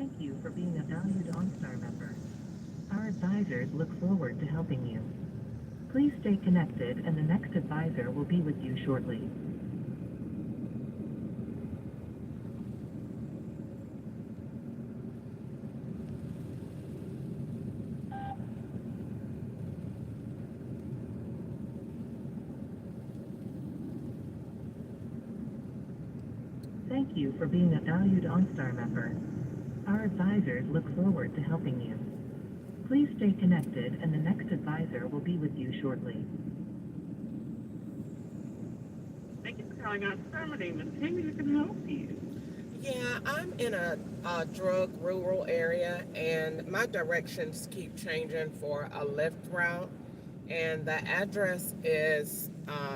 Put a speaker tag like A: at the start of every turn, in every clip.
A: Thank you for being a valued OnStar member. Our advisors look forward to helping you. Please stay connected and the next advisor will be with you shortly. Thank you for being a valued OnStar member. Our advisors look forward to helping you. Please stay connected and the next advisor will be with you shortly. Thank you for calling OnStar. My name is Tammy. We can help you.
B: Yeah, I'm in a drug rural area, and my directions keep changing for a lift route. And the address is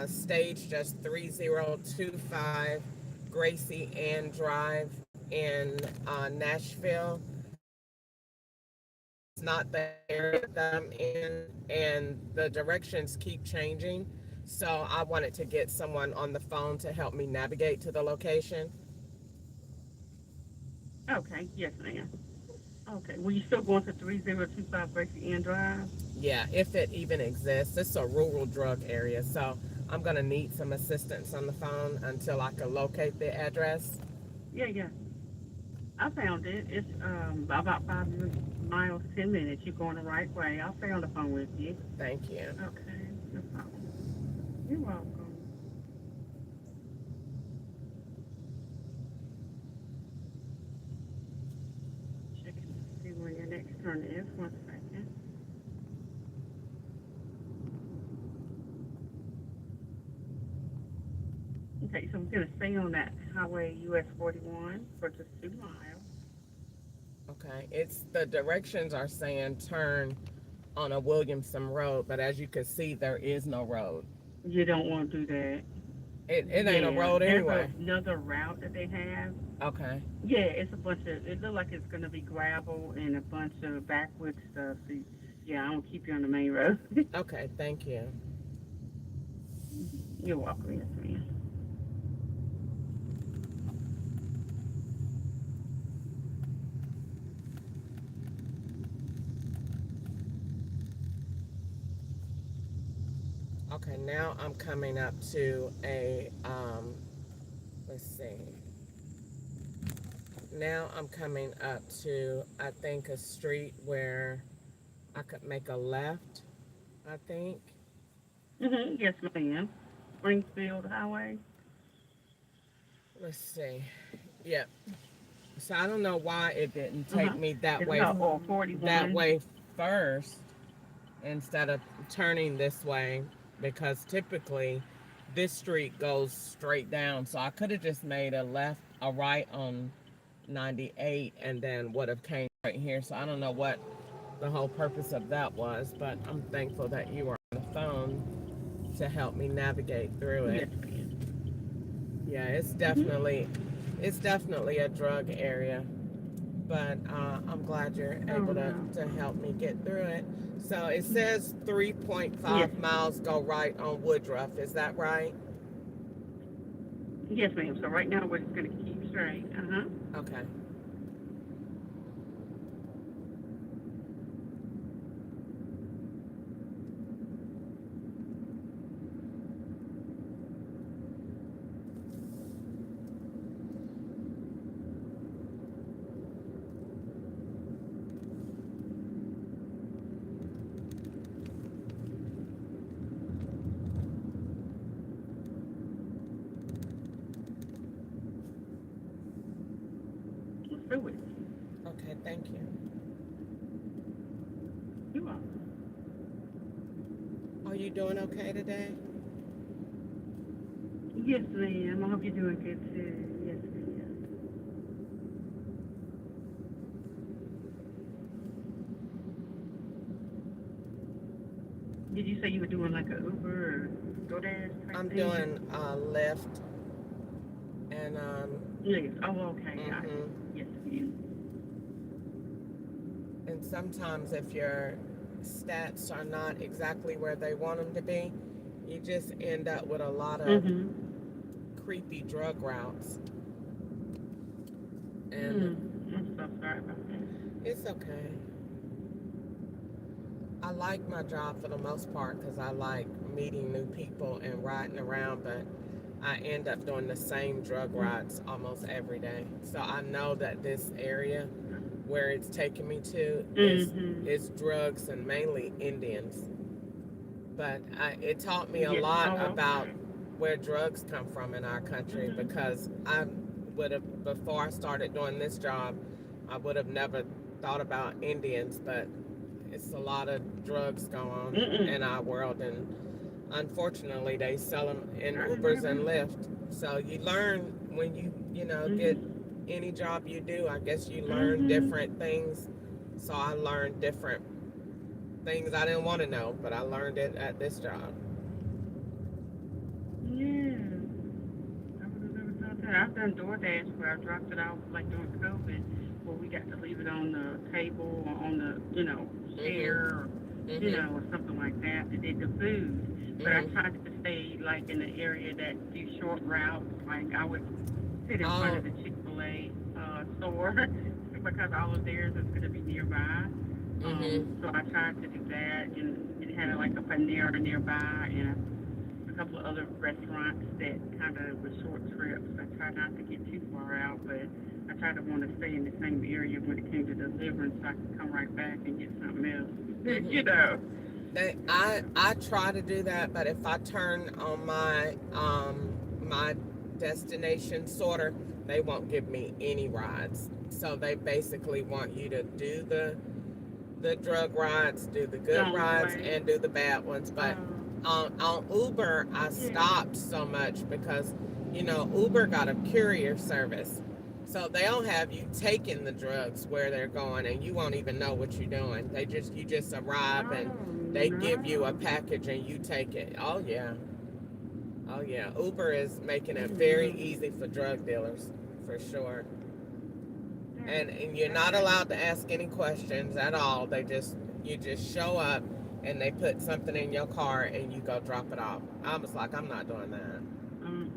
B: stage just 3025 Gracie Ann Drive in Nashville. It's not the area that I'm in, and the directions keep changing. So I wanted to get someone on the phone to help me navigate to the location.
A: Okay, yes, ma'am. Okay, well, you still going to 3025 Gracie Ann Drive?
B: Yeah, if it even exists. It's a rural drug area, so I'm gonna need some assistance on the phone until I can locate the address.
A: Yeah, yeah. I found it. It's about 5 miles, 10 minutes. You're going the right way. I'll stay on the phone with you.
B: Thank you.
A: Okay, no problem. You're welcome. Checking to see where your next turn is. 1 second. Okay, so we're gonna stay on that Highway US 41 for just 2 miles.
B: Okay, it's the directions are saying turn on a Williamson Road, but as you can see, there is no road.
A: You don't want to do that.
B: It ain't a
A: Yeah,
B: road
A: there's
B: anyway.
A: another route that they have.
B: Okay,
A: Yeah, it's a bunch of. It looks like it's gonna be gravel and a bunch of backwoods stuff. So, yeah, I'm gonna keep you on the main road.
B: okay, thank you.
A: You're welcome, yes, ma'am.
B: Okay, now I'm coming up to let's see. Now I'm coming up to, I think, a street where I could make a left, I think.
A: Yes, ma'am. Springfield Highway.
B: Let's see. Yep. So I don't know why it didn't
A: Uh huh.
B: take me that
A: It's
B: way
A: about 41.
B: first instead of turning this way, because typically this street goes straight down. So I could have just made a right on 98 and then would have came right here. So I don't know what the whole purpose of that was, but I'm thankful that you were on the phone to help me navigate through it.
A: Yes, ma'am.
B: Yeah,
A: Mhm.
B: it's definitely a drug area, but I'm glad you're
A: Oh
B: able
A: no.
B: to help me get through it. So it says
A: Yes.
B: 3.5 miles go right on Woodruff. Is that right?
A: Yes, ma'am. So right now we're just gonna keep straight. Uh huh.
B: Okay.
A: Let's do it.
B: Okay, thank you.
A: You welcome.
B: Are you doing okay today?
A: Yes, ma'am. I hope you're doing good too. Yes, ma'am. Did you say you were doing like a Uber or DoorDash type
B: I'm
A: thing?
B: doing Lyft and
A: Yes. Oh, okay. Got you.
B: mhm.
A: Yes, ma'am.
B: And sometimes if your stats are not exactly where they want them to be, you just end up with a lot of
A: Mhm.
B: creepy drug routes. And
A: Mm. I'm so sorry about
B: It's okay. I like my job for the most part because I like meeting new people and riding around, but I end up doing the same drug rides almost every day. So I know that this area where it's taking me to is
C: Mm-hmm.
B: drugs and mainly Indians. But it taught me a
C: Yeah.
B: lot
C: Oh,
B: about
C: okay.
B: where drugs come from in our country
C: Mm-hmm.
B: because I would have, before I started doing this job, I would have never thought about Indians, but it's a lot of drugs going on in
C: Mm-mm.
B: our world, and unfortunately, they sell them in
C: I
B: Ubers
C: remember.
B: and Lyft. So you learn when you know get
C: Mm-hmm.
B: any job you do. I guess you learn
C: Mm-hmm.
B: different things. So I learned different things I didn't want to know, but I learned it at this job.
C: Yeah. I would have never thought that. I've done DoorDash where I dropped it off like during COVID, where we got to leave it on the table or on the,
B: Mhm.
C: chair or,
B: Mhm.
C: or something like that. I did the food. But I
B: Mhm.
C: tried to stay like in the area that do short routes. Like I would sit in front
B: Oh.
C: of the Chick-fil-A store because all of theirs is going to be nearby.
B: Mhm.
C: So I tried to do that, and it had like a Panera nearby and a couple of other restaurants that kind of were short trips. I try not to get too far out, but I try to want to stay in the same area when it came to deliverance so I can come right back and get something else.
B: Mhm. I try to do that, but if I turn on my destination sorter, they won't give me any rides. So they basically want you to do the drug rides, do the good
C: On the
B: rides,
C: way.
B: and do the bad ones. But on Uber, I
C: Yeah.
B: stopped so much because Uber got a courier service, so they'll have you taking the drugs where they're going, and you won't even know what you're doing. You just arrive and
C: Oh,
B: they give you a
C: no.
B: package and you take it. Oh yeah, oh yeah. Uber is making
C: Oh,
B: it very
C: no.
B: easy for drug dealers, for sure.
C: That is
B: And you're not
C: sad.
B: allowed to ask any questions at all. You just show up and they put something in your car and you go drop it off. I was like, I'm not doing that.
C: Um,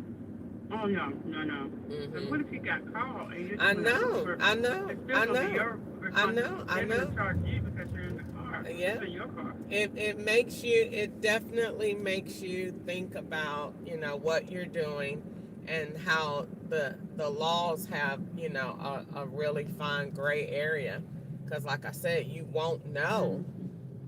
C: oh, no, no, no. Because what
B: Mhm.
C: if you got caught and you're
B: I
C: doing an
B: know.
C: Uber?
B: I know.
C: It's still
B: I
C: going to be
B: know.
C: your
B: I
C: responsibility.
B: know. I
C: They're going
B: know.
C: to charge you because you're in the car. It's
B: Yeah.
C: in your car.
B: It makes you. It definitely makes you think about what you're doing, and how the laws have a really fine gray area, because like I said, you won't know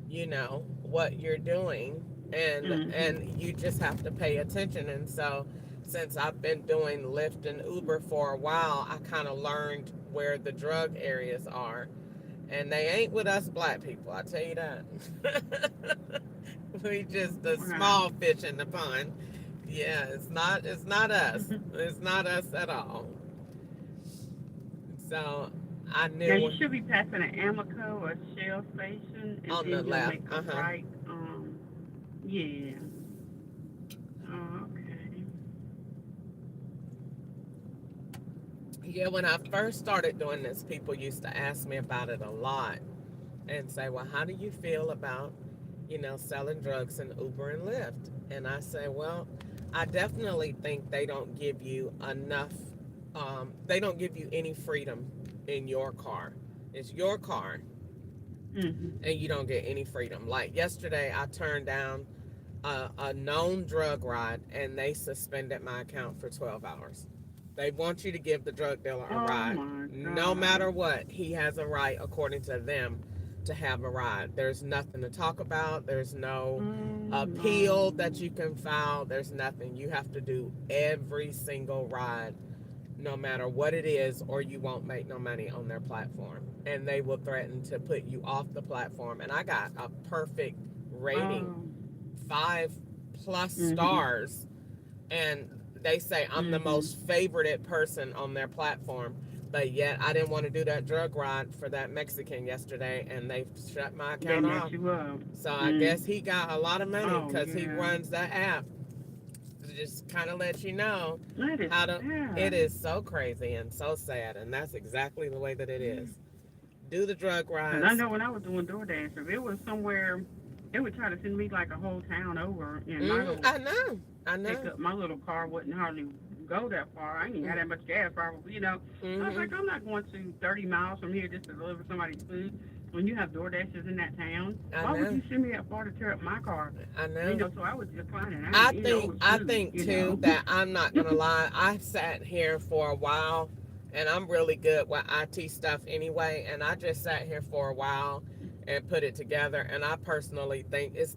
C: Mm-hmm.
B: what you're doing, and
C: Mm-hmm.
B: you just have to pay attention. And so since I've been doing Lyft and Uber for a while, I kind of learned where the drug areas are, and they ain't with us black people, I tell you that. We just the
C: Wow.
B: small fish in the pond. Yeah, it's not us, it's not us at all. So I
C: Now you
B: knew
C: should be passing an Amoco or Shell station, and
B: on the
C: then you'll
B: left.
C: make a
B: Uh-huh.
C: right. Yeah. Oh, okay.
B: Yeah, when I first started doing this, people used to ask me about it a lot and say, well, how do you feel about, selling drugs in Uber and Lyft? And I say, well, I definitely think they don't give you enough, they don't give you any freedom in your car. It's your car,
C: Mm-hmm.
B: and you don't get any freedom. Like yesterday, I turned down a known drug ride, and they suspended my account for 12 hours. They want you to give the drug dealer a
C: Oh
B: ride.
C: my
B: No
C: God.
B: matter what, he has a right, according to them, to have a ride. There's nothing to talk about. There's no
C: Oh
B: appeal that
C: no.
B: you can file. There's nothing. You have to do every single ride, no matter what it is, or you won't make no money on their platform. And they will threaten to put you off the platform. And I got a perfect rating,
C: Oh.
B: 5+
C: Mhm.
B: stars, and they say I'm the
C: Mhm.
B: most favorited person on their platform. But yet I didn't want to do that drug ride for that Mexican yesterday, and they shut my
C: They
B: account
C: mess
B: off.
C: you up.
B: So I
C: Mm.
B: guess he got a lot of money
C: Oh
B: because he
C: yeah.
B: runs that app. To just kind of let you know
C: That is
B: how to. It
C: sad.
B: is so crazy and so sad, and that's exactly the way that it is. Do the drug
C: Cause I
B: rides.
C: know when I was doing DoorDash, if it was somewhere, they would try to send me like a whole town over, and my little
B: I know. I know.
C: pickup, my little car wouldn't hardly go that far. I ain't even had that much gas, probably. You know, I was like, I'm not going to 30 miles from here just to deliver somebody's food. When you have DoorDashers in that town, why would you send me that far to tear up my car?
B: I know.
C: You know, so I was declining.
B: I think too that I'm not gonna lie. I sat here for a while, and I'm really good with IT stuff anyway. And I just sat here for a while and put it together. And I personally think it's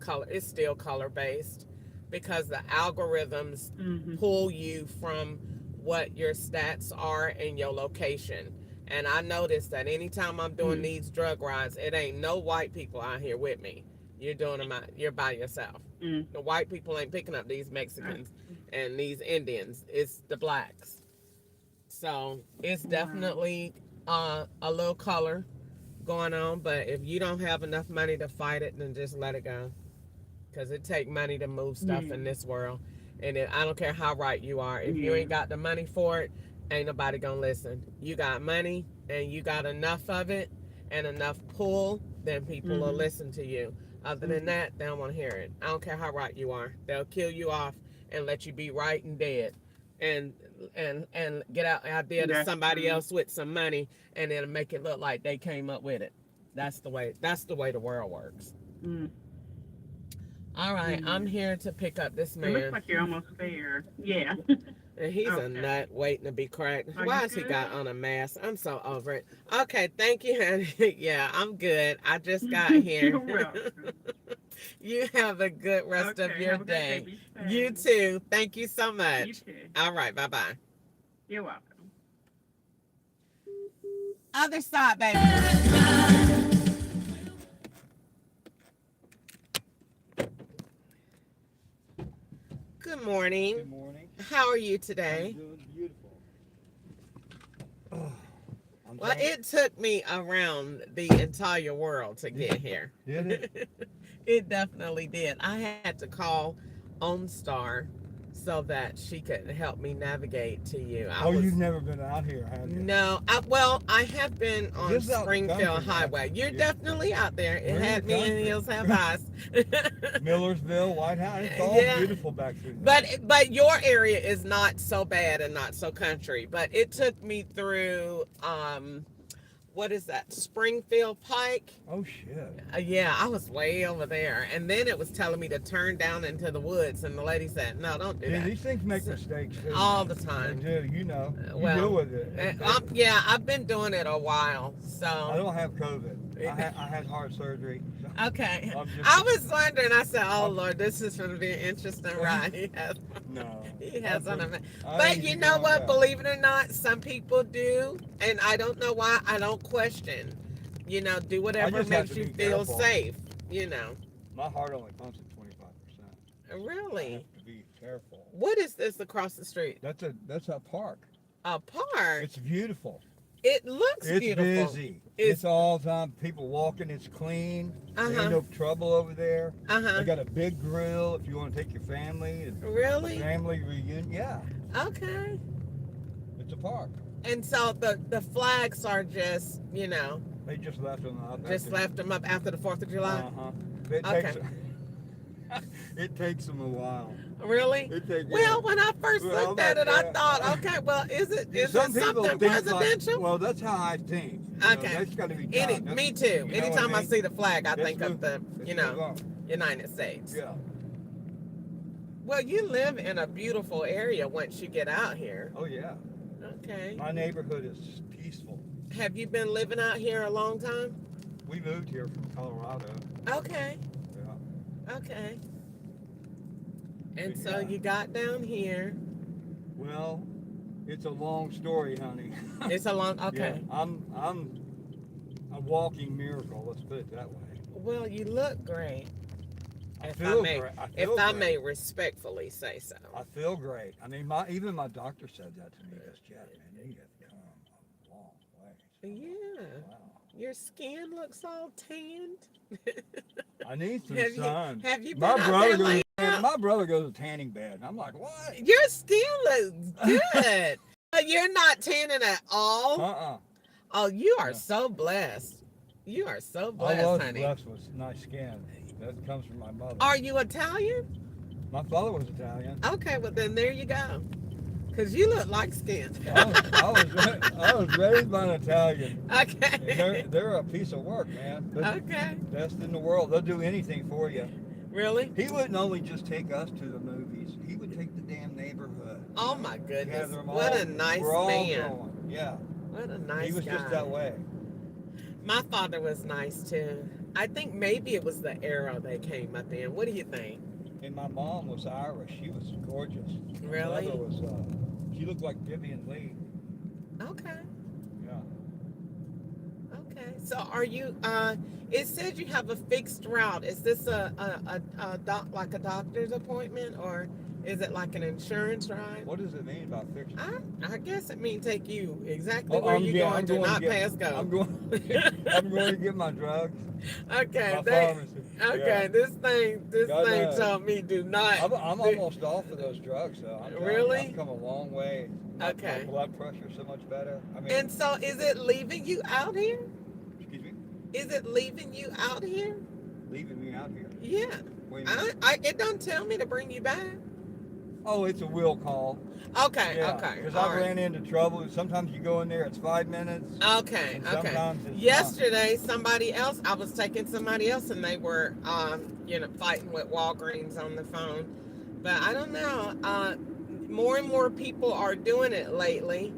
B: still color based, because the algorithms pull you from what your stats are and your location. And I noticed that anytime I'm doing these drug rides, it ain't no white people out here with me. You're doing them you're by yourself. The white people ain't picking up these Mexicans and these Indians. It's the blacks. So it's definitely a little color going on. But if you don't have enough money to fight it, then just let it go. Because it take money to move stuff in this world. And I don't care how right you are. If you ain't got the money for it, ain't nobody gonna listen. You got money and you got enough of it and enough pull, then people will listen to you. Other than that, they don't want to hear it. I don't care how right you are. They'll kill you off and let you be right and dead, and get out there to somebody else with some money, and then make it look like they came up with it. That's the way the world works. All right, I'm here to pick up this man.
C: It looks like you're almost there. Yeah.
B: And he's a nut waiting to be cracked. Why has he got on a mask? I'm so over it. Okay, thank you, honey. Yeah, I'm good. I just got here.
C: You're welcome.
B: You have a good rest of your day. You too. Thank you so much.
C: You too.
B: All right, bye-bye.
C: You're welcome.
B: Other side, baby. Good morning.
D: Good morning.
B: How are you today?
D: I'm doing beautiful.
B: Well, it took me around the entire world to get here.
D: Did it?
B: It definitely did. I had to call OnStar so that she could help me navigate to you.
D: You've never been out here, have you?
B: No. I have been on Springfield Highway. You're definitely out there. It had me in Hills Have Eyes.
D: Millersville, White House. It's all beautiful back through
B: there. But your area is not so bad and not so country. But it took me through what is that? Springfield Pike.
D: Oh shit.
B: Yeah, I was way over there, and then it was telling me to turn down into the woods, and the lady said, "No, don't do that."
D: These things make mistakes too,
B: all the time.
D: They do, you know. You deal with it.
B: Yeah, I've been doing it a while, so.
D: I don't have COVID. I had heart surgery. So
B: okay. I was wondering. I said, "Oh Lord, this is going to be an interesting ride." He has on a. But you know what? Believe it or not, some people do, and I don't know why. I don't question. You know, do whatever makes you feel safe. You know.
D: My heart only pumps at 25%.
B: Really?
D: I have to be careful.
B: What is this across the street?
D: That's a park.
B: A park?
D: It's beautiful.
B: It looks beautiful.
D: It's busy. It's all the time. People walking. It's clean. There's no trouble over there. They got a big grill if you want to take your family.
B: Really?
D: Family reunion. Yeah.
B: Okay.
D: It's a park.
B: And so the flags are just, you know.
D: They just left them up.
B: Left them up after the 4th of July?
D: It takes them a while.
B: Really? Well, when I first looked at it, I thought, okay, well, is it something presidential?
D: Well, that's how I think.
B: Okay.
D: That's got to be done.
B: Me too. Anytime I see the flag, I think of the, United States.
D: Yeah.
B: Well, you live in a beautiful area once you get out here.
D: Oh, yeah.
B: Okay.
D: My neighborhood is peaceful.
B: Have you been living out here a long time?
D: We moved here from Colorado.
B: Okay.
D: Yeah.
B: Okay. And so you got down here.
D: Well, it's a long story, honey.
B: It's a long. Okay.
D: Yeah, I'm a walking miracle. Let's put it that way.
B: Well, you look great.
D: If
B: I may respectfully say so.
D: I feel great. I mean, even my doctor said that to me. He goes, "Jeff, man, you have come a long way." So,
B: yeah. Wow. Your skin looks all tanned.
D: I need some sun.
B: Have you been out there?
D: My brother goes to tanning bed, and I'm like, what?
B: Your skin looks good. You're not tanning at all? Oh, you are so blessed. You are so blessed,
D: I was
B: honey.
D: blessed with nice skin. That comes from my mother.
B: Are you Italian?
D: My father was Italian.
B: Okay, well then there you go. Because you look like skin.
D: I was raised by an Italian.
B: Okay.
D: They're a piece of work, man. They're
B: Okay.
D: best in the world. They'll do anything for you.
B: Really?
D: He wouldn't only just take us to the movies. He would take the damn neighborhood.
B: Oh my goodness.
D: Gather them
B: What
D: all.
B: a nice
D: We're all
B: man.
D: going. Yeah.
B: What a nice guy.
D: He was just that way.
B: My father was nice too. I think maybe it was the era they came up in. What do you think?
D: And my mom was Irish. She was gorgeous.
B: Really?
D: My mother was, she looked like Vivian Lee.
B: Okay.
D: Yeah.
B: Okay. So are you, it says you have a fixed route. Is this like a doctor's appointment, or is it like an insurance ride?
D: What does it mean by fixed?
B: I guess it means take you exactly where you're going to, not pass go.
D: I'm going to get my drugs.
B: Okay.
D: My pharmacy.
B: Okay,
D: Yeah.
B: this thing told me do not.
D: I'm almost off of those drugs, though.
B: Really?
D: I've come a long way.
B: Okay.
D: My blood pressure's so much better. I mean,
B: And so, is it leaving you out here?
D: excuse me,
B: Is it leaving you out here?
D: leaving me out here.
B: Yeah.
D: What do you mean?
B: It don't tell me to bring you back.
D: Oh, it's a will call.
B: Okay.
D: Yeah,
B: Okay.
D: because
B: all
D: I
B: right.
D: ran into trouble. Sometimes you go in there, it's 5 minutes.
B: Okay.
D: And
B: Okay.
D: sometimes it's
B: Yesterday, somebody else. I was taking somebody else, and they were, fighting with Walgreens on the phone. But I don't know. More and more people are doing it lately,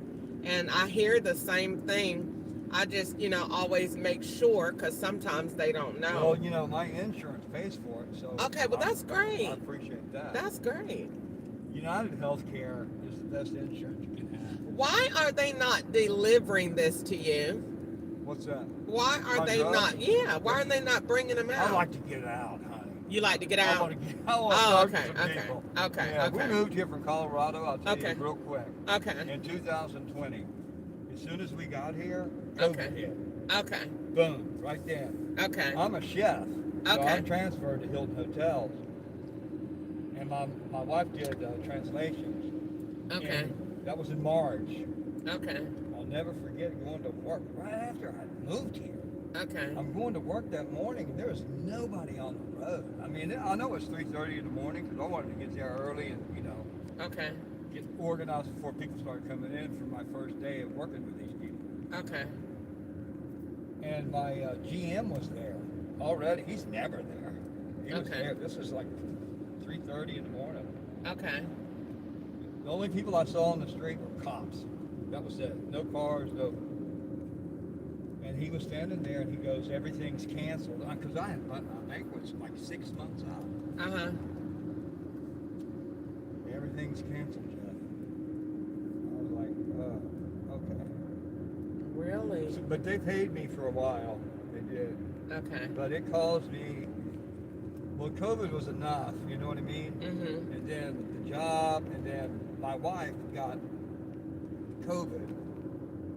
B: and I hear the same thing. I just, always make sure, because sometimes they don't know.
D: Well, my insurance pays for it, so.
B: Okay, well, that's great.
D: I appreciate that.
B: That's great.
D: United Healthcare is the best insurance you can have.
B: Why are they not delivering this to you?
D: What's that?
B: Why are
D: My
B: they
D: drugs?
B: not? Yeah, why are they not bringing them out?
D: I like to get out, honey.
B: You like to get
D: I
B: out?
D: want to talk to some people.
B: Okay.
D: Yeah, we moved here from Colorado, I'll tell
B: Okay.
D: you real quick.
B: Okay.
D: In 2020. As soon as we got here, COVID
B: Okay.
D: hit.
B: Okay.
D: Boom, right there.
B: Okay.
D: I'm a chef, so
B: Okay.
D: I'm transferred to Hilton Hotels. And my wife did translations.
B: Okay.
D: And that was in March.
B: Okay.
D: I'll never forget going to work right after I moved here.
B: Okay.
D: I'm going to work that morning, and there was nobody on the road. I mean, I know it's 3:30 in the morning because I wanted to get there early and,
B: Okay.
D: get organized before people started coming in for my first day of working with these people.
B: Okay.
D: And my GM was there already. He's never there. He was
B: Okay.
D: there. This was like 3:30 in the morning.
B: Okay.
D: The only people I saw on the street were cops. That was it. No cars, no. And he was standing there, and he goes, "Everything's canceled," because my banquet's like 6 months out.
B: Uh-huh.
D: Everything's canceled, Jeff. I was like, okay.
B: Really?
D: But they paid me for a while. They did.
B: Okay.
D: But it caused me. Well, COVID was enough. You know what I mean?
B: Mm-hmm.
D: And then the job, and then my wife got COVID,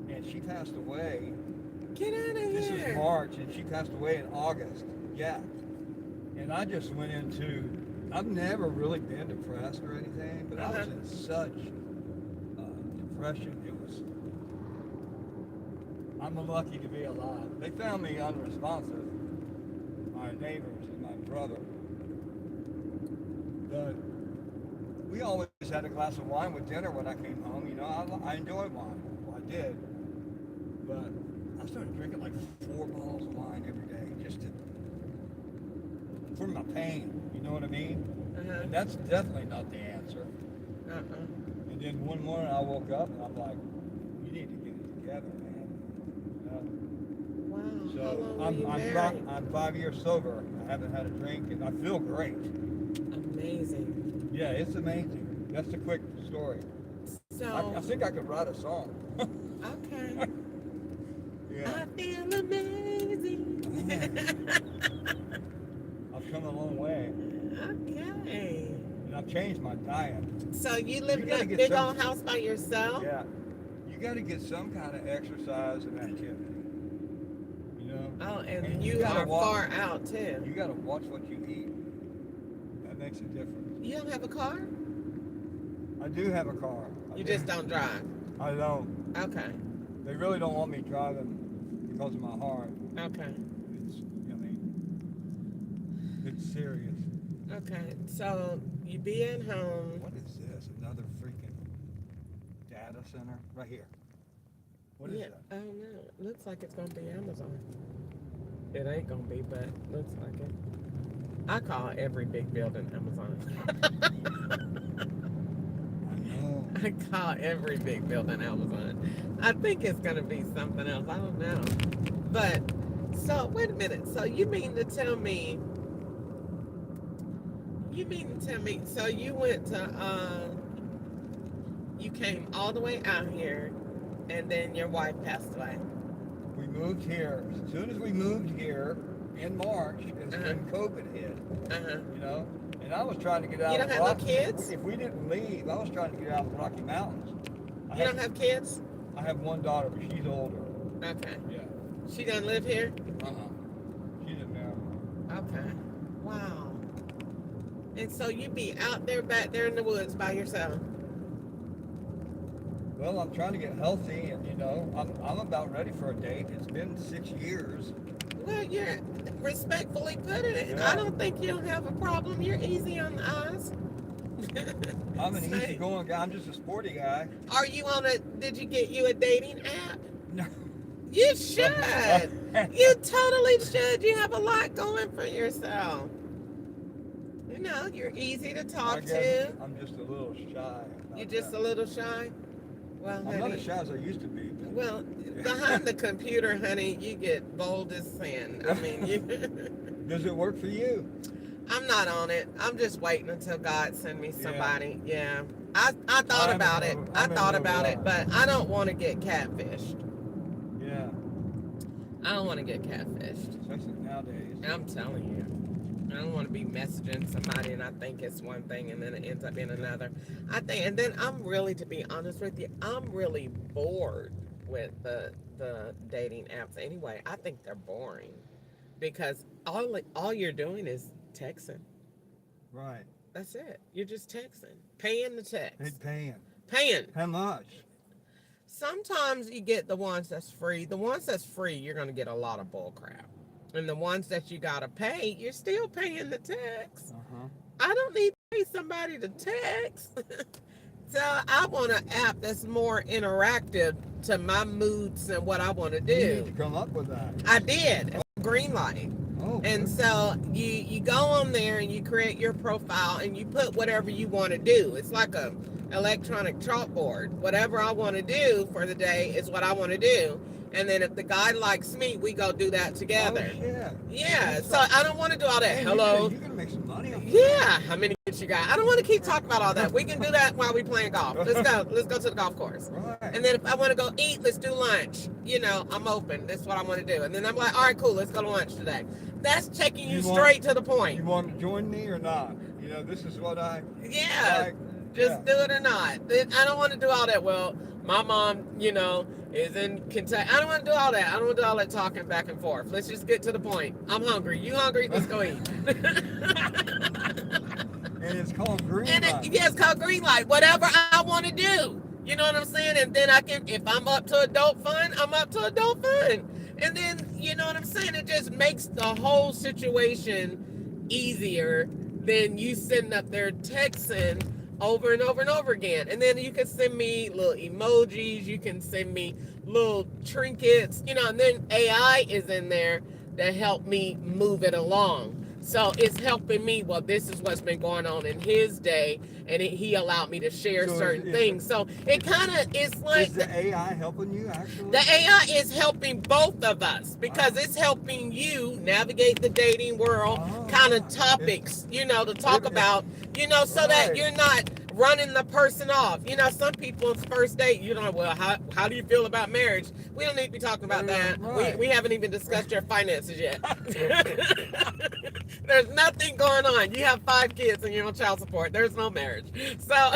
D: and she passed away.
B: Get out of here.
D: This is March, and she passed away in August. Yeah. And I just went into, I've never really been depressed or anything, but I was in such depression. It was, I'm lucky to be alive. They found me unresponsive, my neighbors and my brother. But we always had a glass of wine with dinner when I came home. I enjoyed wine. Well, I did. But I started drinking like 4 bottles of wine every day for my pain. You know what I mean?
B: Uh-huh.
D: And that's definitely not the answer.
B: Uh-uh.
D: And then one morning I woke up and I'm like, you need to get it together, man.
B: Wow. How
D: So
B: long were you married?
D: I'm 5 years sober. I haven't had a drink, and I feel great.
B: Amazing.
D: Yeah, it's amazing. That's a quick story.
B: So,
D: I think I could write a song.
B: okay.
D: Yeah.
B: I feel amazing.
D: I've come a long way.
B: Okay.
D: And I've changed my diet.
B: So you live
D: You
B: in
D: gotta
B: a
D: get
B: big
D: some-
B: old house by yourself?
D: Yeah. You got to get some kind of exercise and activity.
B: Oh, and
D: And
B: you
D: you gotta
B: are
D: walk.
B: far out too.
D: You got to watch what you eat. That makes a difference.
B: You don't have a car?
D: I do have a car.
B: You just don't drive?
D: I don't.
B: Okay.
D: They really don't want me driving because of my heart.
B: Okay.
D: It's serious.
B: Okay. So you being home.
D: What is this? Another freaking the center, right here. What is that?
B: I don't know. It looks like it's gonna be Amazon. It ain't gonna be, but looks like it. I call every big building Amazon. I call every big building Amazon. I think it's gonna be something else. I don't know. But so wait a minute. So you mean to tell me? So you went to you came all the way out here, and then your wife passed away.
D: We moved here. As soon as we moved here in March is when COVID hit. You know, and I was trying to get out.
B: You don't
D: of
B: have
D: Rocky,
B: no kids?
D: If we didn't leave, I was trying to get out of the Rocky Mountains.
B: You don't have kids?
D: I have one daughter, but she's older.
B: Okay.
D: Yeah.
B: She doesn't live here?
D: She's in Maryland.
B: Okay. Wow. And so you be out there back there in the woods by yourself?
D: Well, I'm trying to get healthy, and you know, I'm about ready for a date. It's been 6 years.
B: Well, you're respectfully putting it.
D: Yeah.
B: I don't think you'll have a problem. You're easy on the eyes.
D: I'm an easygoing guy. I'm just a sporty guy.
B: Are you on did you get you a dating app?
D: No.
B: You should. You totally should. You have a lot going for yourself. You know, you're easy to talk to.
D: I'm just a little shy.
B: You're just a little shy? Well,
D: I'm
B: honey,
D: not as shy as I used to be. But
B: well, behind the computer, honey, you get bold as sin. I mean, you...
D: Does it work for you?
B: I'm not on it. I'm just waiting until God send me somebody. Yeah. I thought about it. I thought about it, but I don't want to get catfished.
D: Yeah.
B: I don't want to get catfished.
D: Especially nowadays.
B: I'm telling you. I don't want to be messaging somebody and I think it's one thing and then it ends up being another. And then I'm really, to be honest with you, I'm really bored with the dating apps anyway. I think they're boring because all you're doing is texting.
D: Right.
B: That's it. You're just texting, paying the text.
D: Paying. How much?
B: Sometimes you get the ones that's free. The ones that's free, you're going to get a lot of bull crap. And the ones that you got to pay, you're still paying the text. I don't need to pay somebody to text. So I want an app that's more interactive to my moods and what I want to do.
D: You need to come up with that.
B: I did. Greenlight.
D: Oh,
B: and so you go on there and you create your profile and you put whatever you want to do. It's like a electronic chalkboard. Whatever I want to do for the day is what I want to do. And then if the guy likes me, we go do that together.
D: Oh, yeah.
B: Yeah. So I don't want to do all that.
D: Man,
B: Hello.
D: You're gonna make some money.
B: Yeah. How many kids you got? I don't want to keep talking about all that. We can do that while we playing golf. Let's go. Let's go to the golf course.
D: Right.
B: And then if I want to go eat, let's do lunch. You know, I'm open. That's what I want to do. And then I'm like, all right, cool. Let's go to lunch today. That's taking you straight to the point.
D: You want to join me or not? You know, this is what I.
B: Yeah. Just do it or not. I don't want to do all that. Well, my mom, you know, is in Kentucky. I don't want to do all that. I don't want to do all that talking back and forth. Let's just get to the point. I'm hungry. You hungry? Let's go eat.
D: And it's called green light.
B: Yeah, it's called green light. Whatever I want to do. You know what I'm saying? And then I can, if I'm up to adult fun, I'm up to adult fun. And then, you know what I'm saying? It just makes the whole situation easier than you sitting up there texting over and over and over again. And then you can send me little emojis, you can send me little trinkets, you know, and then AI is in there to help me move it along. So it's helping me. Well, this is what's been going on in his day, and he allowed me to share certain things. So it kind of is like
D: is the AI helping you actually?
B: The AI is helping both of us because it's helping you navigate the dating world, kind of topics, you know, to talk about, you know, so that you're not running the person off. You know, some people's first date, you know, well, how do you feel about marriage? We don't need to be talking about that. We haven't even discussed your finances yet. There's nothing going on. You have 5 kids and you're on child support. There's no marriage. So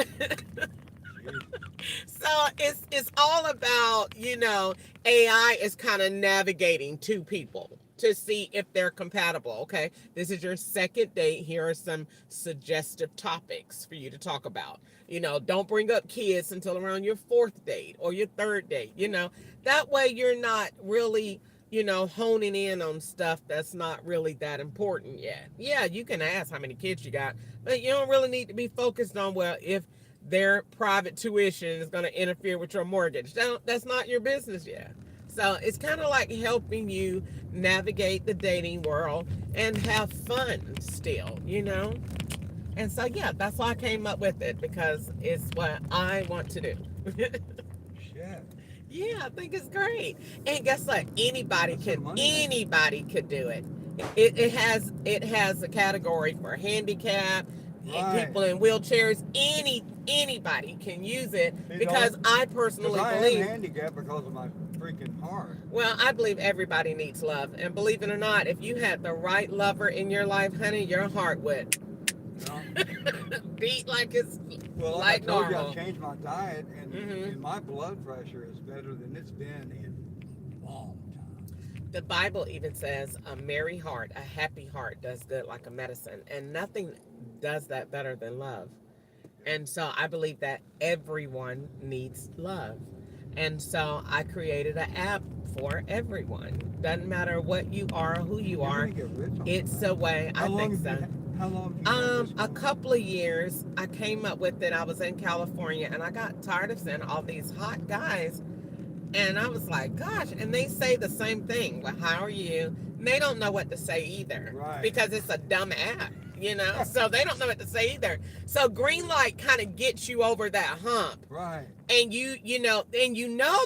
B: it's all about, you know, AI is kind of navigating 2 people to see if they're compatible. Okay, this is your second date. Here are some suggestive topics for you to talk about. You know, don't bring up kids until around your 4th date or your 3rd date. You know, that way you're not really, you know, honing in on stuff that's not really that important yet. Yeah, you can ask how many kids you got, but you don't really need to be focused on, well, if their private tuition is going to interfere with your mortgage. That's not your business yet. So it's kind of like helping you navigate the dating world and have fun still, you know? And so, yeah, that's why I came up with it, because it's what I want to do.
D: Shit.
B: Yeah, I think it's great. And guess what? Anybody
D: That's
B: could
D: some money.
B: anybody could do it. It has a category for handicapped,
D: Right.
B: people in wheelchairs. Anybody can use it,
D: See,
B: because I
D: Because
B: personally
D: I am
B: believe.
D: handicapped because of my freaking heart.
B: Well, I believe everybody needs love, and believe it or not, if you had the right lover in your life, honey, your heart would
D: You know?
B: beat like it's
D: Well,
B: like
D: I told you,
B: normal.
D: I changed my diet, and,
B: Mhm.
D: and my blood pressure is better than it's been in a long time.
B: The Bible even says a merry heart, a happy heart does good like a medicine. And nothing does that better than love. And so I believe that everyone needs love. And so I created an app for everyone. Doesn't matter what you are, who you
D: You're
B: are.
D: gonna get rich on
B: It's
D: that.
B: a way. I think so.
D: How long have you had this
B: A
D: going?
B: couple of years. I came up with it. I was in California, and I got tired of seeing all these hot guys. And I was like, gosh, and they say the same thing. Well, how are you? And they don't know what to say either.
D: Right.
B: Because it's a dumb app, you know? So they don't know what to say either. So green light kind of gets you over that hump.
D: Right.
B: And you know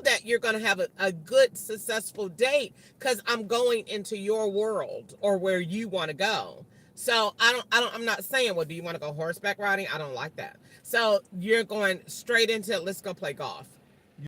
B: that you're going to have a good, successful date, because I'm going into your world, or where you want to go. So I'm not saying, well, do you want to go horseback riding? I don't like that. So you're going straight into, let's go play golf.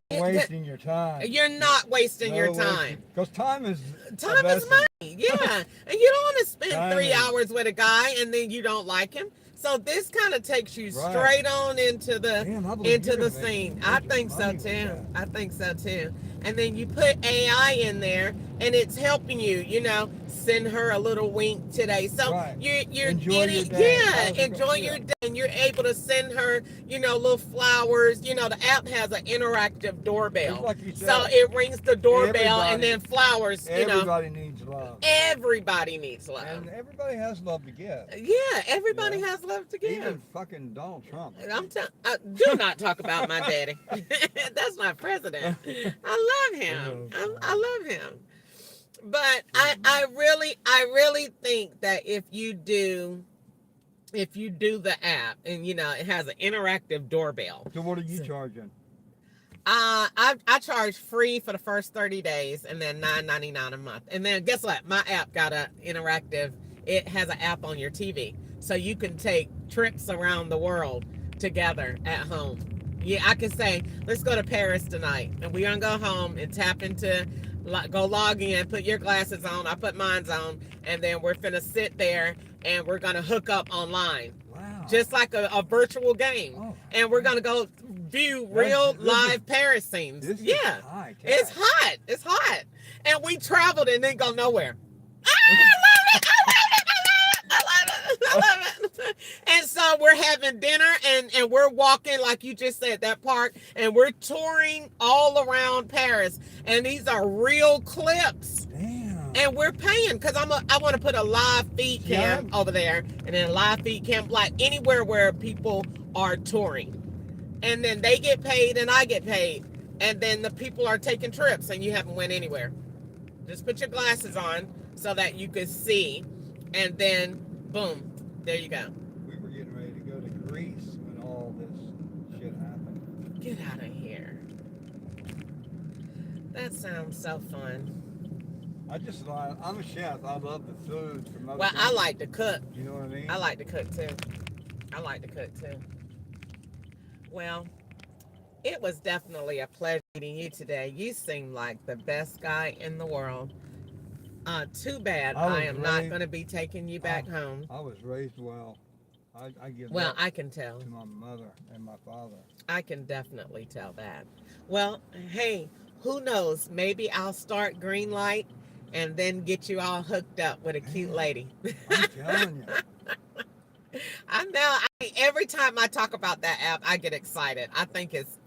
D: You're wasting your time.
B: You're not wasting your time.
D: Because time is
B: Money. Yeah. And you don't want to spend
D: Time
B: 3
D: is-
B: hours with a guy and then you don't like him. So this kind of takes you
D: Right.
B: straight on into the
D: Damn, I believe
B: into
D: you're
B: the
D: gonna make
B: scene.
D: some
B: I
D: good
B: think so
D: money with
B: too.
D: that.
B: I think so too. And then you put AI in there, and it's helping you, you know, send her a little wink today. So
D: Right.
B: you're
D: Enjoy
B: in
D: your
B: it.
D: day.
B: Yeah,
D: How's it
B: enjoy
D: going?
B: your day. And you're able to send her, you know, little flowers. You know, the app has an interactive doorbell.
D: Just like you
B: So
D: said,
B: it rings the doorbell, and
D: everybody-
B: then flowers, you know.
D: everybody needs love.
B: Everybody needs love.
D: And everybody has love to give.
B: Yeah, everybody
D: Yeah.
B: has love to give.
D: Even fucking Donald Trump.
B: Do not talk about my daddy. That's my president. I love him. I love him. But I really think that if you do the app, and you know it has an interactive doorbell.
D: So what are you charging?
B: I charge free for the first 30 days, and then $9.99 a month. And then guess what? My app got a interactive. It has an app on your TV, so you can take trips around the world together at home. Yeah, I can say, let's go to Paris tonight, and we're gonna go home and tap into, go log in, put your glasses on, I put mine on, and then we're finna sit there and we're gonna hook up online.
D: Wow.
B: Just like a virtual game.
D: Oh,
B: And we're gonna go view real
D: this is-
B: live Paris scenes.
D: this is
B: Yeah.
D: high tech.
B: It's hot. It's hot. And we traveled and didn't go nowhere. I love it. I love it. And so we're having dinner, and we're walking, like you just said, that park, and we're touring all around Paris. And these are real clips.
D: Damn.
B: And we're paying, because I want to put a live feed cam
D: Yeah.
B: over there, and then a live feed cam, like anywhere where people are touring. And then they get paid and I get paid. And then the people are taking trips and you haven't went anywhere. Just put your glasses on so that you can see. And then, boom, there you go.
D: We were getting ready to go to Greece when all this shit happened.
B: Get out of here. That sounds so fun.
D: I'm a chef. I love the food from other
B: Well, I
D: countries.
B: like to cook.
D: You know what I mean?
B: I like to cook too. Well, it was definitely a pleasure meeting you today. You seem like the best guy in the world. Too bad
D: I was
B: I am not
D: raised-
B: going to be taking you back home.
D: I was raised well. I give
B: Well,
D: that
B: I can tell.
D: to my mother and my father.
B: I can definitely tell that. Well, hey, who knows? Maybe I'll start green light and then get you all hooked up with a cute lady.
D: I'm telling you.
B: I know. Every time I talk about that app, I get excited. I think it's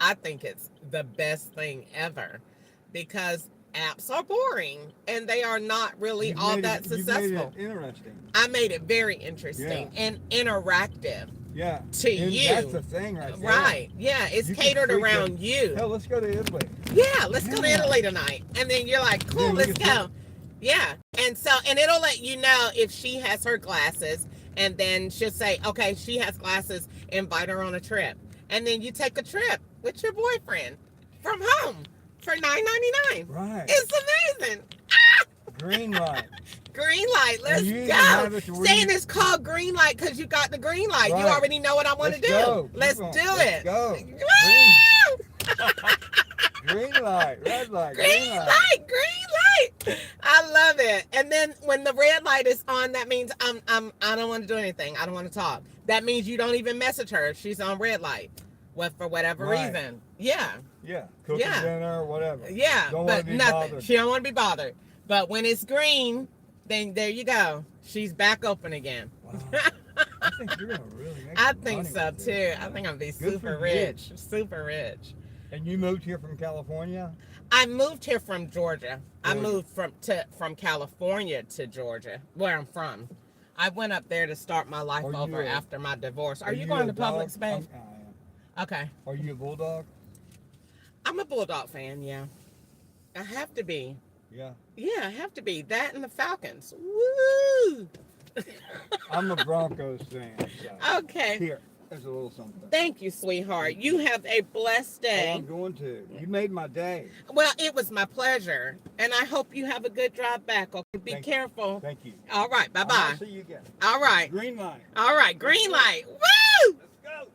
B: the best thing ever, because apps are boring and they are not really all that successful.
D: You made it interesting.
B: I made it very interesting and interactive.
D: Yeah.
B: To you.
D: That's the thing right there.
B: Right. Yeah. It's catered around you.
D: Hell, let's go to Italy.
B: Yeah. Let's go to Italy tonight. And then you're like, cool, let's go. Yeah. And so, and it'll let you know if she has her glasses. And then she'll say, okay, she has glasses, invite her on a trip. And then you take a trip with your boyfriend from home for $9.99.
D: Right.
B: It's amazing.
D: Green light.
B: Green light. Let's go. Saying it's called green light because you got the green light. Right. You already know what I want to do.
D: Go.
B: Let's do it.
D: Go. Green light. Red light.
B: Green light. Green light. I love it. And then when the red light is on, that means I don't want to do anything. I don't want to talk. That means you don't even message her if she's on red light. For whatever reason. Yeah.
D: Yeah. Cooking dinner or whatever.
B: Yeah.
D: Don't
B: but
D: nothing.
B: Bothered. She don't want to be bothered. But when it's green, then there you go. She's back open again.
D: Wow. I think you're gonna really make
B: I think so too. I think I'm gonna be super rich. Super rich.
D: And you moved here from California?
B: I moved here from Georgia. I moved from California to Georgia, where I'm from. I went up there to start my life over after my divorce. Are you going to public space?
D: I am.
B: Okay.
D: Are you a bulldog?
B: I'm a bulldog fan, yeah. I have to be.
D: Yeah.
B: Yeah, I have to be. That and the Falcons. Woo!
D: I'm a Broncos fan. So.
B: Okay.
D: Here, there's a little something.
B: Thank you, sweetheart. You have a blessed day.
D: Oh, I'm going to. You made my day.
B: Well, it was my pleasure. And I hope you have a good drive back. Okay, be careful.
D: Thank you.
B: All right, bye-bye.
D: I'll see you again.
B: All right.
D: Green light.
B: All right, green light. Woo!
D: Let's go.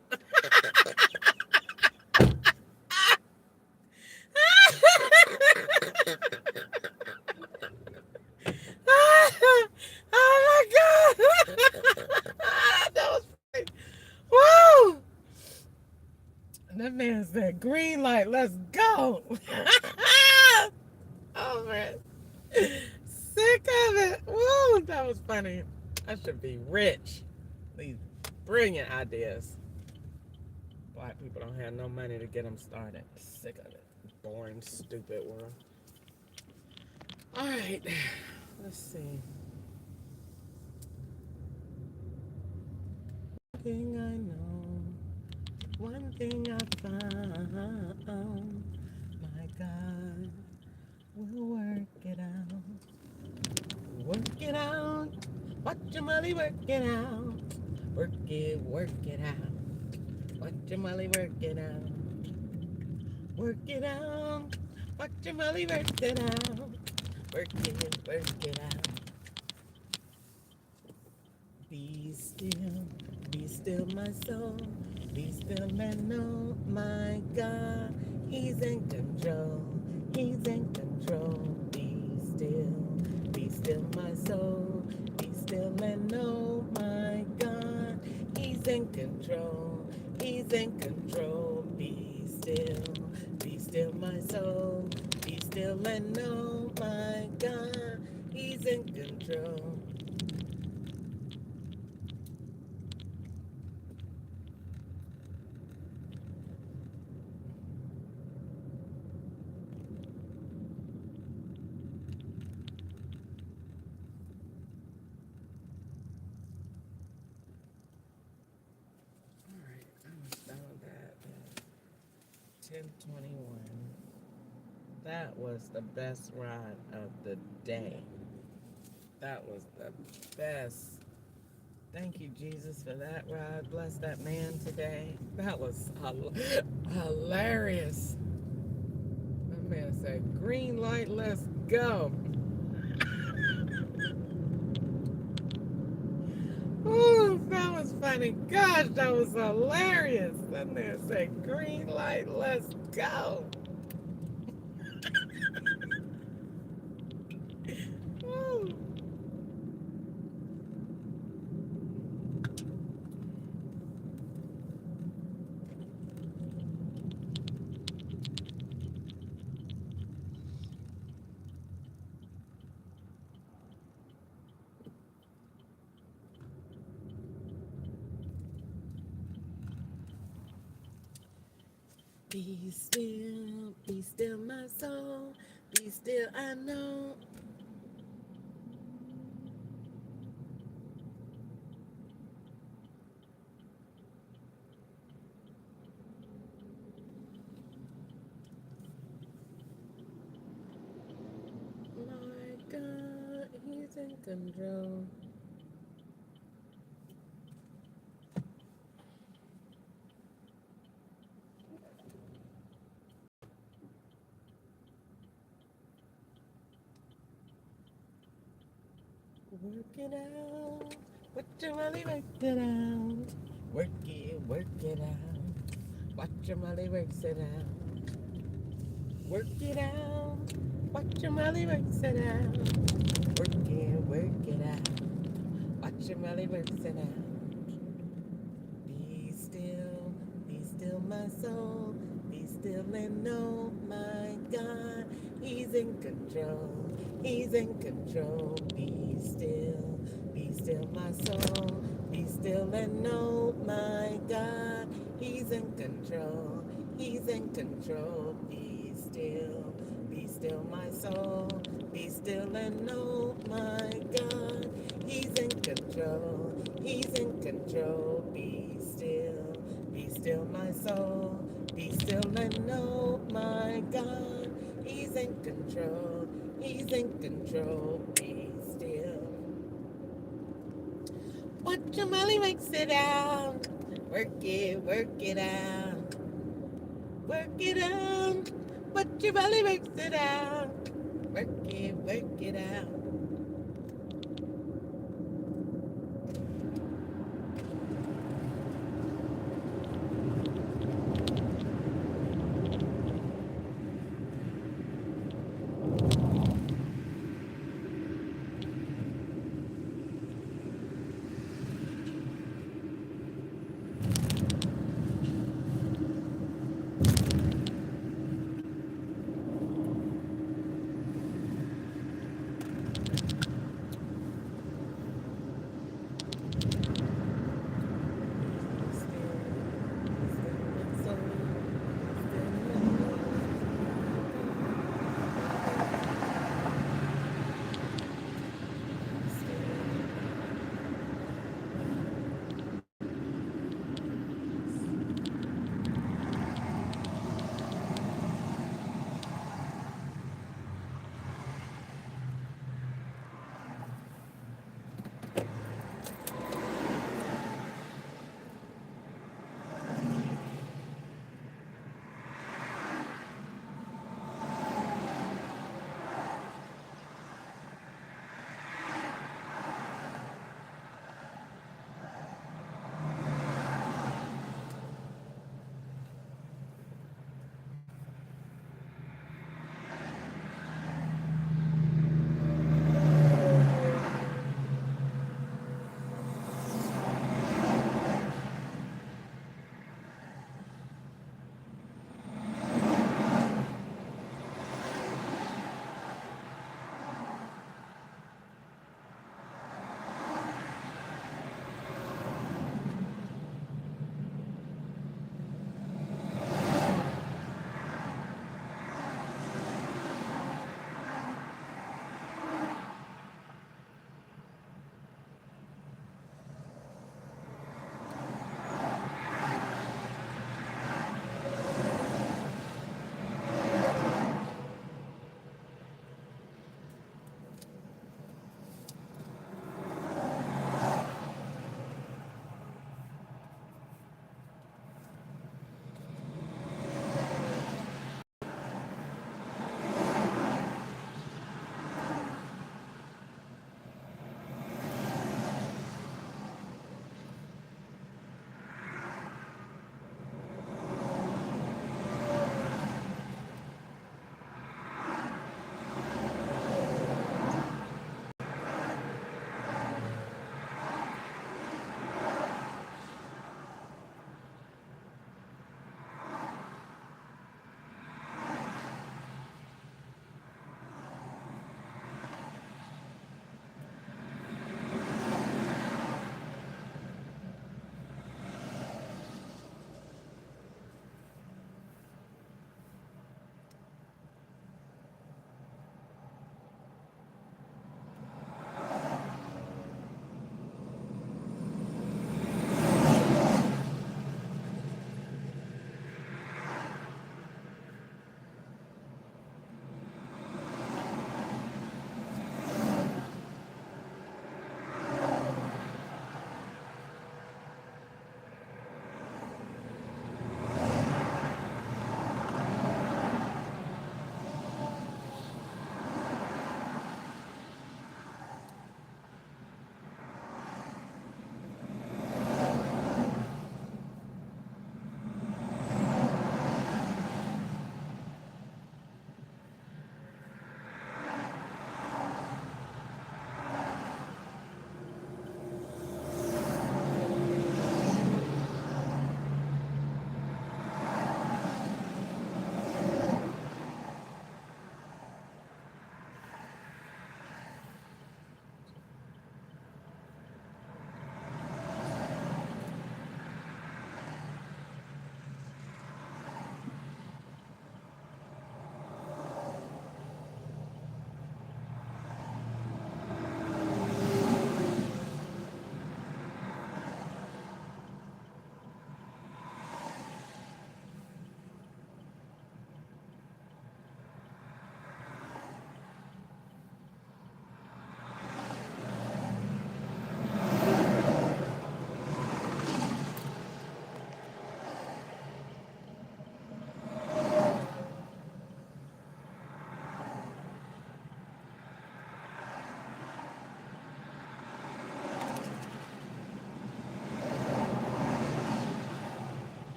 B: Oh my God! That was funny. Woo! That man said, "Green light, let's go!" Oh man, sick of it. Woo! That was funny. I should be rich. These brilliant ideas. Black people don't have no money to get them started. Sick of it. Boring, stupid world. All right, let's see. One thing I know, one thing I found, my God will work it out. Work it out. Watch your money work it out. Work it out. Watch your money work it out. Work it out. Watch your money work it out. Work it out. Be still my soul. Be still and know my God. He's in control. He's in control. Be still my soul. Be still and know my God. He's in control. He's in control. Be still my soul. Be still and know my God. He's in control. Alright, I was done with that at 10:21. That was the best ride of the day. That was the best. Thank you, Jesus, for that ride. Bless that man today. That was hilarious. That man said, "Green light, let's go." Oh, that was funny. Gosh, that was hilarious. That man said, "Green light, let's go." Woo. Be still my soul. Be still, I know. My God, he's in control. Work it out. What your money work it out. Work it out. Watch your money works it out. Work it out. Watch your money works it out. Work it out. Watch your money works it out. Be still, my soul. Be still and know, my God, He's in control. He's in control. Be still, my soul. Be still and know, my God, He's in control. He's in control. Be still, my soul. Be still and know, my God, He's in control. He's in control. Be still, my soul. Be still and know, my God, He's in control. He's in control. Be still. Watch your money makes it out. Work it out. Work it out. Watch your belly makes it out. Work it out.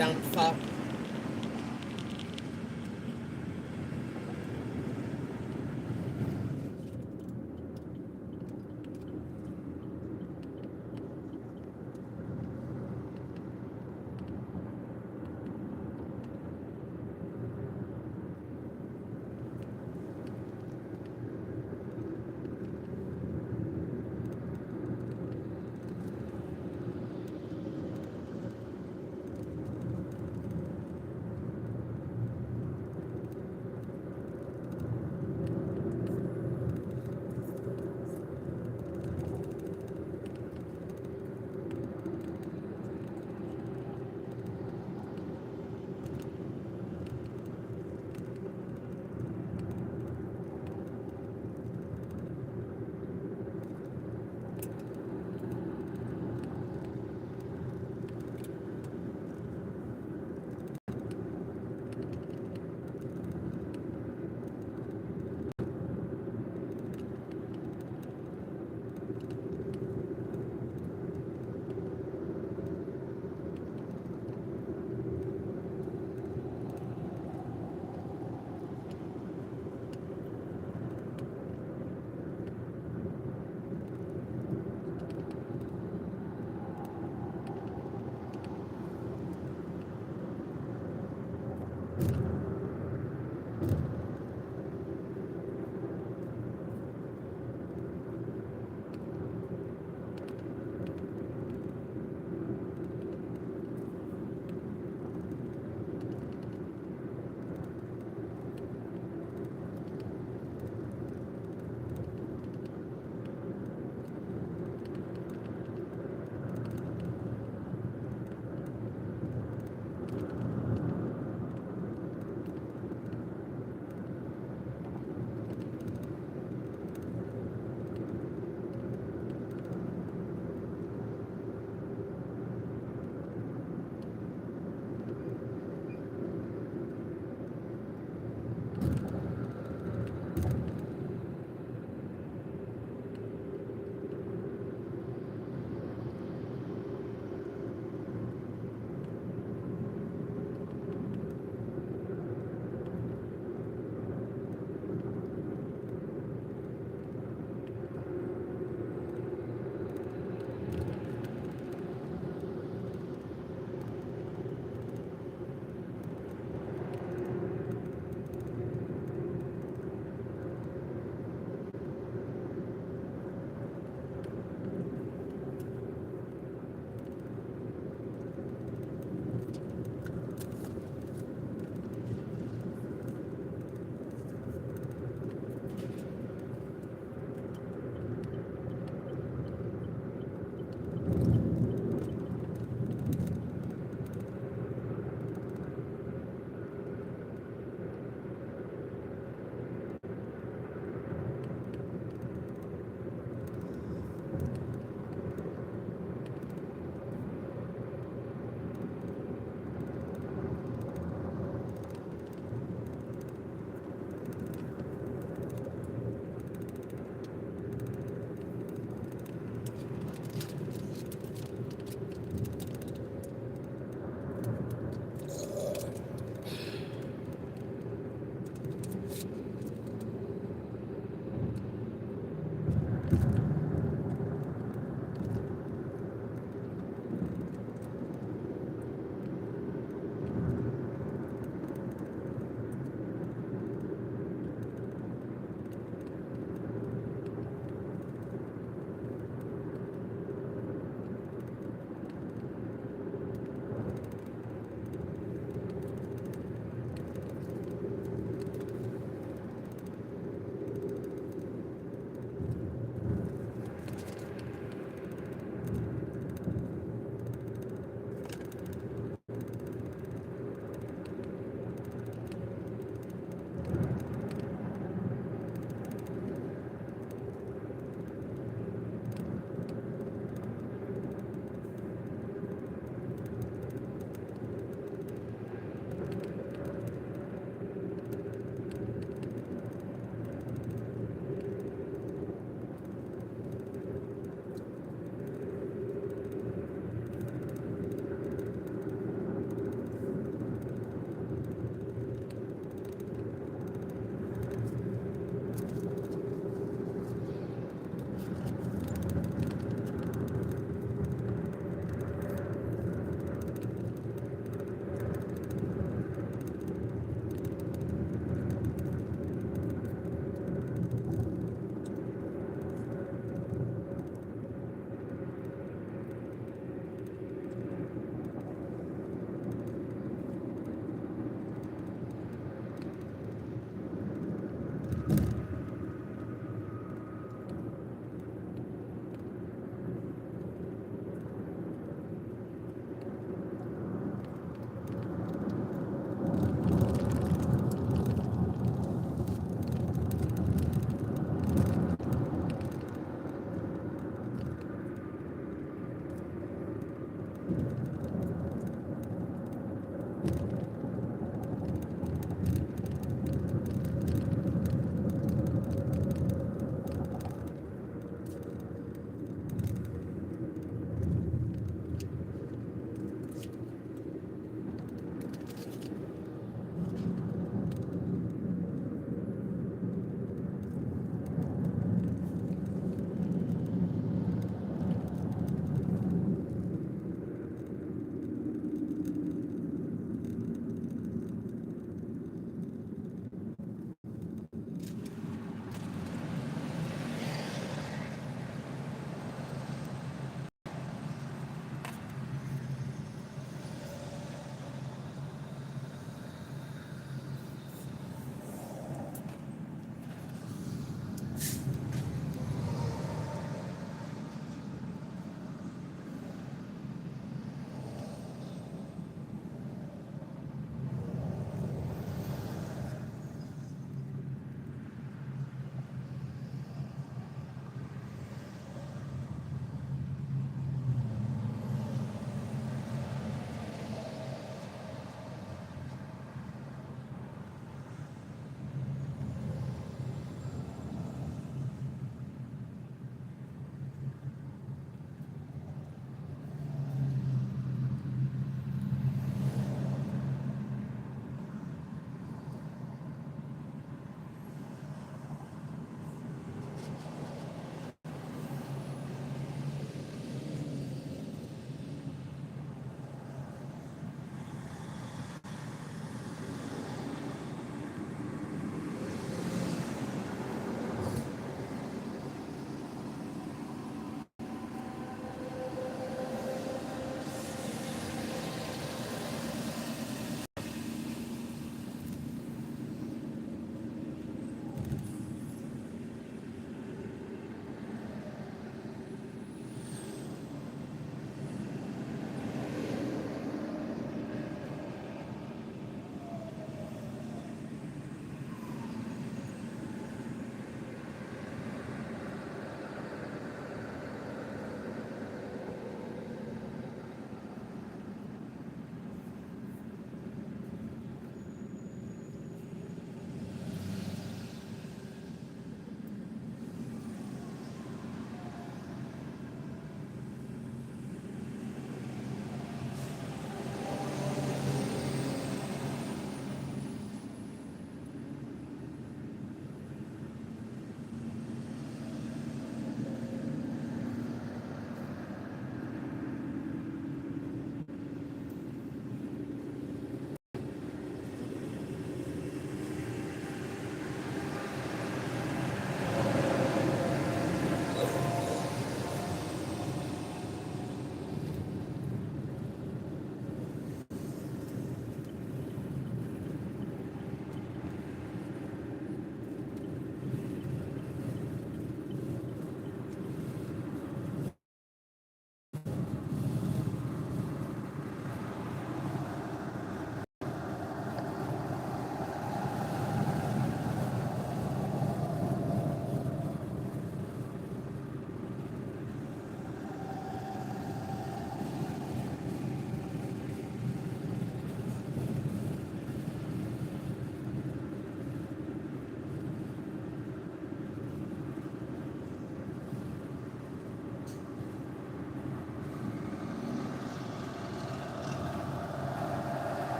B: dumps up.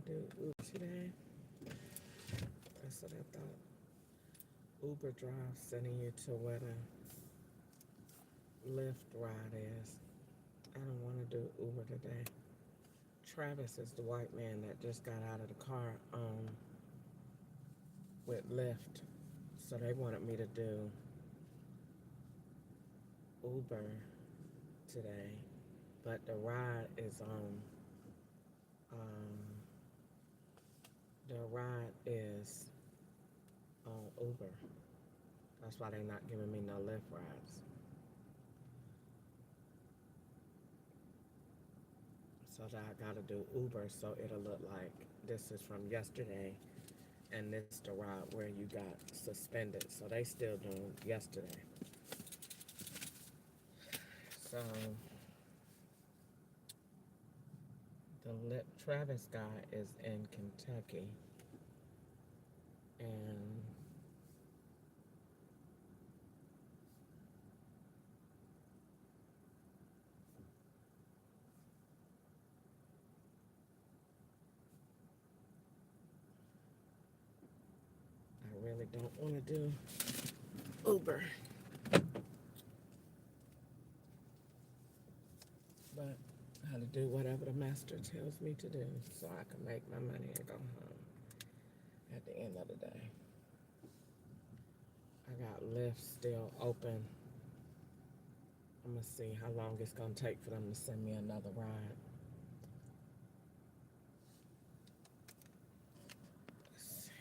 B: do Uber today. That's what I thought. Uber drive sending you to where the Lyft ride is. I don't want to do Uber today. Travis is the white man that just got out of the car with Lyft. So they wanted me to do Uber today. But the ride is on Uber. That's why they're not giving me no Lyft rides. So that I gotta do Uber so it'll look like this is from yesterday and this the ride where you got suspended. So they still doing yesterday. So the Travis guy is in Kentucky, and I really don't want to do Uber, but I gotta do whatever the master tells me to do so I can make my money and go home at the end of the day. I got Lyft still open. I'm gonna see how long it's gonna take for them to send me another ride. Let's see.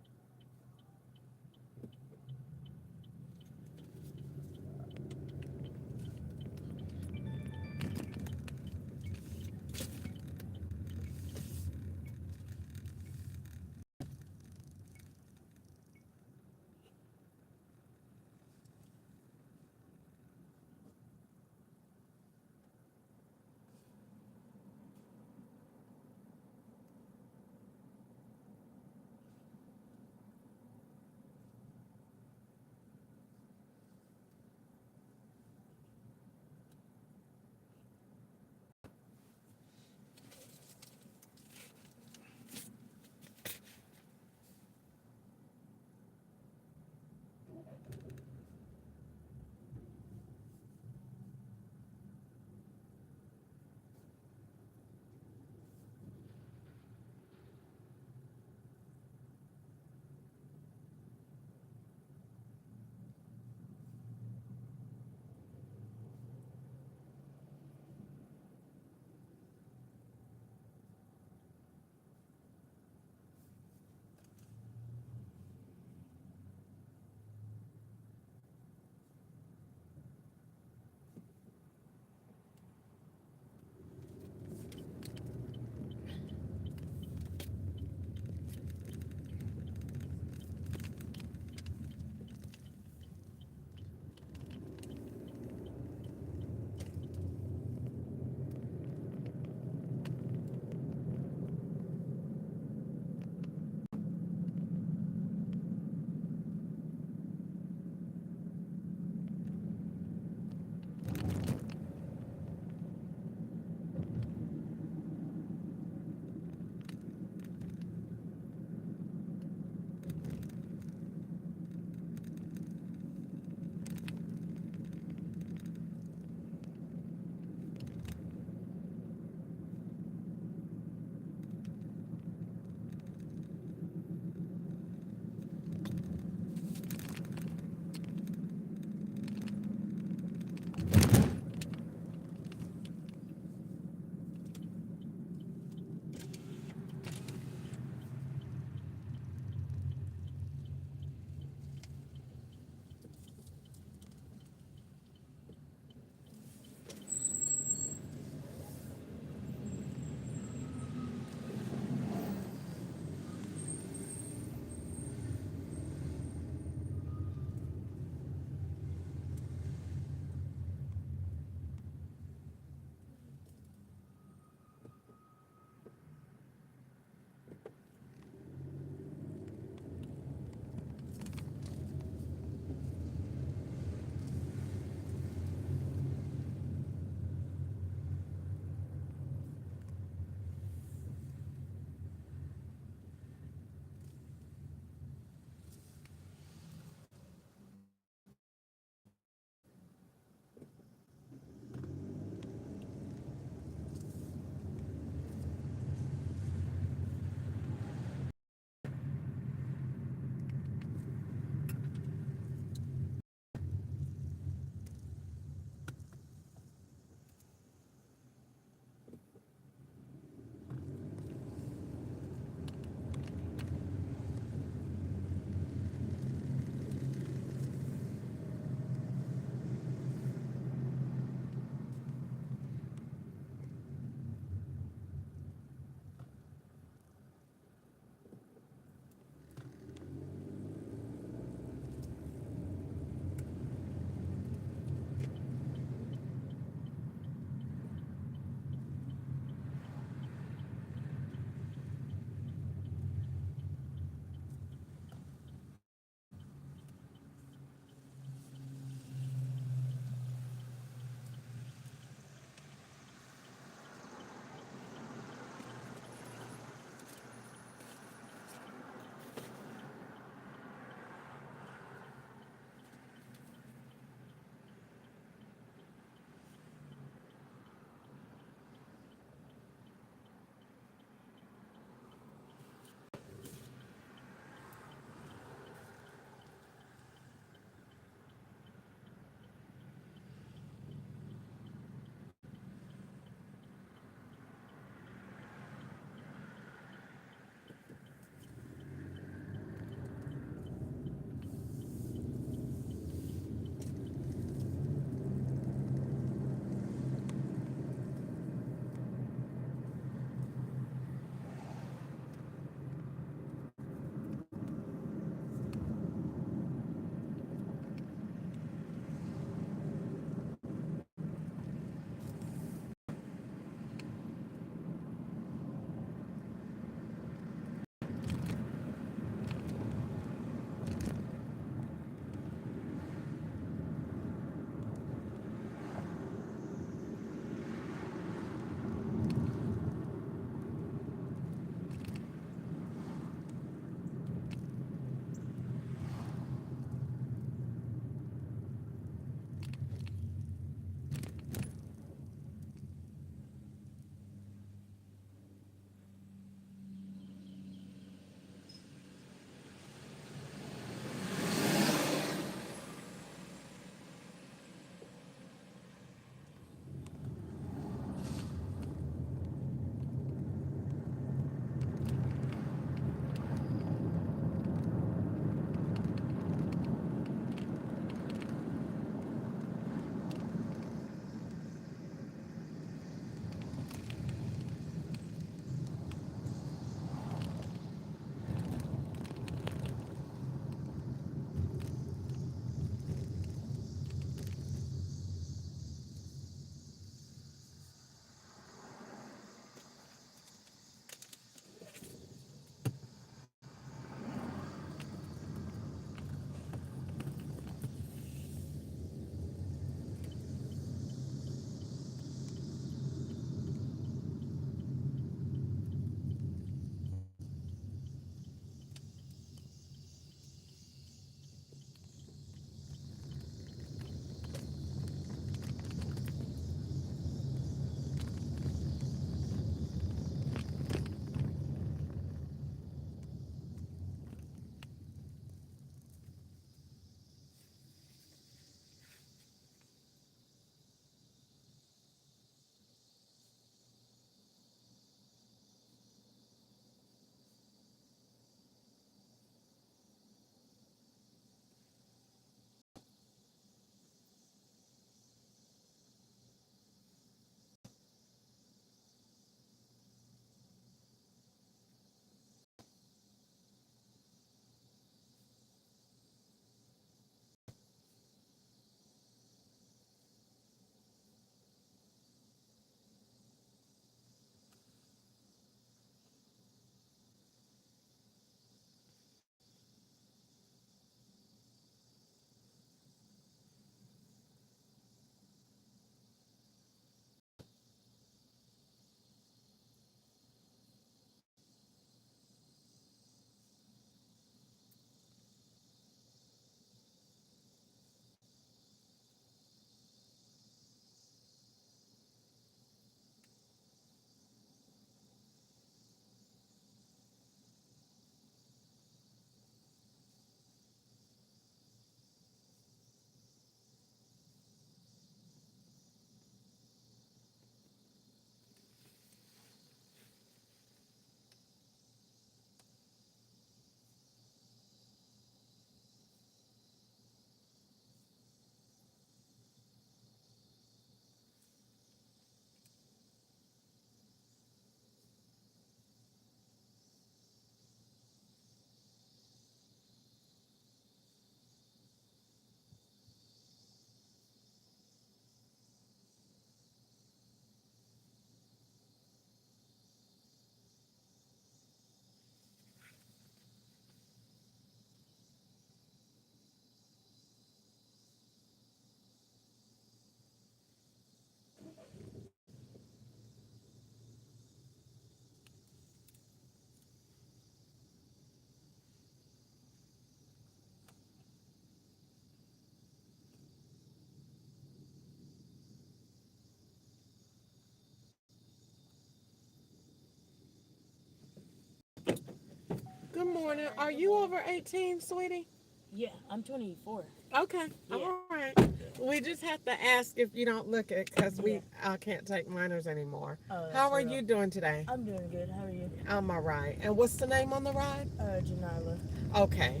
B: morning. Are you over 18, sweetie?
E: Yeah, I'm 24.
B: Okay.
E: Yeah.
B: All right. We just have to ask if you don't look it because we can't take minors anymore.
E: Oh,
B: How are
E: real.
B: you doing today?
E: I'm doing good. How are you?
B: I'm all right. And what's the name on the ride?
E: Janila.
B: Okay.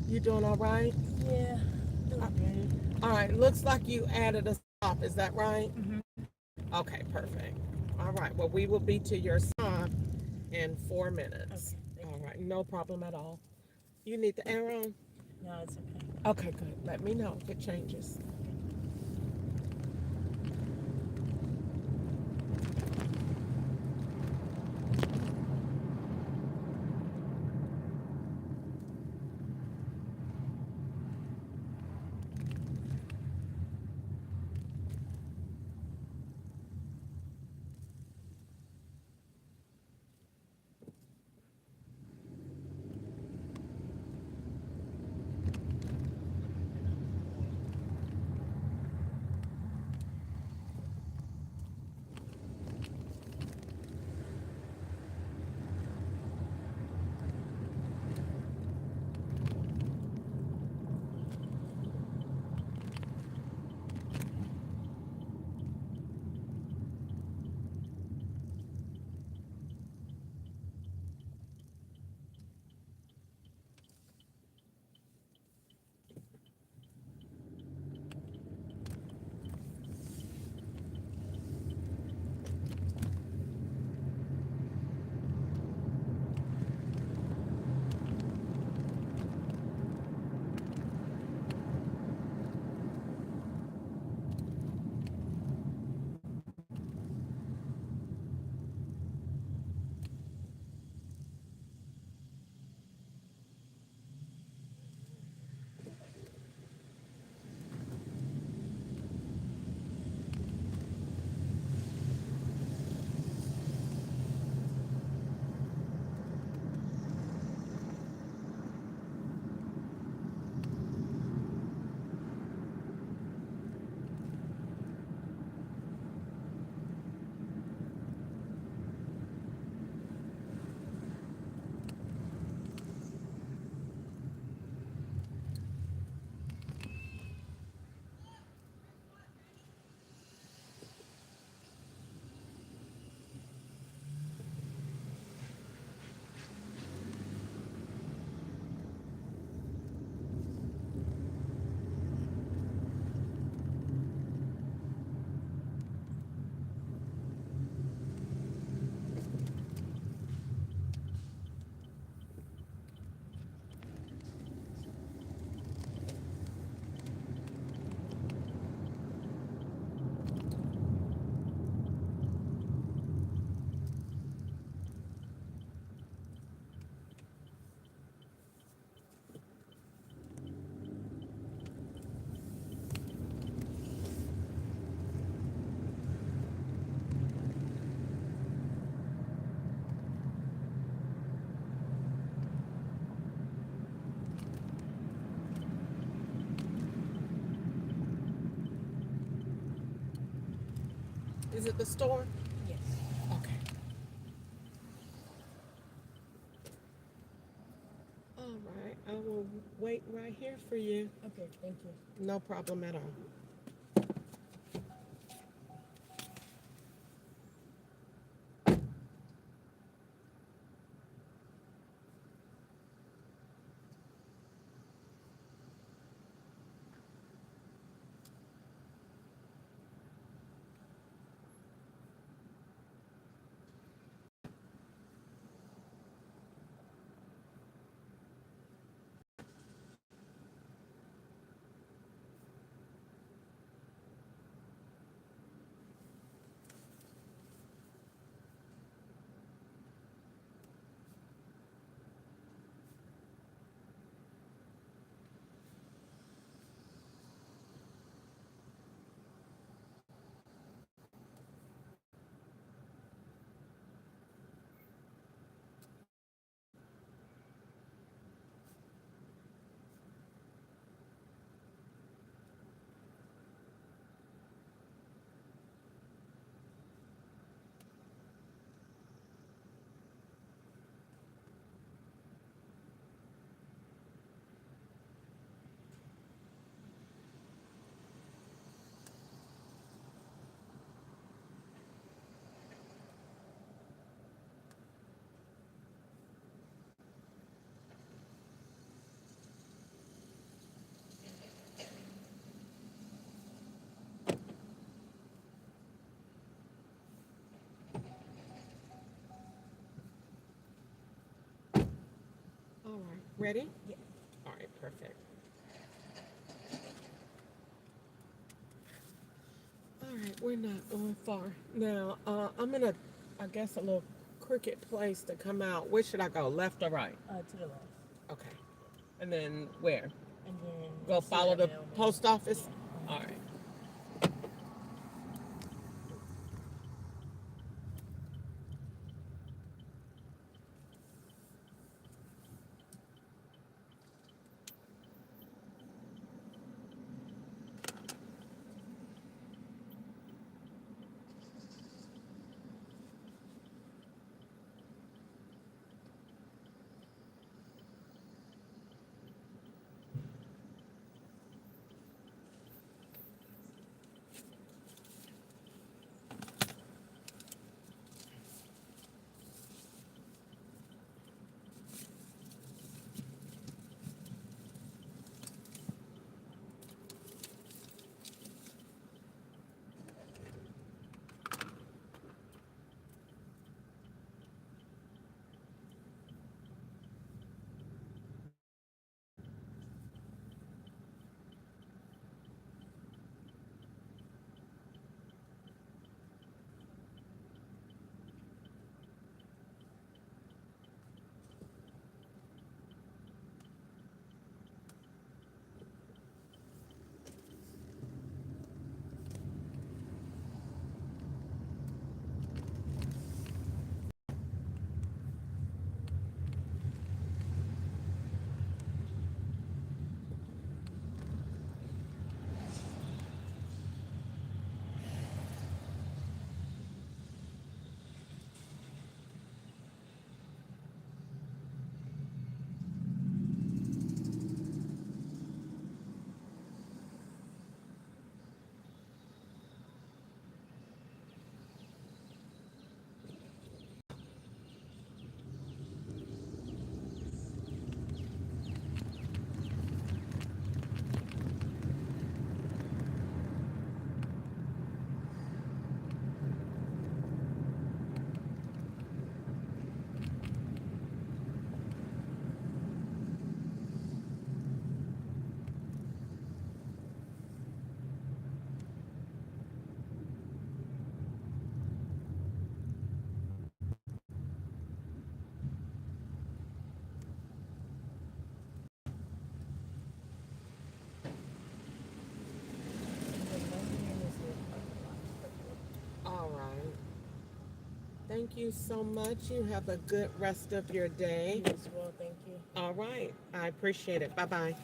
B: You doing all right?
E: Yeah, doing good.
B: All right. Looks like you added a stop. Is that right?
E: Mm-hmm.
B: Okay, perfect. All right. Well, we will be to your stop in 4 minutes.
E: Okay.
B: All right. No problem at all. You need the arrow?
E: No, it's okay.
B: Okay, good. Let me know if it changes. Is it the store?
E: Yes.
B: Okay. All right. I will wait right here for you.
E: Okay, thank you.
B: No problem at all. Ready?
E: Yeah.
B: All right, perfect. All right, we're not going far. Now, I'm in I guess, a little crooked place to come out. Where should I go, left or right?
E: To the left.
B: Okay. And then where?
E: And then
B: Go
E: you see
B: follow
E: that
B: the
E: mailman.
B: post office?
E: Yeah.
B: All right.
E: And then right here is the parking lot.
B: All right. Thank you so much. You have a good rest of your day.
E: You as well, thank you.
B: All right. I appreciate it. Bye bye.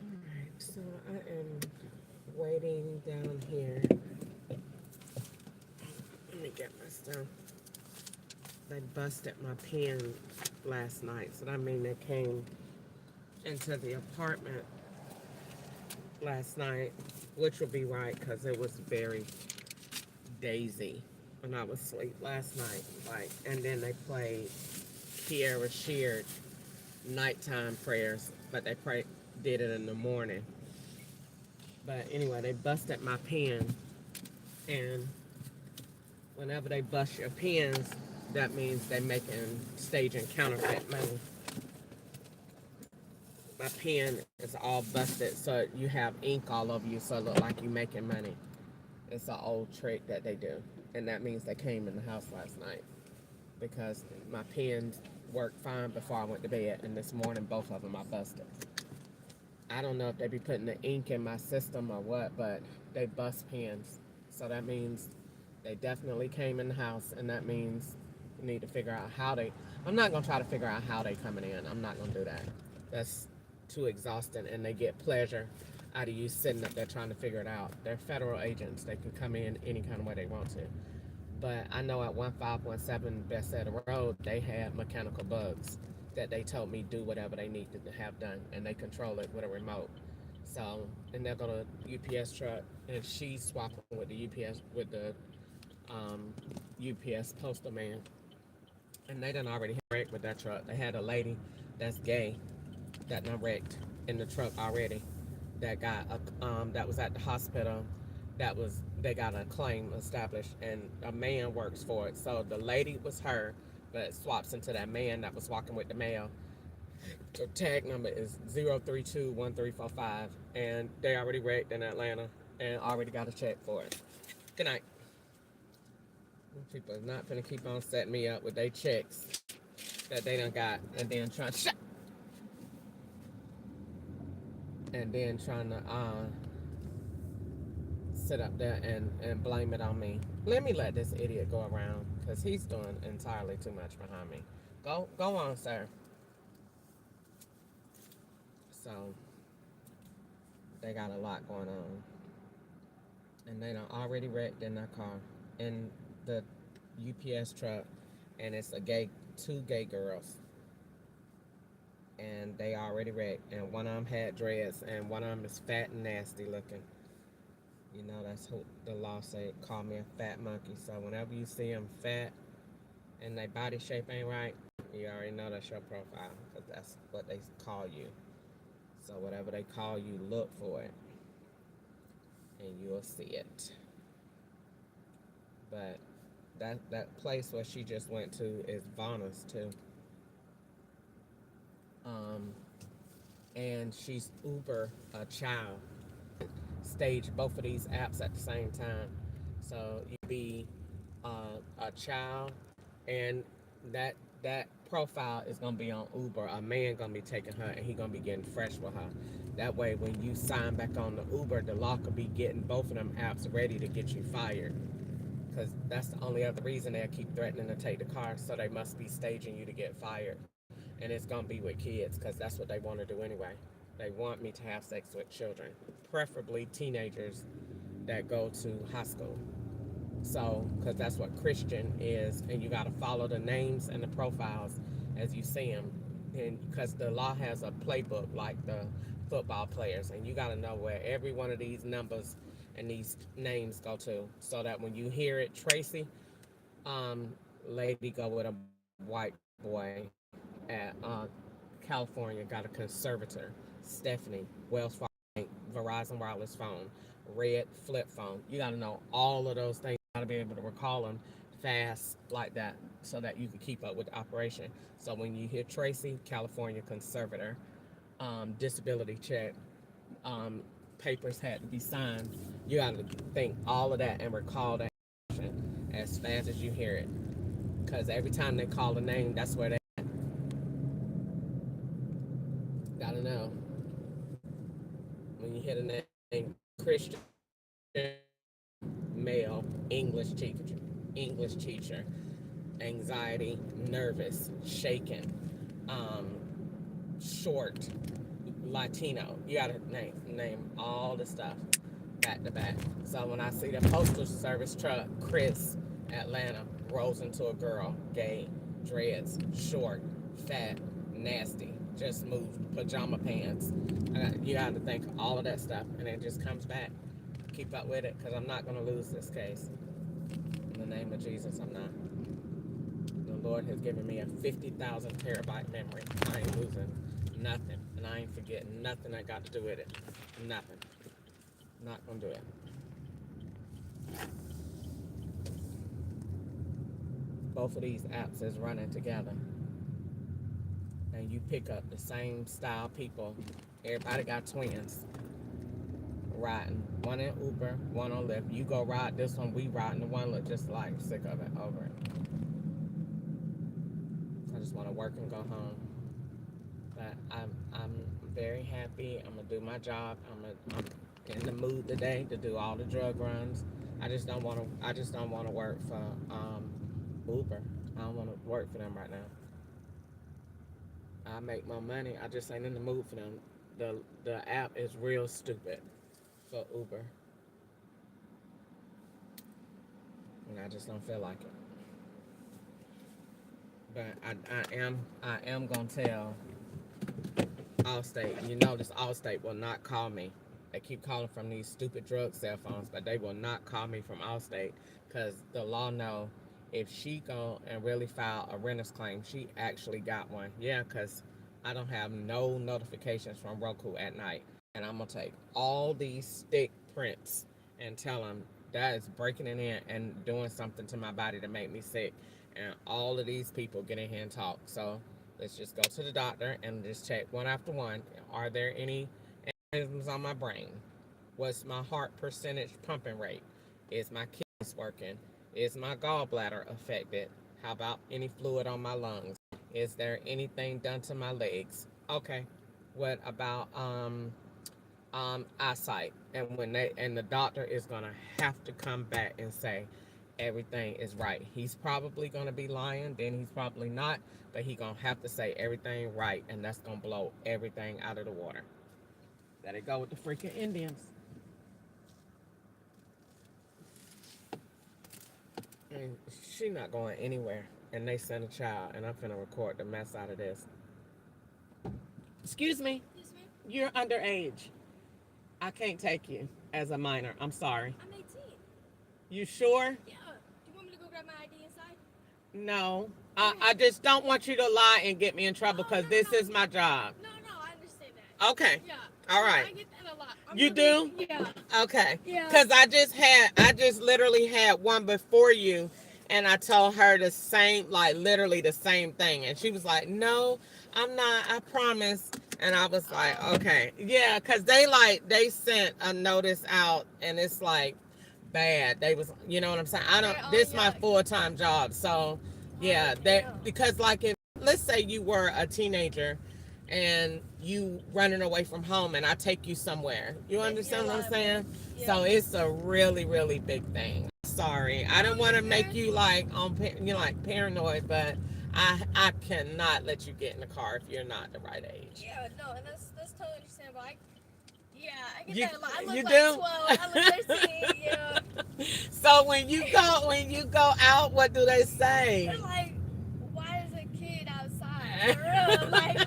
B: All right. So I am waiting down here. Let me get my stuff. They busted my pen last night, so that means they came into the apartment last night, which will be right because it was very daisy when I was asleep last night. Like, and then they played Kiara Sheard nighttime prayers, but did it in the morning. But anyway, they busted my pen, and whenever they bust your pens, that means they making staging counterfeit money. My pen is all busted, so you have ink all over you, so it look like you making money. It's an old trick that they do, and that means they came in the house last night. because my pens worked fine before I went to bed, and this morning both of them I busted. I don't know if they be putting the ink in my system or what, but they bust pens. So that means they definitely came in the house, and that means you need to figure out how they. I'm not gonna try to figure out how they coming in. I'm not gonna do that. That's too exhausting, and they get pleasure out of you sitting up there trying to figure it out. They're federal agents. They can come in any kind of way they want to. But I know at 1517 Bethesda Road, they had mechanical bugs that they told me do whatever they need to have done, and they control it with a remote. So, and they'll go to UPS truck, and she's swapping with the UPS with the UPS postal man, and they done already wrecked with that truck. They had a lady that's gay that done wrecked in the truck already. That got that was at the hospital. They got a claim established, and a man works for it. So the lady was her, but it swaps into that man that was walking with the mail. The tag number is 0321345, and they already wrecked in Atlanta and already got a check for it. Good night. People are not gonna keep on setting me up with their checks that they done got, and then trying to sit up there and blame it on me. Let me let this idiot go around, because he's doing entirely too much behind me. Go on, sir. So they got a lot going on, and they done already wrecked in their car in the UPS truck, and it's two gay girls, and they already wrecked, and one of them had dreads, and one of them is fat and nasty looking. You know, that's who the law say, call me a fat monkey. So whenever you see them fat and their body shape ain't right, you already know that's your profile, because that's what they call you. So whatever they call you, look for it, and you'll see it. But that place where she just went to is Bonner's too. And she's Uber a child. Stage both of these apps at the same time. So you be a child, and that profile is gonna be on Uber. A man gonna be taking her, and he gonna be getting fresh with her. That way, when you sign back on the Uber, the law could be getting both of them apps ready to get you fired. Because that's the only other reason they'll keep threatening to take the car. So they must be staging you to get fired, and it's gonna be with kids, because that's what they want to do anyway. They want me to have sex with children, preferably teenagers that go to high school. So, because that's what Christian is, and you got to follow the names and the profiles as you see them. And because the law has a playbook like the football players, and you got to know where every one of these numbers and these names go to, so that when you hear it, Tracy, lady go with a white boy at California, got a conservator. Stephanie, Wells Fargo, Verizon wireless phone, red flip phone. You got to know all of those things. You got to be able to recall them fast like that, so that you can keep up with the operation. So when you hear Tracy, California conservator, disability check, papers had to be signed, you got to think all of that and recall that as fast as you hear it. Because every time they call a name, that's where they got to know. When you hear the name Christian, male, English teacher, anxiety, nervous, shaken, short, Latino. You gotta name all the stuff back to back. So when I see the postal service truck, Chris, Atlanta, rolls into a girl, gay, dreads, short, fat, nasty, just moved, pajama pants. You got to think all of that stuff, and it just comes back. Keep up with it, because I'm not going to lose this case. In the name of Jesus, I'm not. The Lord has given me a 50,000 terabyte memory. I ain't losing nothing, and I ain't forgetting nothing that got to do with it. Nothing. Not going to do it. Both of these apps is running together, and you pick up the same style people. Everybody got twins riding. One in Uber, one on Lyft. You go ride this one, we riding the one, look just like, sick of it, over it. just want to work and go home. But I'm very happy. I'm gonna do my job. I'm in the mood today to do all the drug runs. I just don't want to. I just don't want to work for Uber. I don't want to work for them right now. I make my money. I just ain't in the mood for them. The app is real stupid for Uber, and I just don't feel like it. But I am gonna tell Allstate. You notice Allstate will not call me. They keep calling from these stupid drug cell phones, but they will not call me from Allstate because the law know if she go and really file a renter's claim, she actually got one. Yeah, because I don't have no notifications from Roku at night. And I'm going to take all these stick prints and tell them that is breaking it in and doing something to my body to make me sick. And all of these people get in here and talk. So let's just go to the doctor and just check one after one. Are there any aneurysms on my brain? What's my heart percentage pumping rate? Is my kidneys working? Is my gallbladder affected? How about any fluid on my lungs? Is there anything done to my legs? Okay. What about eyesight? And the doctor is gonna have to come back and say everything is right. He's probably gonna be lying, then he's probably not, but he's gonna have to say everything right, and that's gonna blow everything out of the water. Let it go with the freaking Indians. And she's not going anywhere. And they send a child, and I'm finna record the mess out of this. Excuse me.
F: Yes, ma'am.
B: You're underage. I can't take you as a minor. I'm sorry.
F: I'm 18.
B: You sure?
F: Yeah. Do you want me to go grab my ID inside?
B: No. I just don't want you to lie and get me in trouble because this is my job.
F: No, I understand that.
B: Okay.
F: Yeah.
B: All right.
F: I get that a lot.
B: You do?
F: Yeah.
B: Okay.
F: Yeah.
B: Because I just literally had one before you, and I told her the same, like literally the same thing, and she was like, "No, I'm not. I promise." And I was like, "Okay, yeah," because they sent a notice out, and it's like bad. They was, you know what I'm saying? I don't. This is my full-time job, so yeah. Because like if let's say you were a teenager and you running away from home and I take you somewhere. You understand what I'm saying? Yeah. So it's a really, really big thing. Sorry. I don't want to make you like like paranoid, but I cannot let you get in the car if you're not the right age.
F: Yeah, no, and that's totally understandable. I get
B: You-
F: that a lot. I look
B: you
F: like
B: do?
F: 12. I look 13. Yeah.
B: So when you go out, what do they say?
F: They're like, why is a kid outside? For real. I'm like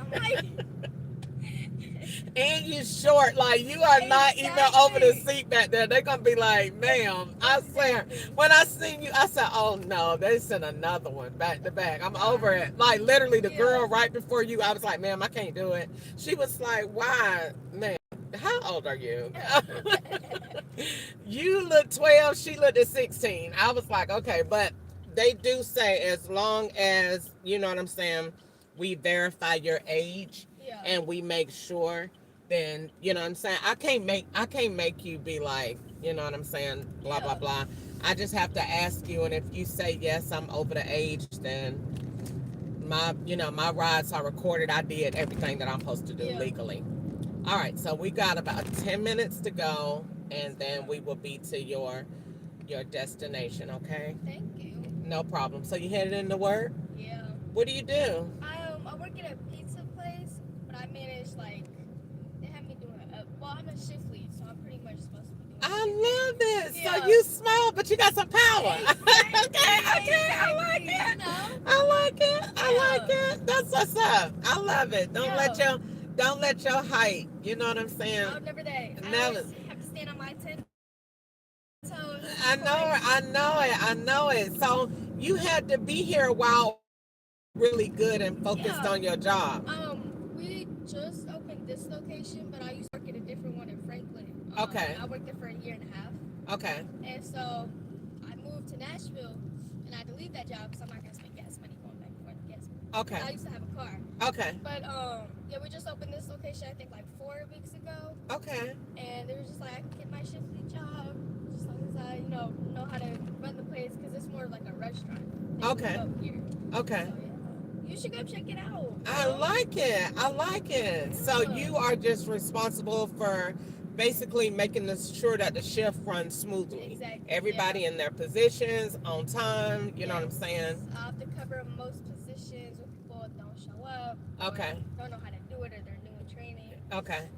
B: And you short, like you are not even over the seat back there. They're gonna be like, "Ma'am, I swear." When I seen you, I said, "Oh no, they sent another one back to back." I'm over it. Like literally, the girl right before you, I was like, "Ma'am, I can't do it." She was like, "Why, ma'am? How old are you?" You look 12. She looked at 16. I was like, "Okay," but they do say as long as you know what I'm saying, we verify your age and we make sure. Then you know what I'm saying. I can't make you be like, you know what I'm saying, blah blah blah. I just have to ask you, and if you say yes, I'm over the age, then my rides are recorded. I did everything that I'm supposed to do legally. All right, so we got about 10 minutes to go, and then we will be to your destination. Okay.
F: Thank you.
B: No problem. So you headed into work?
F: Yeah.
B: What do you do?
F: I work at a pizza place, but I manage they have me doing I'm a shift lead, so I'm pretty much supposed to be doing
B: I love it.
F: Yeah.
B: So you small, but you got some power.
F: Exactly.
B: Okay, I like it.
F: You know?
B: I like it. That's what's up. I love it. Don't let your height. You know what I'm saying?
F: Oh, never that. I
B: Never.
F: always have to stand on my 10 toes.
B: I know it. So you had to be here a while, really good and focused on your job.
F: We just opened this location, but I used to work at a different one in Franklin.
B: Okay.
F: I worked there for a year and a half.
B: Okay.
F: And so I moved to Nashville, and I had to leave that job because I'm not gonna spend gas money going back and forth to gas money.
B: Okay.
F: I used to have a car.
B: Okay.
F: But we just opened this location I think like 4 weeks ago,
B: Okay.
F: and they were just like, I can get my shift lead job just as long as I know how to run the place, because it's more like a restaurant.
B: Okay.
F: Here.
B: Okay.
F: So, You should go check it out.
B: I like it. I like it. So
F: Yeah.
B: you are just responsible for basically making sure that the shift runs smoothly.
F: Exactly.
B: Everybody in their positions on time. You know what I'm saying?
F: I have to cover most positions when people don't show up.
B: Okay.
F: Or don't know how to do it, or they're new in training.
B: Okay.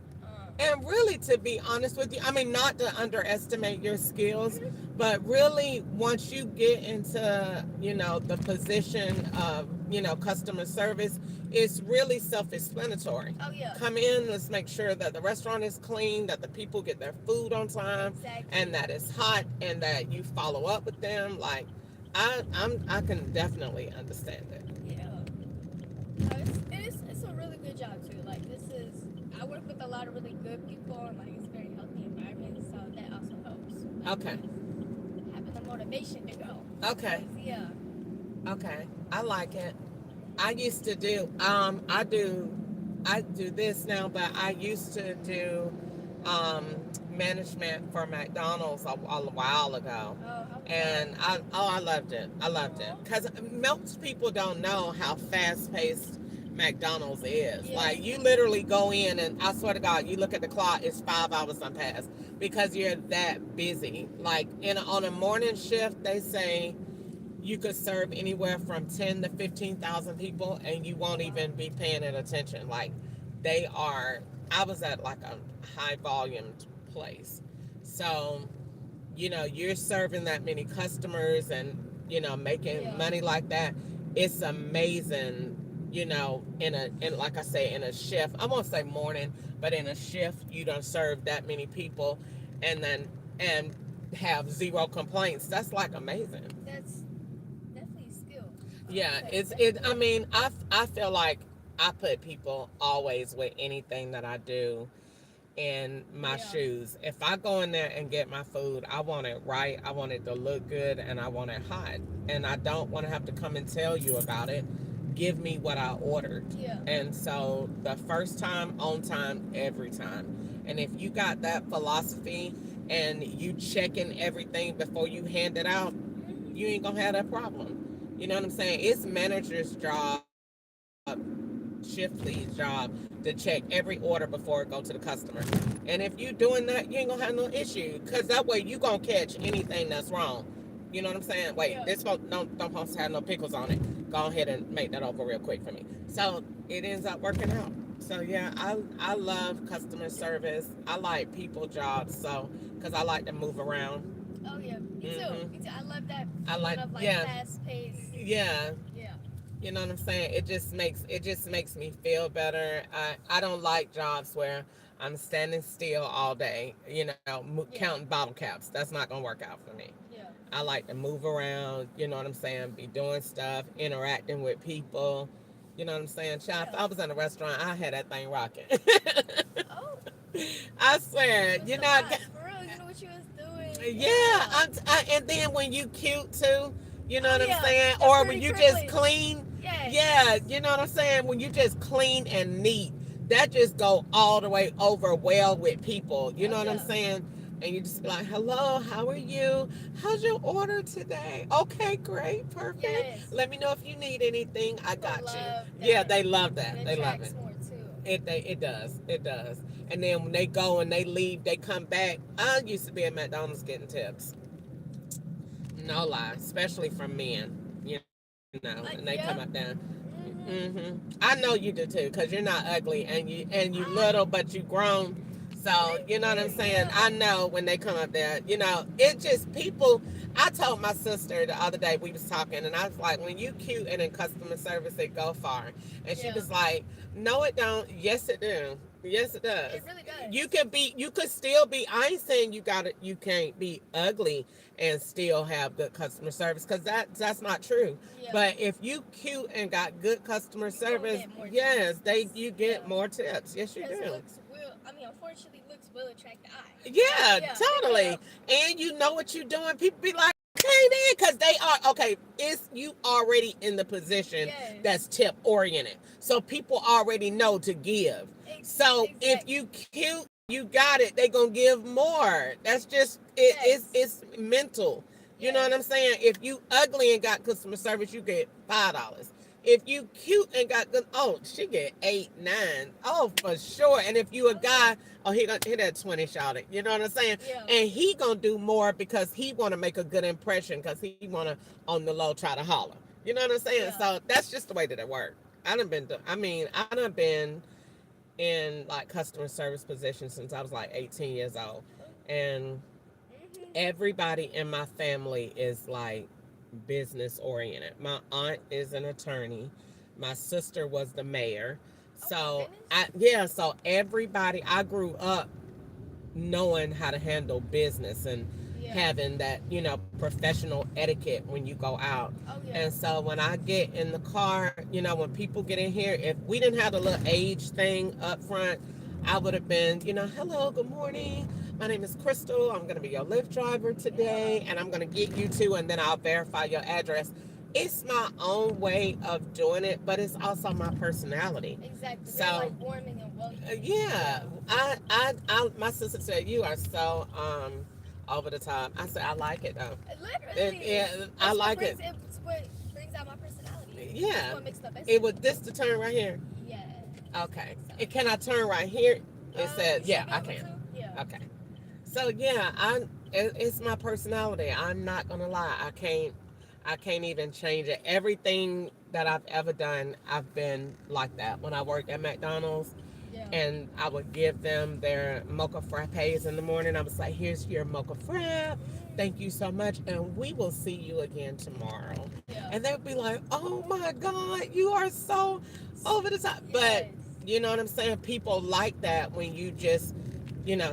B: And really, to be honest with you, I mean, not to underestimate your skills, but really, once you get into, the position of, customer service, it's really self-explanatory.
F: Oh yeah.
B: Come in, let's make sure that the restaurant is clean, that the people get their food on time,
F: Exactly.
B: and that it's hot, and that you follow up with them. Like, I can definitely understand it.
F: Yeah. It's a really good job too. Like I work with a lot of really good people, and like it's a very healthy environment, so that also helps.
B: Okay.
F: Having the motivation to go.
B: Okay.
F: Yeah.
B: Okay. I like it. I used to do I do this now, but I used to do management for McDonald's a while ago. And I loved it. I loved it. Because most people don't know how fast-paced McDonald's is.
F: Yeah.
B: Like, you literally go in and I swear to God, you look at the clock, it's 5 hours done past because you're that busy. Like, on a morning shift, they say you could serve anywhere from 10 to 15,000 people and you won't even be paying it attention. Like, I was at like a high volume place. So, you're serving that many customers and, making money like that. It's amazing, in like I say, in a shift. I won't say morning, but in a shift, you don't serve that many people and have zero complaints. That's like amazing.
F: That's definitely a skill.
B: Yeah, I mean, I feel like I put people always with anything that I do in my shoes. If I go in there and get my food, I want it right, I want it to look good, and I want it hot. And I don't want to have to come and tell you about it. Give me what I ordered.
F: Yeah.
B: And so the first time, on time, every time. And if you got that philosophy and you checking everything before you hand it out, you ain't gonna have that problem. You know what I'm saying? It's manager's job, shift lead's job to check every order before it go to the customer. And if you doing that, you ain't gonna have no issue, because that way you gonna catch anything that's wrong. You know what I'm saying? Wait, this don't supposed to have no pickles on it. Go ahead and make that over real quick for me. So it ends up working out. So yeah, I love customer service. I like people jobs, so because I like to move around.
F: Oh yeah, me too. Me too. I love that.
B: I like
F: fast paced.
B: Yeah.
F: Yeah.
B: You know what I'm saying? It just makes me feel better. I don't like jobs where I'm standing still all day, counting bottle caps. That's not gonna work out for me.
F: Yeah.
B: I like to move around, you know what I'm saying? Be doing stuff, interacting with people. You know what I'm saying? Child, if I was in a restaurant, I had that thing rocking.
F: Oh.
B: I swear,
F: For real, you know what you was doing.
B: Yeah, and then when you cute too, you know what I'm saying?
F: You're
B: Or when you just clean.
F: Yes.
B: Yeah, you know what I'm saying? When you just clean and neat, that just go all the way over well with people. You know what I'm saying? And you just be like, hello, how are you? How's your order today? Okay, great, perfect.
F: Yes.
B: Let me know if you need anything. I got you.
F: That.
B: Yeah, they love that.
F: And
B: They love it.
F: more too.
B: It does. And then when they go and they leave, they come back. I used to be at McDonald's getting tips. No lie, especially from men. And they come up there. I know you do too, because you're not ugly and you little, but you grown. So you know what I'm saying? I know when they come up there, it just people. I told my sister the other day, we was talking, and I was like, when you cute and in customer service, it go far. And she was like, no, it don't. Yes, it do. Yes, it does.
F: It really does.
B: You could still be. I ain't saying you can't be ugly and still have good customer service, because that's not true. Yeah. But if you cute and got good customer service, yes, you get more tips. Yes, you do.
F: Unfortunately, looks will attract the eye.
B: Yeah, totally. And you know what you're doing. People be like, okay then, because they are, okay, it's you already in the position that's tip oriented. So people already know to give. So if you cute, you got it, they gonna give more. That's just, it's mental. You know what I'm saying? If you ugly and got customer service, you get $5. if you cute and got good, oh, she get 8, 9. Oh, for sure. And if you a guy, oh, he gonna hit that 20 shot it. You know what I'm saying?
F: Yeah.
B: And he gonna do more because he want to make a good impression because he want to on the low try to holler. You know what I'm saying?
F: Yeah.
B: So that's just the way that it works. I done been in like customer service positions since I was like 18 years old. And everybody in my family is like business oriented. My aunt is an attorney. My sister was the mayor. So so everybody, I grew up knowing how to handle business and having that, professional etiquette when you go out. And so when I get in the car, when people get in here, if we didn't have the little age thing up front, I would have been, hello, good morning. My name is Crystal. I'm going to be your Lyft driver today, and I'm going to get you to, and then I'll verify your address. It's my own way of doing it, but it's also my personality.
F: Exactly.
B: So,
F: they're like warming and welcoming.
B: yeah, my sister said you are so over the top. I said I like it though.
F: Literally.
B: I like it.
F: It's what brings out my personality.
B: Yeah.
F: It's what makes the best.
B: It was this to turn right here.
F: Yeah.
B: Okay. Can I turn right here? It said
F: you
B: yeah,
F: should be
B: I
F: able
B: can.
F: to. Yeah.
B: Okay. So yeah, it's my personality. I'm not gonna lie. I can't even change it. Everything that I've ever done, I've been like that. When I worked at McDonald's, and I would give them their mocha frappes in the morning, I was like, "Here's your mocha frappe. Thank you so much, and we will see you again tomorrow."
F: Yeah.
B: And they'd be like, "Oh my God, you are so over the top." But you know what I'm saying? People like that when you just,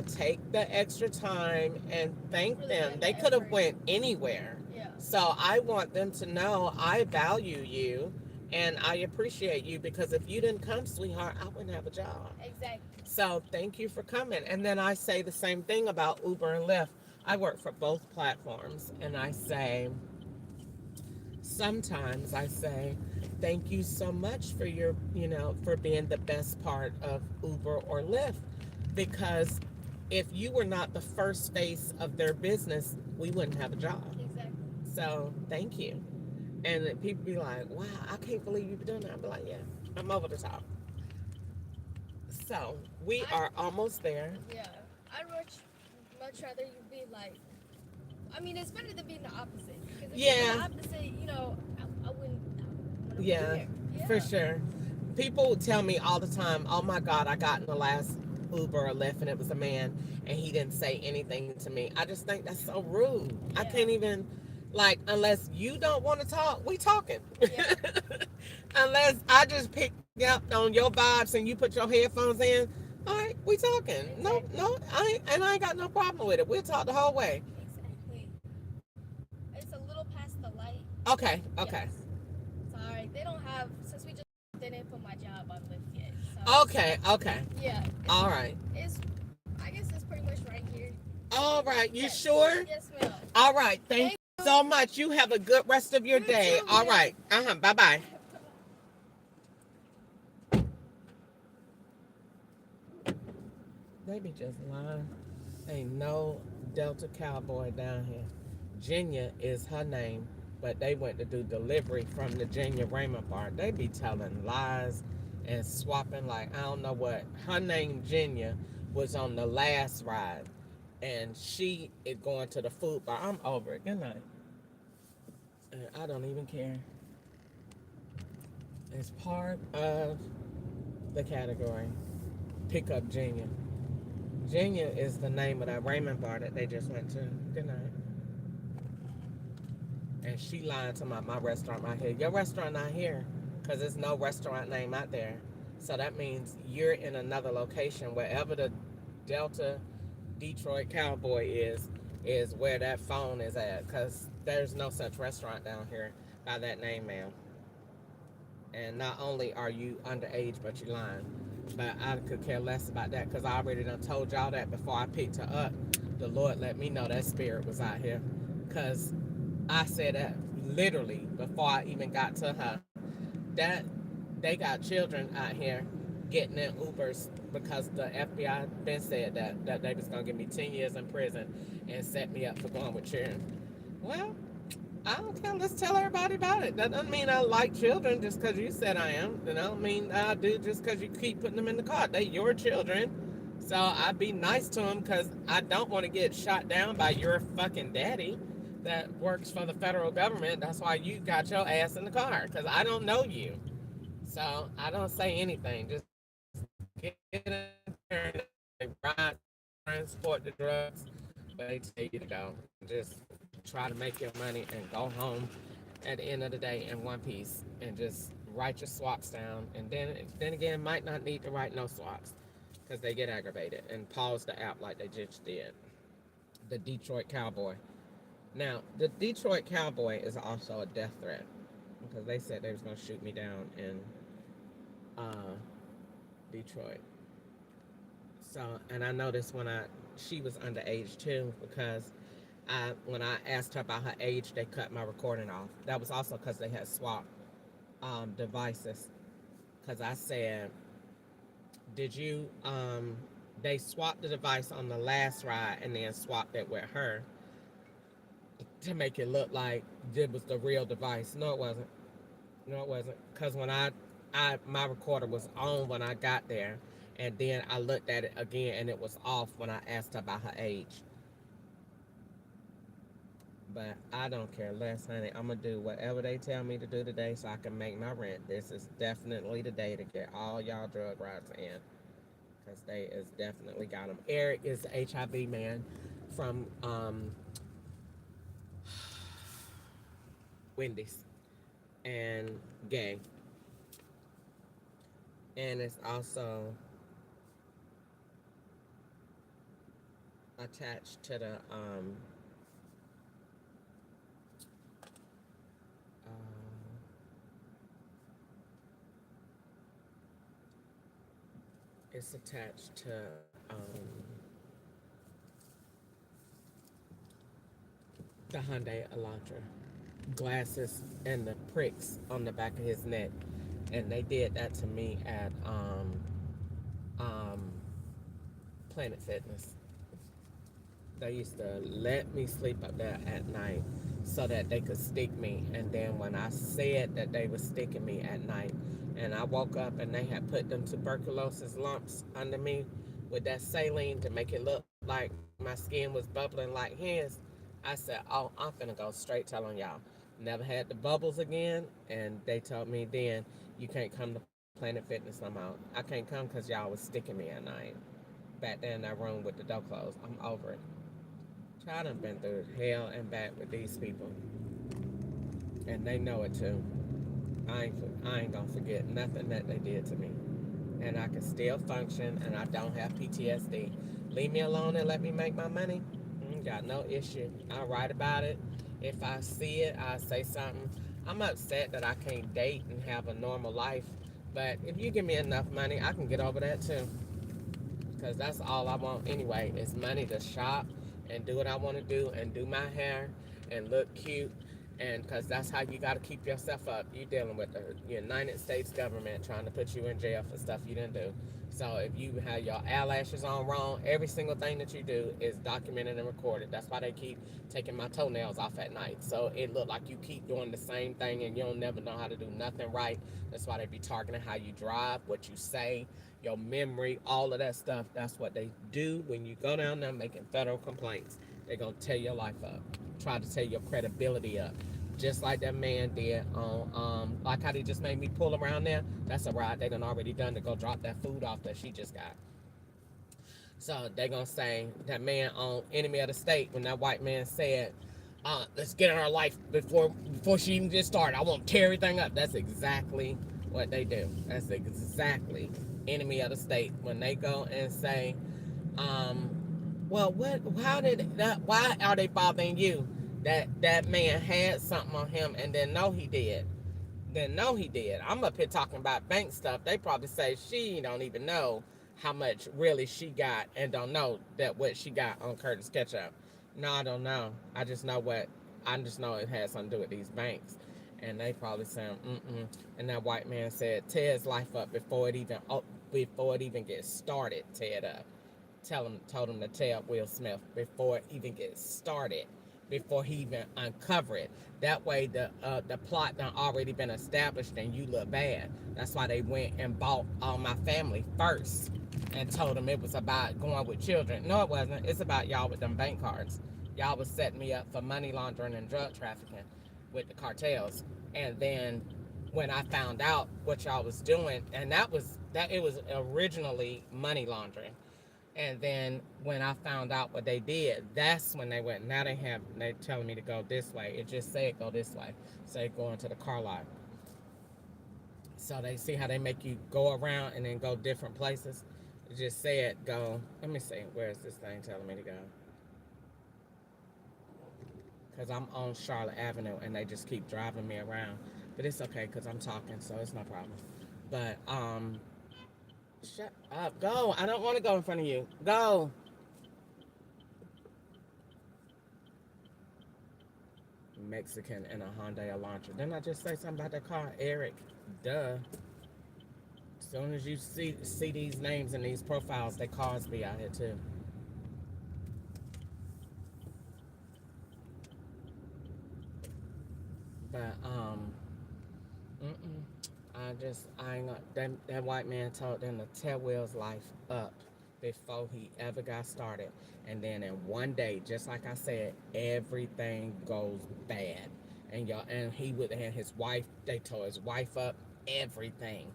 B: take the extra time and thank
F: Really
B: them.
F: put
B: They
F: the
B: could have
F: effort.
B: went anywhere.
F: Yeah.
B: So I want them to know I value you and I appreciate you, because if you didn't come, sweetheart, I wouldn't have a job.
F: Exactly.
B: So thank you for coming. And then I say the same thing about Uber and Lyft. I work for both platforms, and I say, sometimes I say, thank you so much for your, for being the best part of Uber or Lyft, because if you were not the first face of their business, we wouldn't have a job.
F: Exactly.
B: So thank you. And then people be like, wow, I can't believe you've done that. I'll be like, yeah, I'm over the top. So we are almost there.
F: Yeah. I'd much rather you be like, I mean, it's better than being the opposite. Because if you're the opposite, I wouldn't be here. Yeah.
B: For sure. People tell me all the time, oh my God, I got in the last Uber or Lyft and it was a man and he didn't say anything to me. I just think that's so rude.
F: Yeah.
B: I can't even, unless you don't want to talk, we talking.
F: Yeah.
B: Unless I just pick up on your vibes and you put your headphones in, all right, we talking.
F: Exactly.
B: No, I ain't got no problem with it. We'll talk the whole way.
F: Exactly. It's a little past the light.
B: Okay.
F: Yes. Sorry, they don't have, since we just didn't put my job on Lyft yet. So.
B: Okay.
F: Yeah.
B: All right.
F: I guess it's pretty much right here.
B: All right. You sure?
F: Yes, ma'am.
B: All right. Thank you so much. You have a good rest of your day.
F: Too,
B: all right. Bye-bye. They be just lying. Ain't no Delta cowboy down here. Genya is her name, but they went to do delivery from the Genya Raymond bar. They be telling lies and swapping I don't know what. Her name Genya was on the last ride, and she is going to the food bar. I'm over it. Good night. And I don't even care. It's part of the category. Pick up Genya. Genya is the name of that Raymond bar that they just went to. Good night. And she lying to my restaurant right here. Your restaurant not here, because there's no restaurant name out there. So that means you're in another location. Wherever the Delta Detroit Cowboy is where that phone is at, because there's no such restaurant down here by that name, ma'am. And not only are you underage, but you're lying. But I could care less about that, because I already done told y'all that before I picked her up. The Lord let me know that spirit was out here, because I said that literally before I even got to her. That they got children out here getting in Ubers because the FBI been said that they was gonna give me 10 years in prison and set me up for going with children. Well, I don't care. Let's tell everybody about it. That doesn't mean I like children just because you said I am. That don't mean I do just because you keep putting them in the car. They your children. So I'd be nice to them because I don't want to get shot down by your fucking daddy that works for the federal government. That's why you got your ass in the car because I don't know you. So I don't say anything. Just get in there and they ride, transport the drugs, but they tell you to go. Just try to make your money and go home at the end of the day in one piece and just write your swaps down. And then again, might not need to write no swaps because they get aggravated and pause the app like they just did. The Detroit Cowboy. Now, the Detroit Cowboy is also a death threat because they said they was gonna shoot me down in uh, Detroit. So, and I noticed she was underage too because when I asked her about her age, they cut my recording off. That was also because they had swapped devices. Because I said, did you, they swapped the device on the last ride and then swapped it with her to make it look like it was the real device. No, it wasn't. No, it wasn't. Because when my recorder was on when I got there, and then I looked at it again and it was off when I asked her about her age. But I don't care less, honey. I'm going to do whatever they tell me to do today so I can make my rent. This is definitely the day to get all y'all drug rides in. Because they is definitely got them. Eric is the HIV man from Wendy's and gay. And it's also attached to the it's attached to the Hyundai Elantra glasses and the pricks on the back of his neck, and they did that to me at um, Planet Fitness. They used to let me sleep up there at night so that they could stick me. And then when I said that they were sticking me at night, and I woke up and they had put them tuberculosis lumps under me with that saline to make it look like my skin was bubbling like his, I said, oh, I'm finna go straight telling y'all. Never had the bubbles again. And they told me then, you can't come to Planet Fitness no more. I can't come because y'all was sticking me at night. Back there in that room with the door closed. I'm over it. I done been through hell and back with these people, and they know it too. I ain't gonna forget nothing that they did to me, and I can still function, and I don't have PTSD. Leave me alone and let me make my money. Got no issue. I write about it. If I see it, I say something. I'm upset that I can't date and have a normal life, but if you give me enough money, I can get over that too. Because that's all I want anyway is money to shop and do what I want to do and do my hair and look cute. And because that's how you got to keep yourself up. You're dealing with the United States government trying to put you in jail for stuff you didn't do. So if you have your eyelashes on wrong, every single thing that you do is documented and recorded. That's why they keep taking my toenails off at night. So it look like you keep doing the same thing and you don't never know how to do nothing right. That's why they be targeting how you drive, what you say, your memory, all of that stuff. That's what they do when you go down there making federal complaints. They're going to tear your life up, try to tear your credibility up. Just like that man did on, like how they just made me pull around there. That's a ride they done already done to go drop that food off that she just got. So they gonna say that man on Enemy of the State when that white man said, let's get in her life before she even get started. I want to tear everything up. That's exactly what they do. That's exactly Enemy of the State when they go and say, well, why are they bothering you? That man had something on him and didn't know he did. Didn't know he did. I'm up here talking about bank stuff. They probably say she don't even know how much really she got and don't know that what she got on Curtis Ketchup. No, I don't know. I just know it has something to do with these banks. And they probably saying, And that white man said, tear his life up before it even gets started, tear it up. Told him to tear up Will Smith before it even gets started. before he even uncover it. That way, the plot done already been established, and you look bad. That's why they went and bought all my family first, and told them it was about going with children. No, it wasn't. It's about y'all with them bank cards. Y'all was setting me up for money laundering and drug trafficking with the cartels. And then when I found out what y'all was doing, and that it was originally money laundering. And then when I found out what they did, that's when they went. Now they telling me to go this way. It just said go this way. Say go into the car lot. So they see how they make you go around and then go different places. It just said go. Let me see. Where is this thing telling me to go? Because I'm on Charlotte Avenue and they just keep driving me around. But it's okay because I'm talking, so it's no problem. But shut up. Go. I don't want to go in front of you. Go. Mexican and a Hyundai Elantra. Didn't I just say something about that car? Eric. Duh. As soon as you see these names and these profiles, they cars be out here too. But I ain't gonna, that white man told them to tear Will's life up before he ever got started. And then in one day, just like I said, everything goes bad. And his wife, they tore his wife up, everything.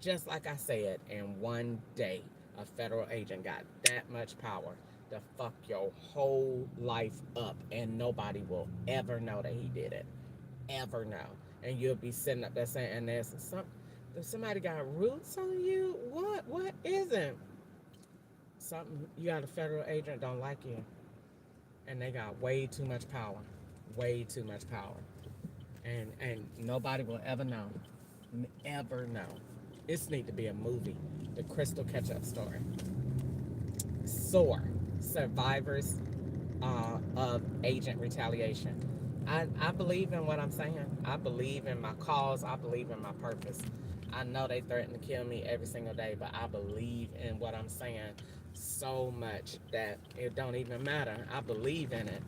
B: Just like I said, in one day, a federal agent got that much power to fuck your whole life up, and nobody will ever know that he did it. Ever know. And you'll be sitting up there saying, and there's somebody got roots on you? What isn't? Something, you got a federal agent don't like you. And they got way too much power. Way too much power. And nobody will ever know. Ever know. This need to be a movie. The Crystal Ketchup story. SOAR. Survivors of Agent Retaliation. I believe in what I'm saying. I believe in my cause. I believe in my purpose. I know they threaten to kill me every single day, but I believe in what I'm saying so much that it don't even matter. I believe in it.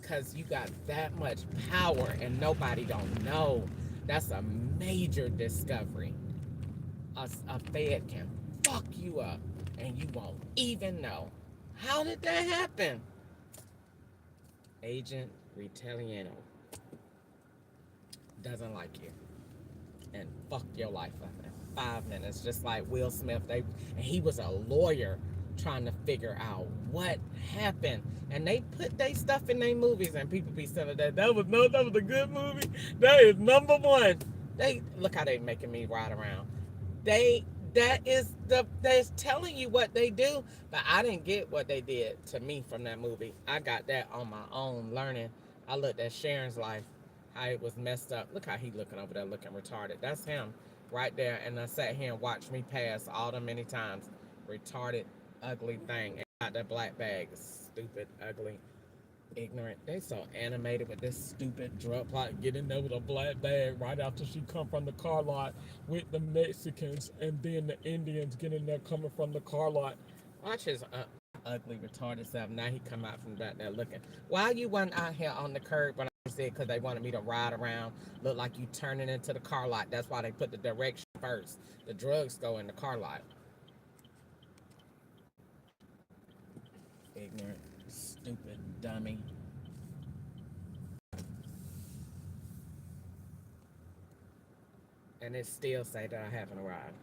B: Because you got that much power and nobody don't know. That's a major discovery. A Fed can fuck you up and you won't even know. How did that happen? Agent Retaliano doesn't like you and fuck your life up in 5 minutes, just like Will Smith. And he was a lawyer trying to figure out what happened, and they put their stuff in their movies, and people be saying that was a good movie. That is number one. They look how they making me ride around. They're telling you what they do, but I didn't get what they did to me from that movie. I got that on my own learning. I looked at Sharon's life, how it was messed up. Look how he looking over there, looking retarded. That's him right there. And I sat here and watched me pass all the many times. Retarded, ugly thing. And got that black bag. Stupid, ugly, ignorant. They so animated with this stupid drug plot. Get in there with a black bag right after she come from the car lot with the Mexicans, and then the Indians get in there coming from the car lot. Watch his ugly retarded self. Now he come out from back there looking. Why you wasn't out here on the curb when I said? Because they wanted me to ride around, look like you turning into the car lot. That's why they put the direction first. The drugs go in the car lot. Ignorant, stupid, dummy. And it still say that I haven't arrived.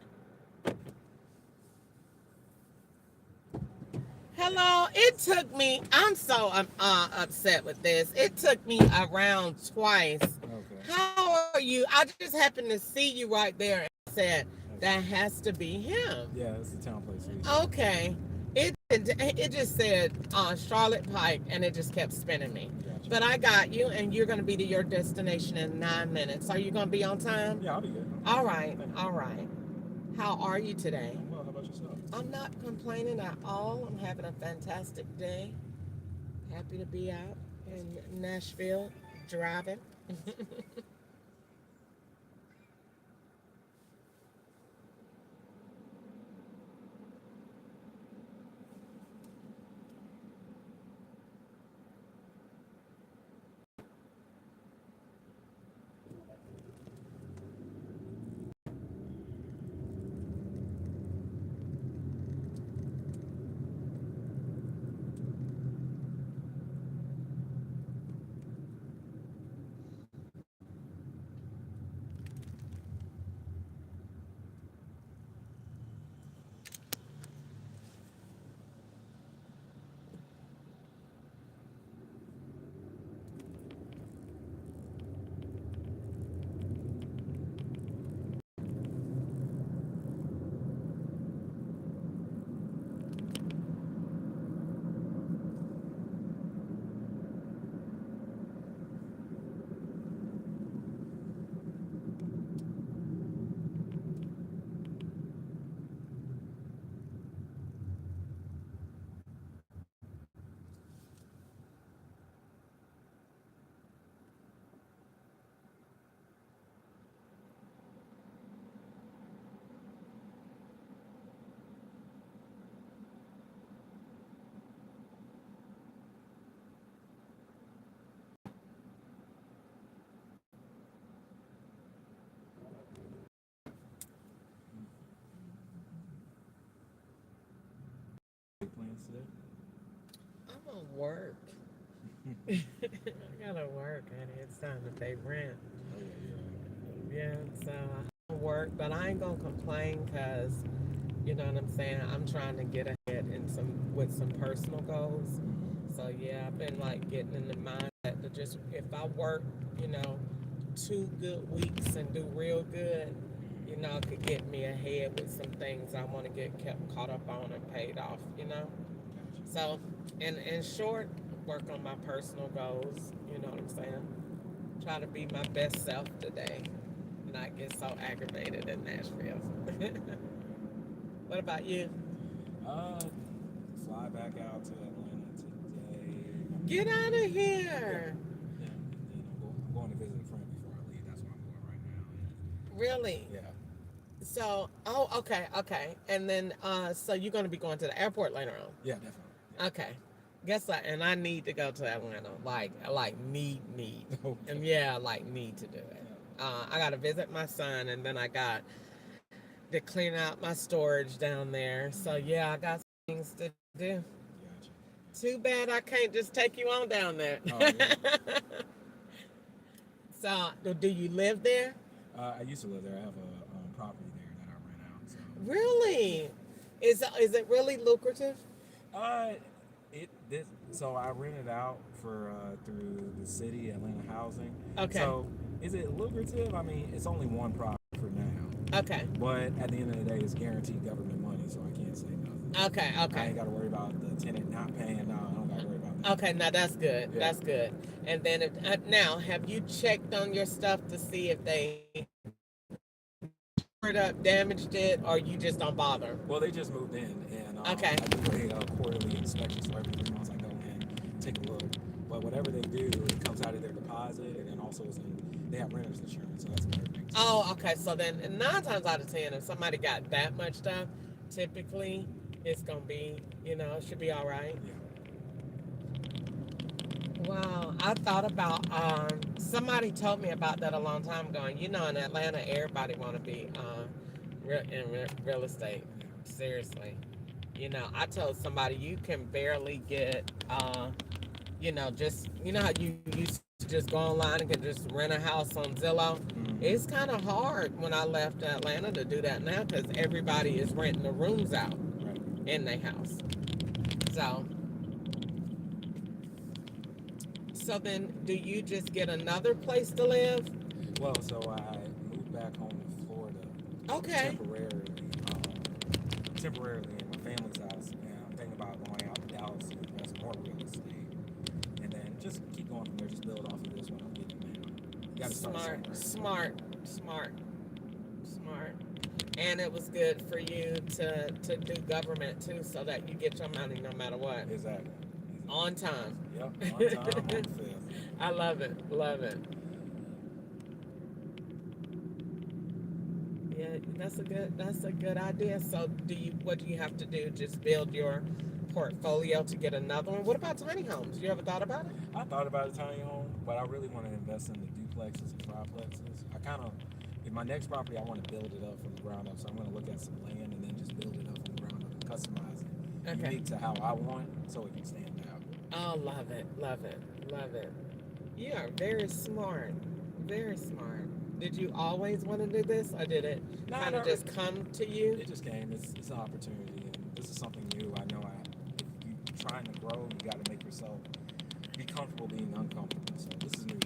B: Hello, it took me, I'm so upset with this. It took me around twice. Okay. How are you? I just happened to see you right there and said, that has to be him.
G: Yeah, it's the town place.
B: Okay. It just said Charlotte Pike, and it just kept spinning me. Gotcha. But I got you, and you're going to be to your destination in 9 minutes. Are you going to be on time?
G: Yeah, I'll be good.
B: All right, all right. How are you today?
G: Well, how about yourself?
B: I'm not complaining at all. I'm having a fantastic day. Happy to be out in Nashville driving. work. I gotta work, and it's time to pay rent.
G: Oh yeah,
B: Yeah, so I have to work, but I ain't gonna complain because you know what I'm saying. I'm trying to get ahead in some personal goals. So yeah, I've been like getting in the mindset to just if I work, you know, 2 good weeks and do real good, you know, it could get me ahead with some things I want to get kept caught up on and paid off. You know. So, in short, work on my personal goals. You know what I'm saying? Try to be my best self today. Not get so aggravated in Nashville. What about you?
G: fly back out to Atlanta today.
B: Get out of
G: Yeah,
B: here.
G: yeah. And then I'm going to visit a friend before I leave. That's where I'm going right now.
B: Really?
G: Yeah.
B: So, oh, okay. And then, so you're going to be going to the airport later on?
G: Yeah, definitely. Yeah.
B: Okay. Guess what? And I need to go to Atlanta. Like need.
G: Okay.
B: And yeah, like need to do it. I got to visit my son, and then I got to clean out my storage down there. So yeah, I got some things to do.
G: Gotcha.
B: Too bad I can't just take you on down there.
G: Oh, yeah.
B: So, do you live there?
G: I used to live there. I have a property there that I rent out. So.
B: Really? Is it really lucrative?
G: So I rent it out for through the city, Atlanta Housing.
B: Okay.
G: So is it lucrative? I mean, it's only one property for now.
B: Okay.
G: But at the end of the day, it's guaranteed government money, so I can't say nothing.
B: Okay.
G: I ain't got to worry about the tenant not paying. No, I don't got to worry about that.
B: Okay, now that's good.
G: Yeah.
B: That's good. And then now, have you checked on your stuff to see if they tore it up, damaged it, or you just don't bother?
G: Well, they just moved in, and
B: Okay.
G: I do a quarterly inspection, so every 3 months I go in, take a look. But whatever they do, it comes out of their deposit, and then also they have renter's insurance, so that's another thing.
B: Oh, okay. So then 9 times out of 10, if somebody got that much stuff, typically it's gonna be, it should be all right.
G: Yeah.
B: Wow, I thought about somebody told me about that a long time ago. And in Atlanta, everybody want to be in real estate. Seriously, I told somebody you can barely get just how you used to just go online and can just rent a house on Zillow.
G: Mm-hmm.
B: It's kind of hard when I left Atlanta to do that now because everybody is renting the rooms out
G: Right.
B: in their house. So then, do you just get another place to live?
G: Well, so I moved back home to Florida.
B: Okay.
G: Temporarily in my family's house, and I'm thinking about going out to Dallas to invest more real estate, and then just keep going from there. Just build off of this one I'm getting now. You gotta start somewhere.
B: Smart. And it was good for you to do government too, so that you get your money no matter what.
G: Exactly.
B: On time.
G: Yep. On time. On fifth.
B: I love it. Yeah, that's a good idea. So what do you have to do? Just build your portfolio to get another one? What about tiny homes? You ever thought about it?
G: I thought about a tiny home, but I really want to invest in the duplexes and triplexes. In my next property, I want to build it up from the ground up. So I'm going to look at some land and then just build it up from the ground up and customize it unique to how I want, so it can stand out.
B: Oh, love it. You are very smart. Did you always want to do this, or did it kind of just come to you?
G: It just came. It's an opportunity, and this is something new. I know if you're trying to grow, you got to make yourself be comfortable being uncomfortable. So this is new.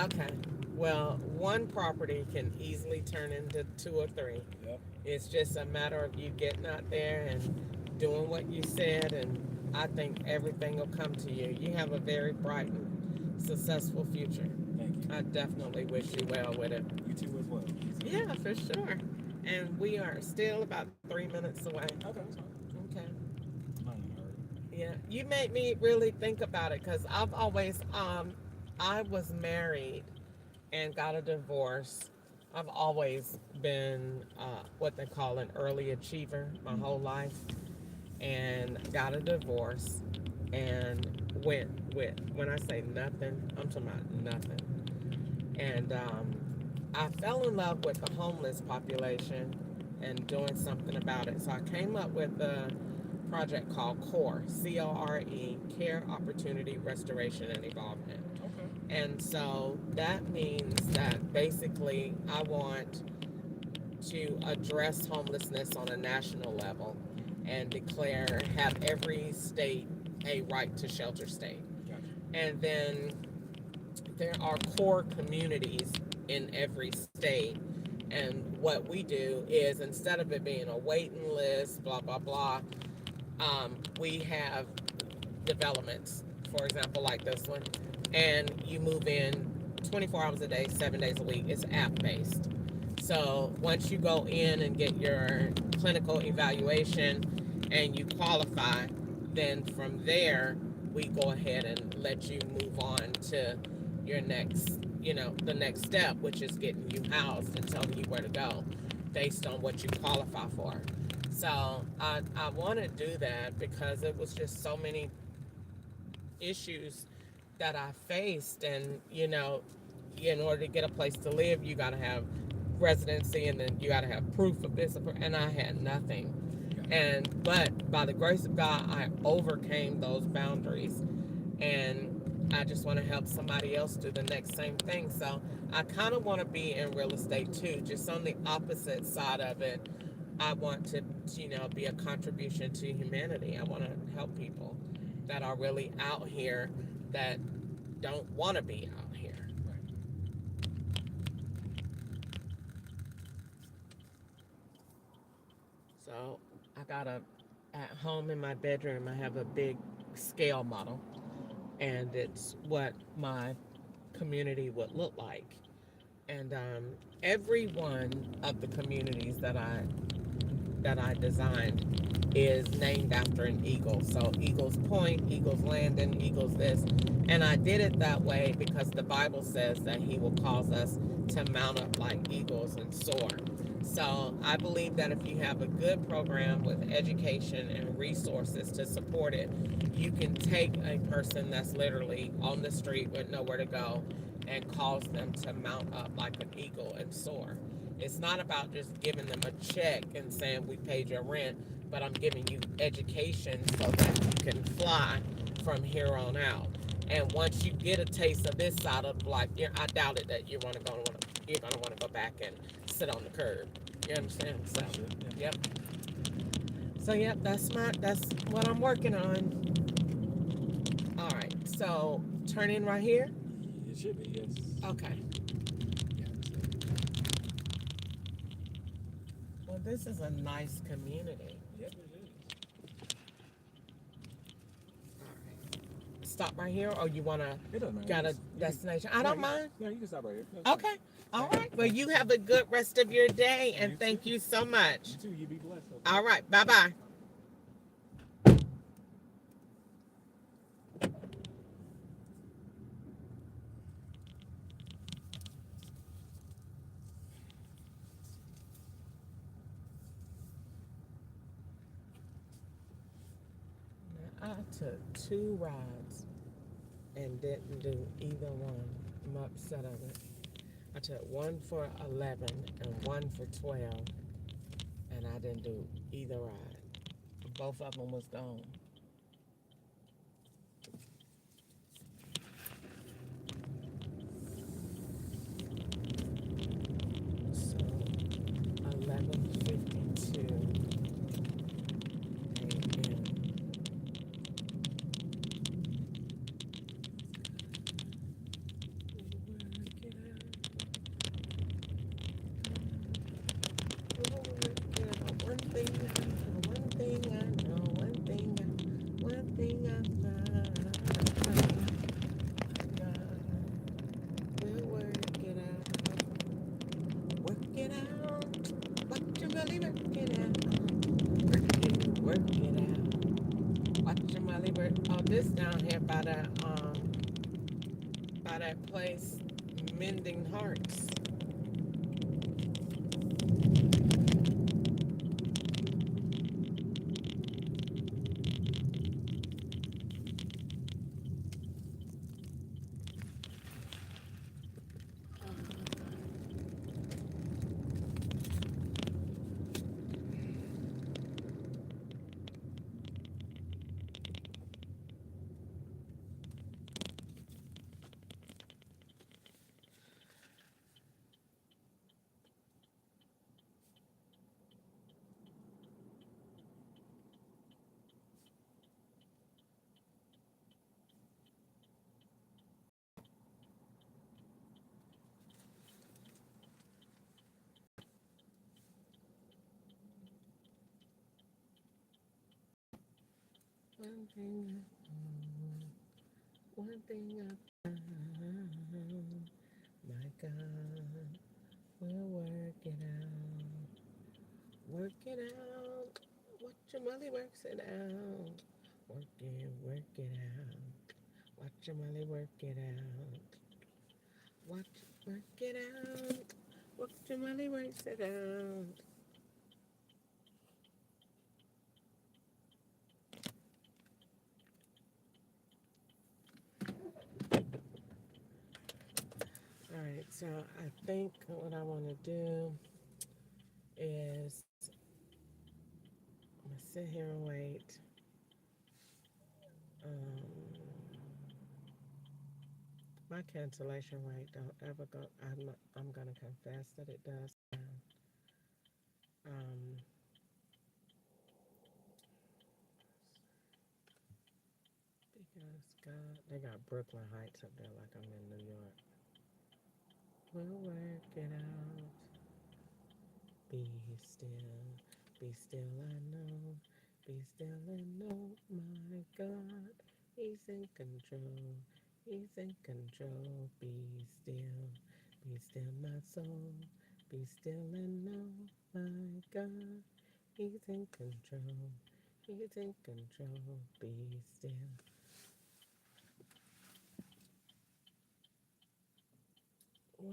B: Okay. Well, one property can easily turn into 2 or 3.
G: Yep.
B: It's just a matter of you getting out there and doing what you said, and I think everything will come to you. You have a very bright and successful future.
G: Thank you.
B: I definitely wish you well with it.
G: You too as well.
B: Yeah, for sure. And we are still about 3 minutes away.
G: Okay, that's fine.
B: Okay.
G: I'm not in a hurry.
B: Yeah, you made me really think about it because I've always, I was married and got a divorce. I've always been what they call an early achiever my whole life, and got a divorce and went with, when I say nothing, I'm talking about nothing. And I fell in love with the homeless population and doing something about it. So I came up with the project called CORE, CORE, Care, Opportunity, Restoration, and Evolvement.
G: Okay.
B: And so that means that basically I want to address homelessness on a national level and have every state a right to shelter state.
G: Gotcha.
B: And then there are core communities in every state. And what we do is, instead of it being a waiting list, blah, blah, blah, we have developments, for example, like this one, and you move in 24 hours a day, 7 days a week. It's app based. So once you go in and get your clinical evaluation and you qualify, then from there we go ahead and let you move on to your next, the next step, which is getting you housed and telling you where to go based on what you qualify for. So I want to do that because it was just so many issues that I faced. And, in order to get a place to live, you got to have residency, and then you got to have proof of this. And I had nothing. But by the grace of God, I overcame those boundaries. And I just want to help somebody else do the next same thing. So I kind of want to be in real estate too, just on the opposite side of it. I want to, be a contribution to humanity. I want to help people that are really out here that don't want to be out here. So I got at home in my bedroom, I have a big scale model, and it's what my community would look like. And every one of the communities that I designed is named after an eagle. So Eagles Point, Eagles Landing, Eagles this. And I did it that way because the Bible says that he will cause us to mount up like eagles and soar. So I believe that if you have a good program with education and resources to support it, you can take a person that's literally on the street with nowhere to go and cause them to mount up like an eagle and soar. It's not about just giving them a check and saying we paid your rent, but I'm giving you education so that you can fly from here on out. And once you get a taste of this side of life, I doubt it that you're gonna want to go back and sit on the curb. You understand? So, yep. So, yep, that's what I'm working on. All right. So, turn in right here.
G: It should be, yes.
B: Okay. Well, this is a nice community.
G: Yep, it is.
B: All right. Stop right here, or you want to
G: It doesn't matter.
B: got a destination? I don't mind.
G: No, you can stop right here. That's
B: Okay. All right. Well, you have a good rest of your day, and thank you so much.
G: You too. You be blessed. Okay?
B: All right. Bye-bye. I took 2 rides and didn't do either one. I'm upset of it. I took one for 11 and one for 12, and I didn't do either ride. Both of them was gone. So 11:52 a.m. This down here by that place, Mending Hearts. One thing one thing I found, my God will work it out. Work it out. Watch your money works it out. Work it out. Watch your money work it out. Work it out. Watch your money works it out. All right, so I think what I want to do is I'm gonna sit here and wait. My cancellation rate don't ever go. I'm gonna confess that it does. Um, because God, they got Brooklyn Heights up there like I'm in New York. We'll work it out. Be still, I know. Be still and know, my God, He's in control. He's in control. Be still, my soul. Be still and know, my God, He's in control. He's in control. Be still. Well,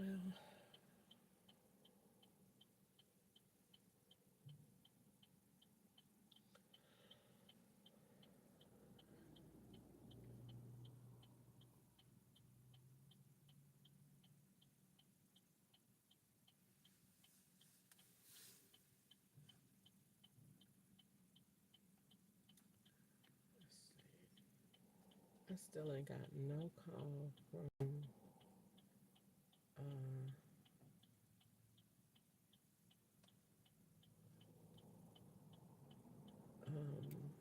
B: let's see. I still ain't got no call from uh um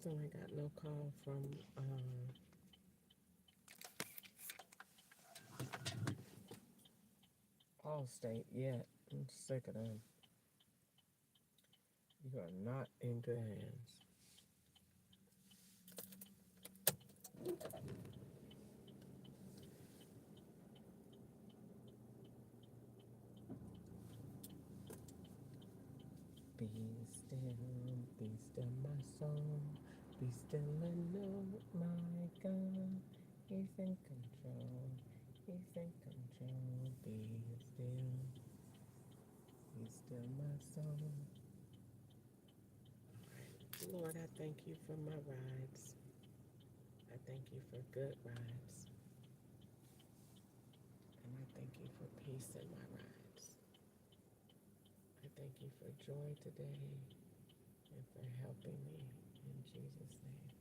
B: still ain't got no call from Allstate yet. I'm sick of them. You are not in good hands. Be still, my soul. Be still and know, my God, He's in control. He's in control. Be still, my soul. Lord, I thank you for my rides. I thank you for good rides. And I thank you for peace in my rides. I thank you for joy today and for helping me in Jesus' name.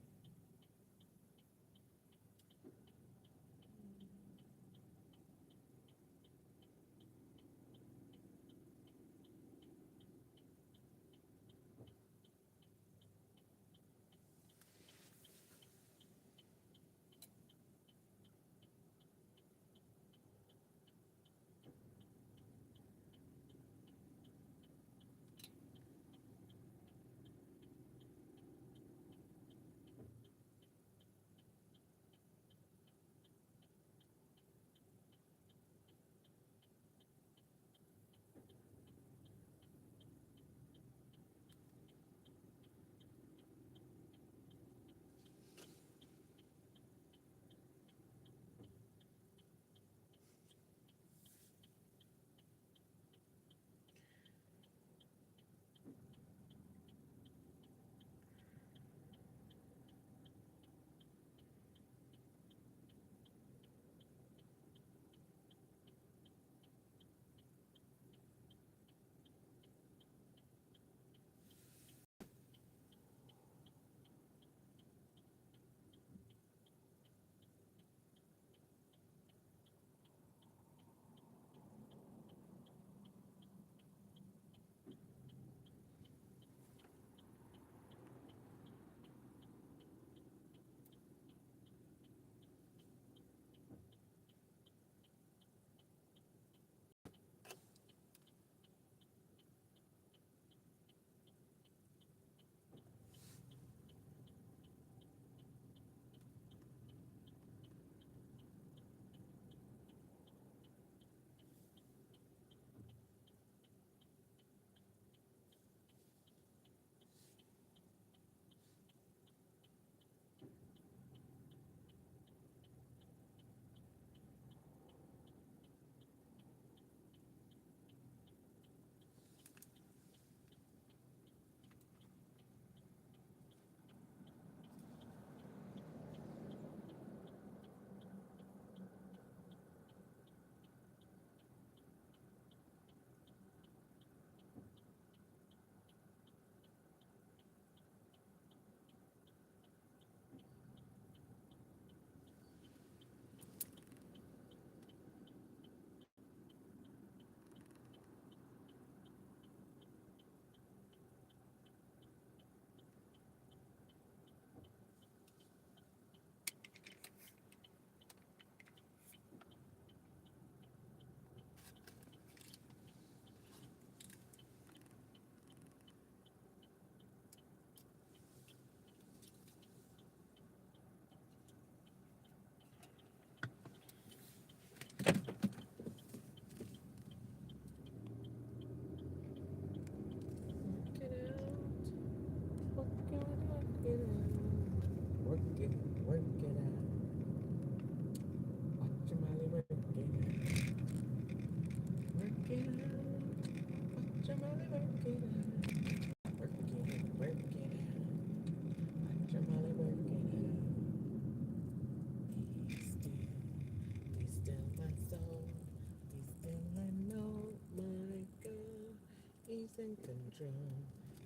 B: He's in control.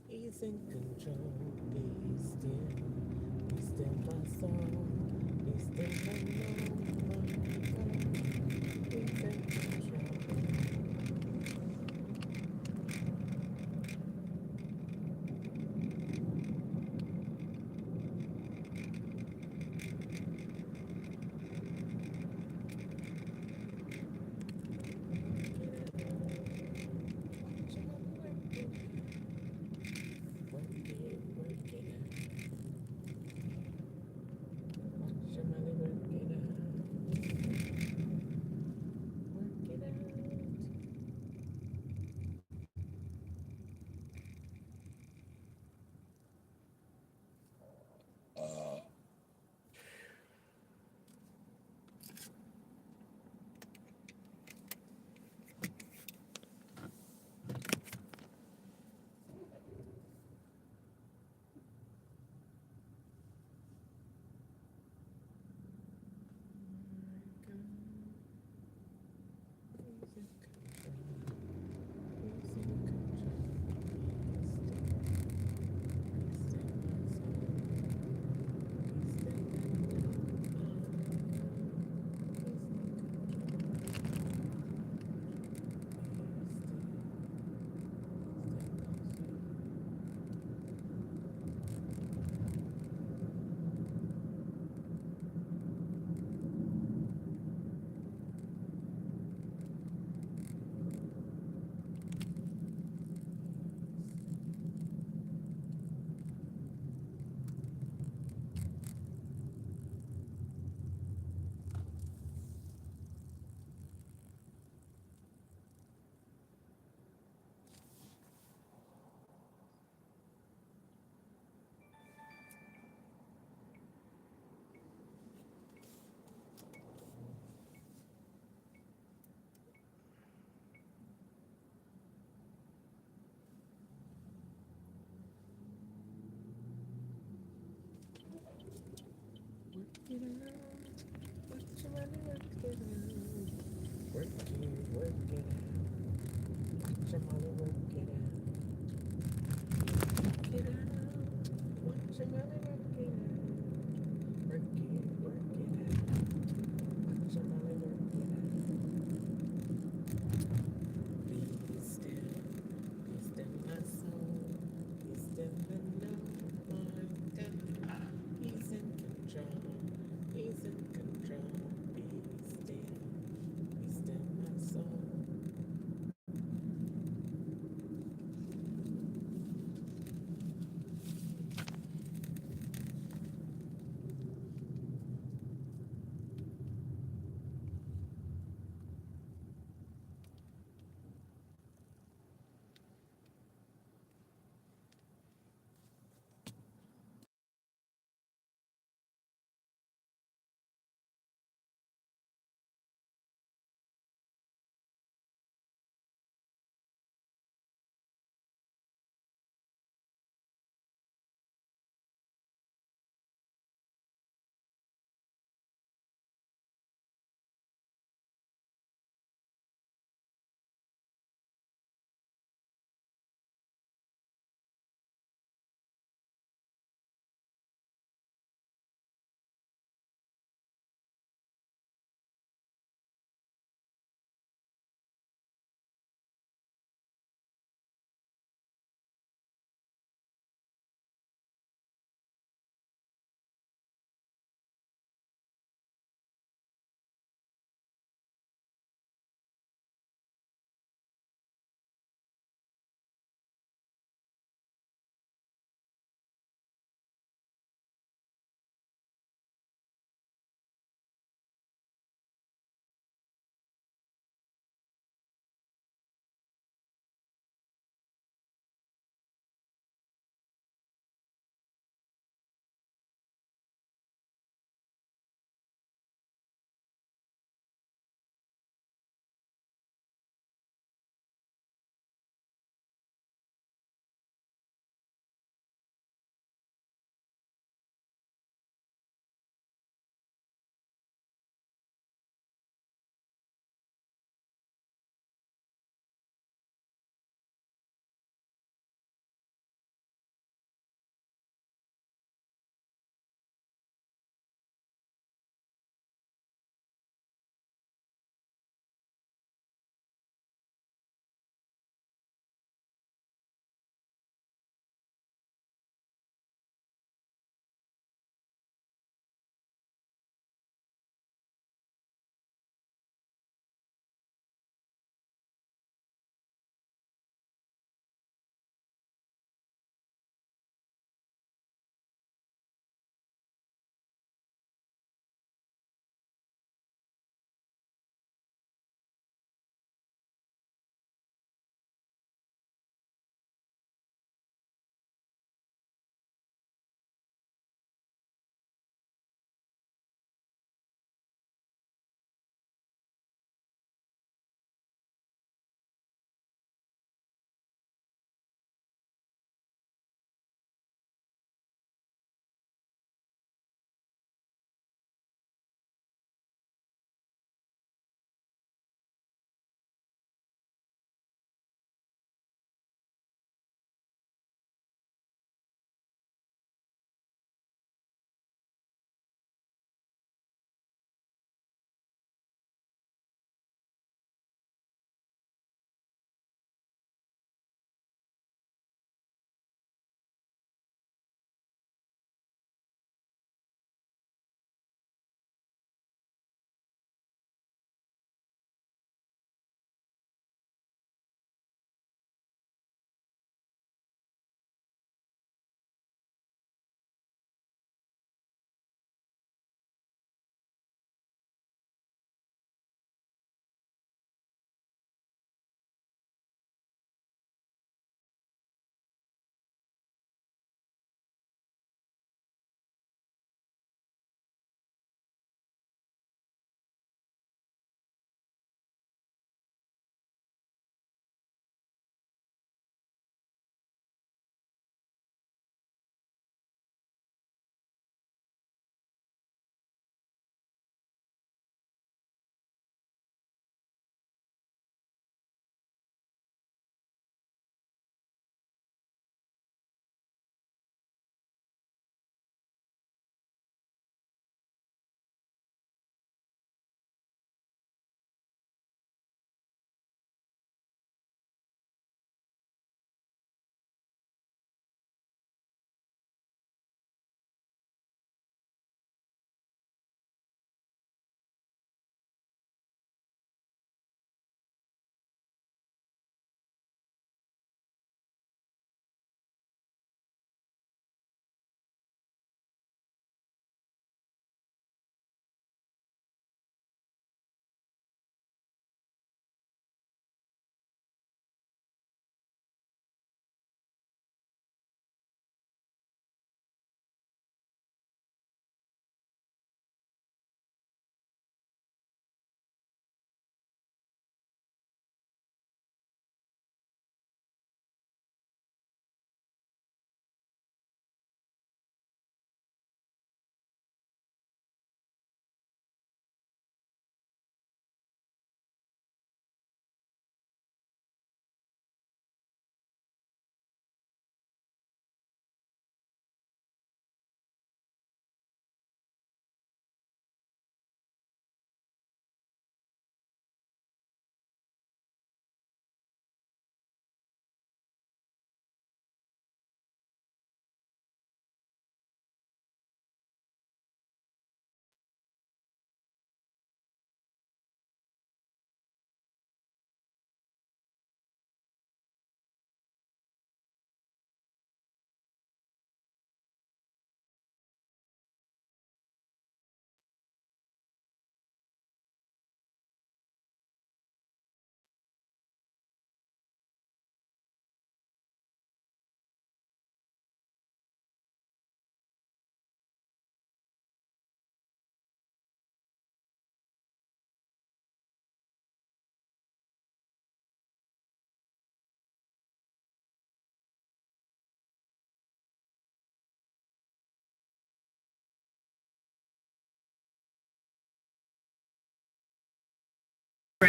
B: He's in control. Be still. Be still, my soul. Be still, my mind. He's in control.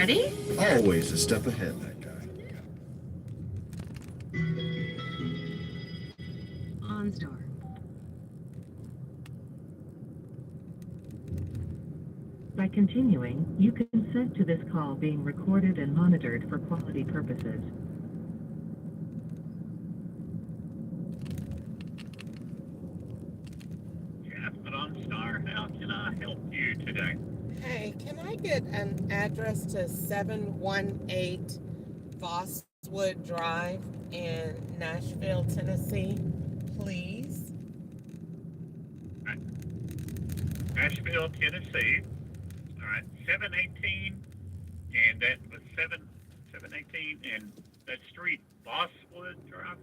H: ready?
I: Always a step ahead, that guy.
H: OnStar.
A: By continuing, you consent to this call being recorded and monitored for quality purposes.
J: Jeff at OnStar, how can I help you today?
B: Hey, can I get an address to 718 Fosswood Drive in Nashville, Tennessee, please?
J: Nashville, Tennessee. All right, 718, and that was 718, and that street, Bosswood Drive.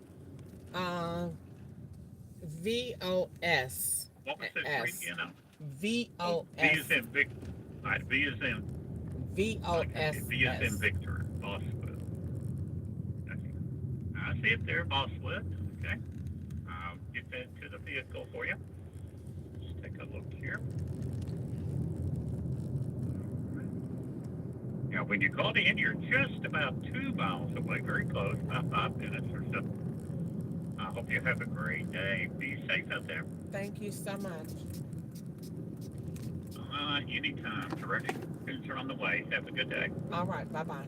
B: VOS.
J: What was that street again?
B: VOS.
J: Oh, V is in Vic. All right, V is in.
B: VOS.
J: Okay, V is in Victor, Bosswood. Okay. I see it there, Bosswood. Okay. I'll get that to the vehicle for you. Let's take a look here. Now, when you called in, you're just about 2 miles away, very close, about 5 minutes or so. I hope you have a great day. Be safe out there.
B: Thank you so much.
J: Anytime. Terrific. Students are on the way. Have a good day.
B: All right, bye-bye.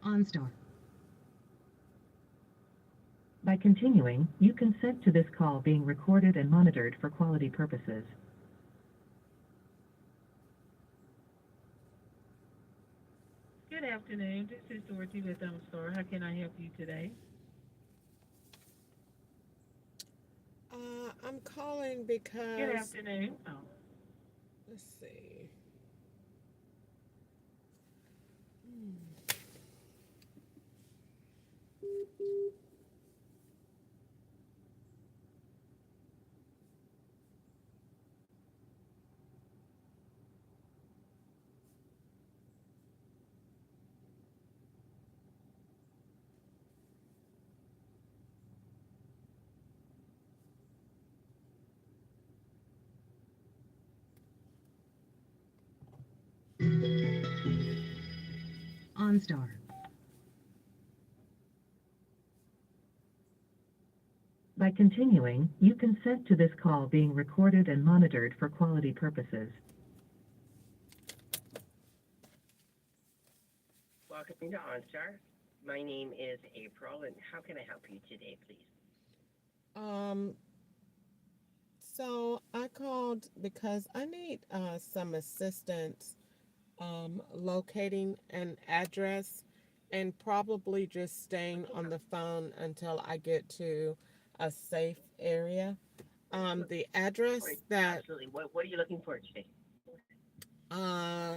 A: OnStar. By continuing, you consent to this call being recorded and monitored for quality purposes.
H: Good afternoon. This is Dorothy with Store. How can I help you today?
B: I'm calling
H: Good
B: because
H: afternoon. Oh,
B: let's see.
A: OnStar. By continuing, you consent to this call being recorded and monitored for quality purposes.
K: Welcome to OnStar. My name is April, and how can I help you today, please?
B: Um, so I called because I need some assistance locating an address and probably just staying on the phone until I get to a safe area. The address that
K: Absolutely. What are you looking for today?
B: uh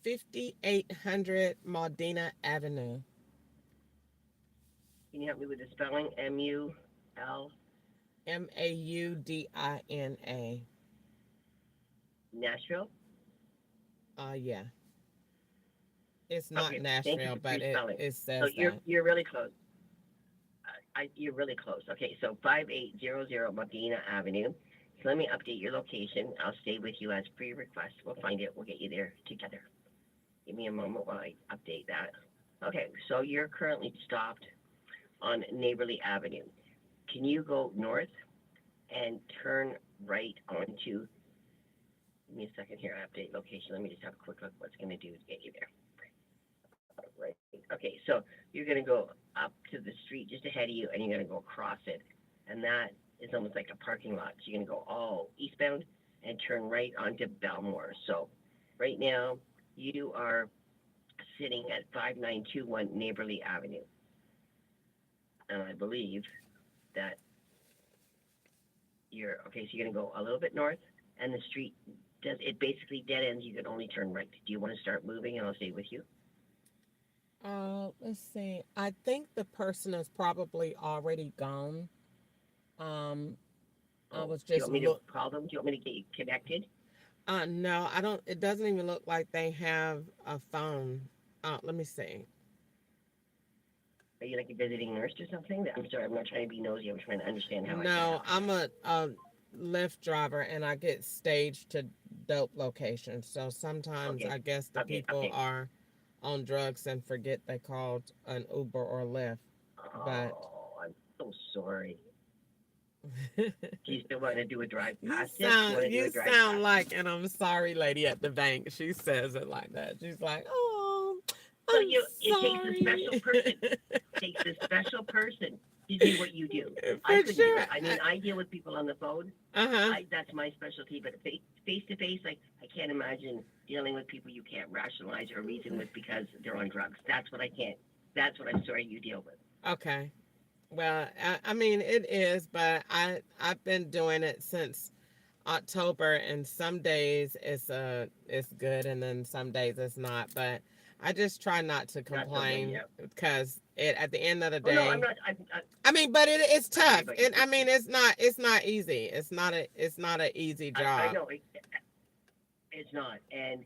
B: 5800 Maudina Avenue.
K: Can you help me with the spelling? M-U-L,
B: Maudina.
K: Nashville?
B: Yeah. It's not
K: Okay, thank you
B: Nashville,
K: for
B: but
K: spelling.
B: it
K: So
B: says that.
K: you're really close. You're really close. Okay, so 5800 Medina Avenue. So let me update your location. I'll stay with you as pre-request. We'll find it. We'll get you there together. Give me a moment while I update that. Okay, so you're currently stopped on Neighborly Avenue. Can you go north and turn right onto, give me a second here, update location. Let me just have a quick look what's going to do to get you there. Right. Okay, so you're going to go up to the street just ahead of you and you're going to go across it. And that is almost like a parking lot. So you're going to go all eastbound and turn right onto Belmore. So right now you are sitting at 5921 Neighborly Avenue. And I believe that okay, so you're going to go a little bit north and the street it basically dead ends. You can only turn right. Do you want to start moving and I'll stay with you?
B: Let's see. I think the person is probably already gone. I was
K: Do you
B: just
K: want me to call them? Do you want me to get you connected?
B: no, I don't. It doesn't even look like they have a phone. Let me see.
K: Are you like a visiting nurse or something? I'm sorry, I'm not trying to be nosy. I'm trying to understand how I can
B: No,
K: help.
B: I'm a Lyft driver and I get staged to dope locations. So sometimes
K: Okay.
B: I guess the people are on drugs and forget they called an Uber or Lyft. But
K: Oh, I'm so sorry. Do you still want to do a drive past
B: you sound like an I'm sorry lady at the bank. She says it like that. She's like, oh,
K: So
B: I'm
K: it takes a special person. It takes a special person to do what you do. I couldn't do it. I mean, I deal with people on the phone. That's my specialty. But face to face, like I can't imagine dealing with people you can't rationalize or reason with because they're on drugs. That's what I can't. That's what I'm sorry you deal with.
B: Okay. Well, I mean it is, but I've been doing it since October, and some days it's good, and then some days it's not. But I just try not to complain because at the end of the day.
K: Oh, no, I'm not.
B: I mean, but it's tough. I mean, it's not easy. It's not an easy job.
K: I know it's not, and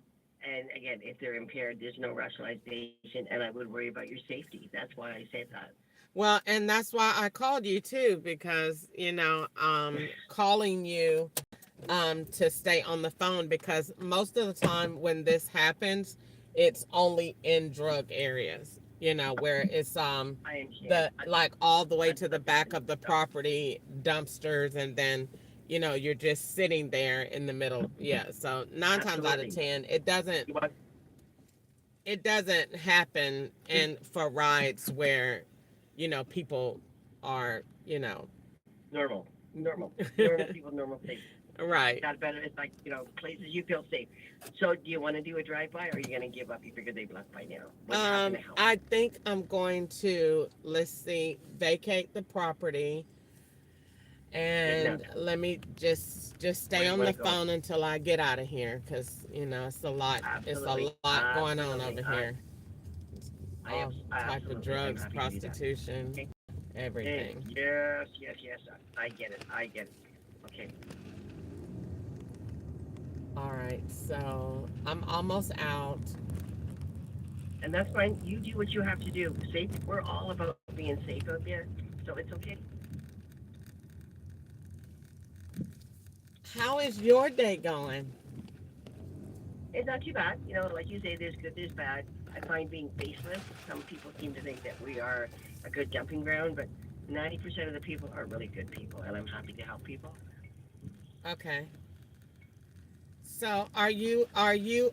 K: again, if they're impaired, there's no rationalization, and I would worry about your safety. That's why I said that.
B: Well, and that's why I called you too, because calling you to stay on the phone, because most of the time when this happens, it's only in drug areas, where it's like all the way to the back of the property, dumpsters, and then you're just sitting there in the middle. Yeah, so 9 times out of 10 it doesn't. it doesn't happen and for rides where, people are,
K: normal people, normal things.
B: right.
K: Got better. It's like, places you feel safe. So, do you want to do a drive-by, or are you going to give up? You figure they've left by now. How can I help?
B: I think I'm going to, let's see, vacate the property, and let me just stay on the phone until I get out of here, because it's a lot.
K: Absolutely.
B: It's a lot going on
K: Absolutely.
B: over here. All type of drugs, prostitution,
K: Okay.
B: everything.
K: Yes. I get it. Okay.
B: All right, so I'm almost out.
K: And that's fine. You do what you have to do. Safe. We're all about being safe out there, so it's okay.
B: How is your day going?
K: It's not too bad. Like you say, there's good, there's bad. I find being faceless, some people seem to think that we are a good dumping ground, but 90% of the people are really good people, and I'm happy to help people.
B: Okay. So are you what you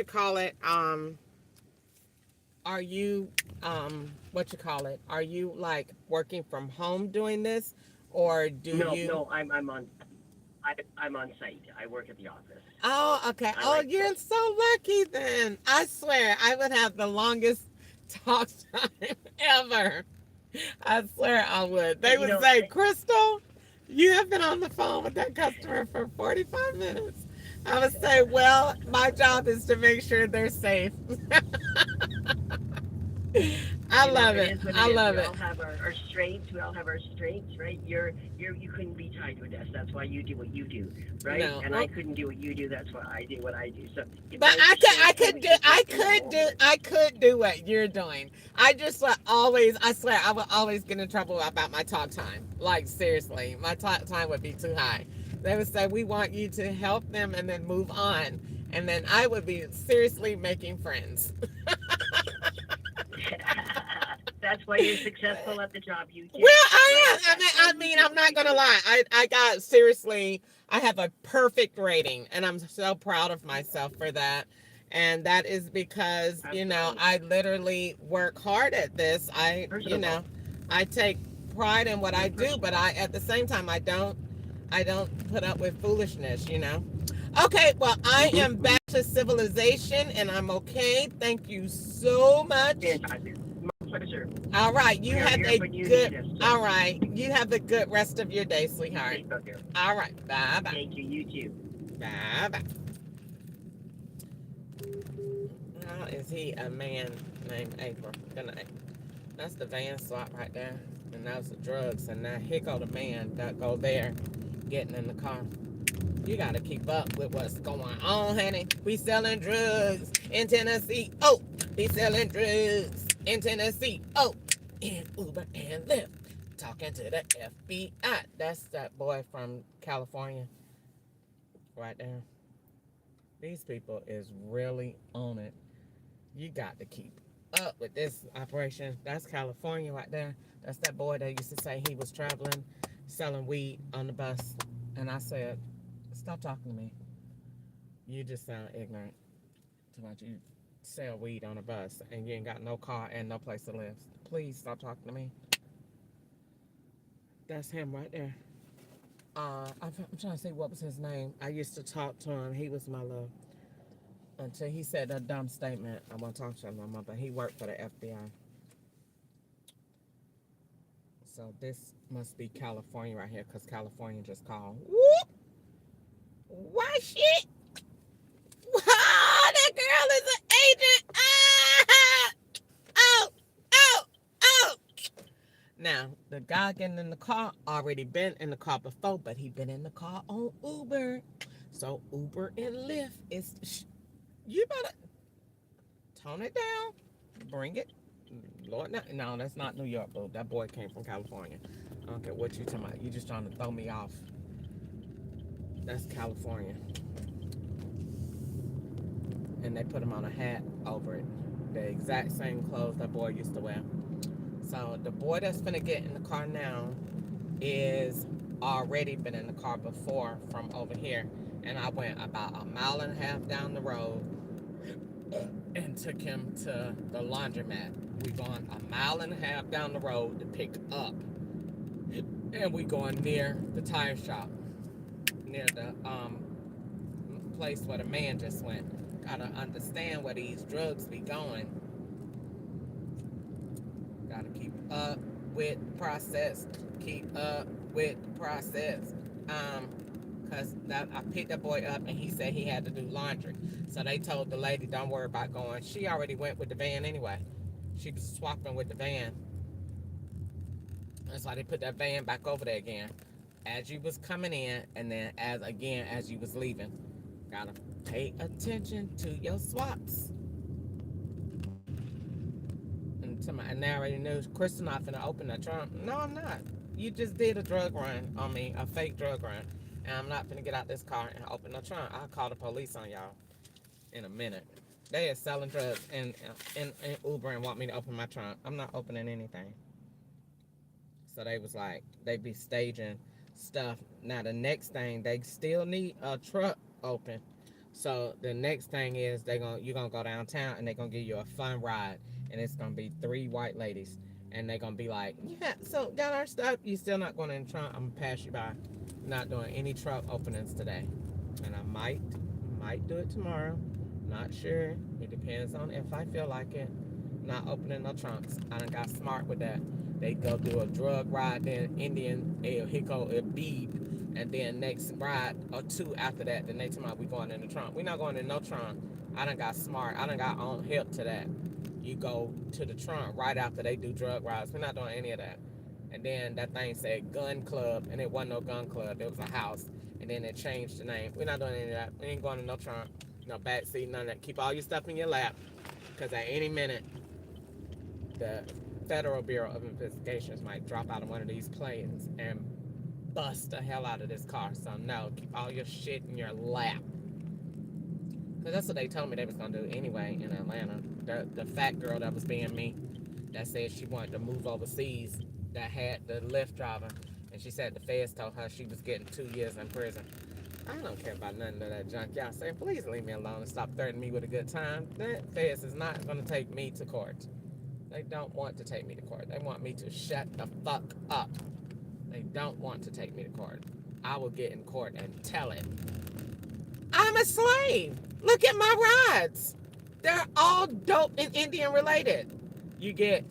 B: call it? Are you what you call it? Are you like working from home doing this, or do you?
K: No, I'm on site. I work at the office.
B: Oh, okay. You're so lucky then. I swear I would have the longest talk time ever. I swear I would. They would say, Crystal, you have been on the phone with that customer for 45 minutes. I would say, well, my job is to make sure they're safe. I love it. I love it.
K: We all have our strengths. We all have our strengths, right? You couldn't be tied to a desk. That's why you do what you do, right?
B: No.
K: And I couldn't do what you do. That's why I do what I do. So,
B: but I could do what you're doing. I swear, I would always get in trouble about my talk time. Like seriously, my talk time would be too high. They would say, we want you to help them and then move on. And then I would be seriously making friends.
K: That's why you're successful at the job you do.
B: Well, I am. I mean, I'm not gonna lie. I have a perfect rating, and I'm so proud of myself for that. And that is because I literally work hard at this. I take pride in what I do, but at the same time I don't put up with foolishness. Okay, well, I am back to civilization, and I'm okay. Thank you so much.
K: Pleasure.
B: All right, you have a good. All right, you have a good rest of your day, sweetheart. All right, bye bye.
K: Thank you. You too.
B: Bye bye. How is he a man named April? Good night. That's the van swap right there, and that's the drugs. And now here go the man that go there, getting in the car. You gotta keep up with what's going on, honey. We selling drugs in Tennessee. Oh, we selling drugs in Tennessee. Oh, in Uber and Lyft. Talking to the FBI. That's that boy from California. Right there. These people is really on it. You got to keep up with this operation. That's California right there. That's that boy that used to say he was traveling, selling weed on the bus. And I said, stop talking to me. You just sound ignorant to what you sell weed on a bus and you ain't got no car and no place to live. Please stop talking to me. That's him right there. I'm trying to see what was his name. I used to talk to him. He was my love. Until he said a dumb statement. I won't talk to him no more, but he worked for the FBI. So this must be California right here, because California just called. Whoop! What shit? Oh, that girl is an agent. Ah! Oh. Now, the guy getting in the car already been in the car before, but he been in the car on Uber. So Uber and Lyft is... You better tone it down. Bring it. Lord, no, that's not New York, bro. That boy came from California. I don't care what you talking about. You just trying to throw me off. That's California. And they put him on a hat over it. The exact same clothes that boy used to wear. So the boy that's finna get in the car now is already been in the car before from over here. And I went about 1.5 miles down the road and took him to the laundromat. We gone a mile and a half down the road to pick up, and we going near the tire shop, near the place where the man just went. Gotta understand where these drugs be going. Gotta keep up with the process. Keep up with the process. Cause I picked that boy up and he said he had to do laundry. So they told the lady, don't worry about going. She already went with the van anyway. She was swapping with the van. That's why they put that van back over there again. As you was coming in, and then as you was leaving. Gotta pay attention to your swaps. And I already knew Crystal not finna open the trunk. No, I'm not. You just did a drug run on me, a fake drug run. And I'm not finna get out this car and open the trunk. I'll call the police on y'all in a minute. They are selling drugs and Uber and want me to open my trunk. I'm not opening anything. So they was like, they be staging stuff. Now the next thing, they still need a truck open. So the next thing is you're gonna go downtown and they're gonna give you a fun ride, and it's gonna be 3 white ladies, and they're gonna be like, yeah, so got our stuff. You still not going in the trunk? I'm gonna pass you by. Not doing any truck openings today, and I might do it tomorrow. Not sure. It depends on if I feel like it. Not opening no trunks. I done got smart with that. They go do a drug ride, then Indian, a beep, and then next ride or 2 after that. The next time we going in the trunk. We not going in no trunk. I done got smart. I done got on hip to that. You go to the trunk right after they do drug rides. We're not doing any of that. And then that thing said gun club, and it wasn't no gun club. It was a house. And then it changed the name. We're not doing any of that. We ain't going in no trunk, no back seat, none of that. Keep all your stuff in your lap, because at any minute, the Federal Bureau of Investigations might drop out of one of these planes and bust the hell out of this car. So no, keep all your shit in your lap. Because that's what they told me they was going to do anyway in Atlanta. The fat girl that was being me, that said she wanted to move overseas, that had the Lyft driver, and she said the feds told her she was getting 2 years in prison. I don't care about none of that junk y'all say. Please leave me alone and stop threatening me with a good time. That feds is not going to take me to court. They don't want to take me to court. They want me to shut the fuck up. They don't want to take me to court. I will get in court and tell it. I'm a slave. Look at my rides. They're all dope and Indian related. You get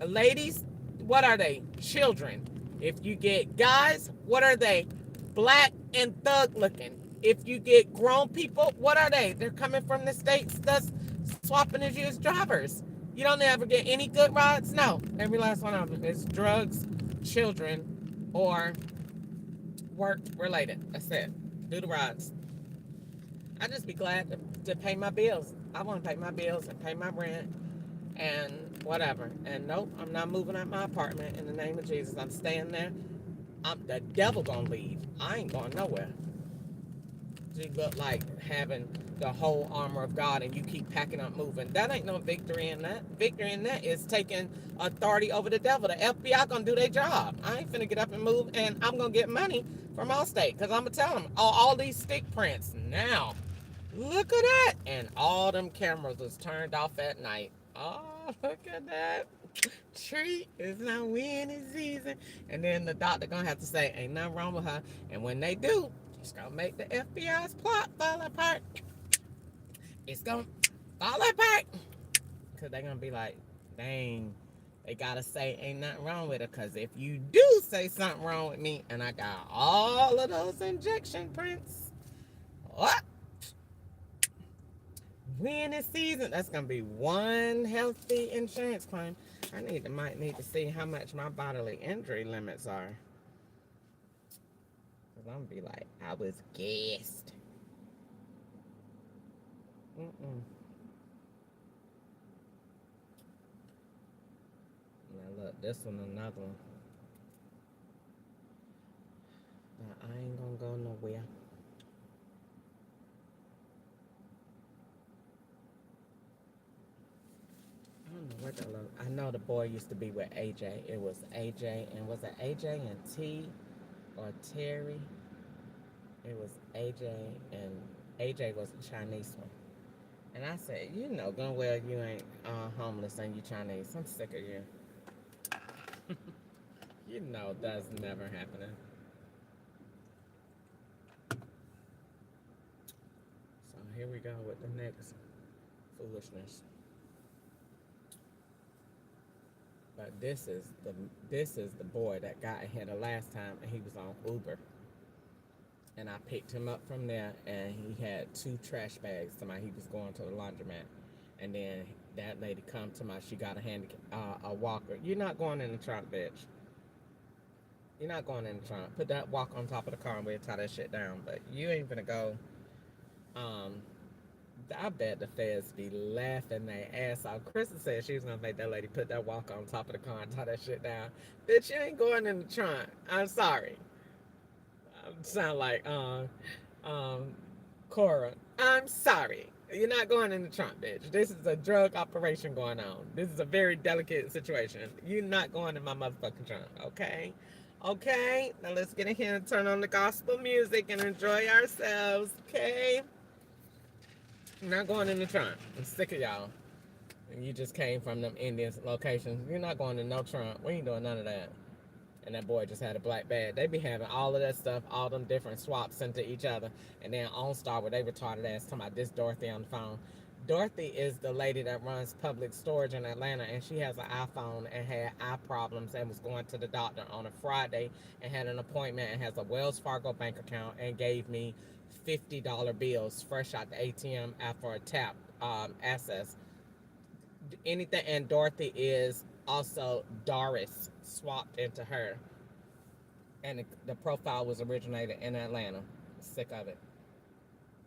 B: ladies, what are they? Children. If you get guys, what are they? Black and thug looking. If you get grown people, what are they? They're coming from the states that's swapping as you as drivers. You don't ever get any good rides? No. Every last one of them is drugs, children, or work related. That's it. Do the rides. I just be glad to pay my bills. I want to pay my bills and pay my rent and whatever. And nope, I'm not moving out my apartment in the name of Jesus. I'm staying there. The devil gonna leave. I ain't going nowhere. You look like having the whole armor of God and you keep packing up moving. That ain't no victory in that. Victory in that is taking authority over the devil. The FBI gonna do their job. I ain't finna get up and move, and I'm gonna get money from Allstate, because I'm gonna tell them all these stick prints now. Look at that. And all them cameras was turned off at night. Oh, look at that. Tree is not winning season. And then the doctor gonna have to say ain't nothing wrong with her. And when they do, it's gonna make the FBI's plot fall apart. It's gonna fall apart. Because they're gonna be like, dang, they gotta say ain't nothing wrong with her. Because if you do say something wrong with me and I got all of those injection prints, what? Winning season, that's gonna be one healthy insurance claim. I might need to see how much my bodily injury limits are. Cause I'm gonna be like, I was gassed. Now look, this one another one. But I ain't gonna go nowhere. I don't know what that look. I know the boy used to be with AJ. It was AJ, and was it AJ and T or Terry? It was AJ, and AJ was a Chinese one. And I said, you know, going well, you ain't homeless and you Chinese. I'm sick of you. You know that's never happening. So here we go with the next foolishness. But this is the boy that got ahead of last time, and he was on Uber. And I picked him up from there, and he had 2 trash bags. To my, he was going to the laundromat, and then that lady come to my, she got a walker. You're not going in the trunk, bitch. You're not going in the trunk. Put that walk on top of the car and we'll tie that shit down. But you ain't gonna go. Um, I bet the feds be laughing their ass off. Krista said she was gonna make that lady put that walk on top of the car and tie that shit down. Bitch, you ain't going in the trunk. I'm sorry. I sound like um, Cora. I'm sorry. You're not going in the trunk, bitch. This is a drug operation going on. This is a very delicate situation. You're not going in my motherfucking trunk, okay? Okay? Now let's get in here and turn on the gospel music and enjoy ourselves, okay? I'm not going in the trunk. I'm sick of y'all. And you just came from them Indian locations. You're not going in no trunk. We ain't doing none of that. And that boy just had a black bag. They be having all of that stuff, all them different swaps into each other. And then OnStar, where they retarded ass talking about this Dorothy on the phone. Dorothy is the lady that runs public storage in Atlanta, and she has an iPhone and had eye problems and was going to the doctor on a Friday and had an appointment and has a Wells Fargo bank account and gave me $50 bills fresh out the ATM after a tap access. Anything, and Dorothy is also Doris swapped into her, and the profile was originated in Atlanta. Sick of it.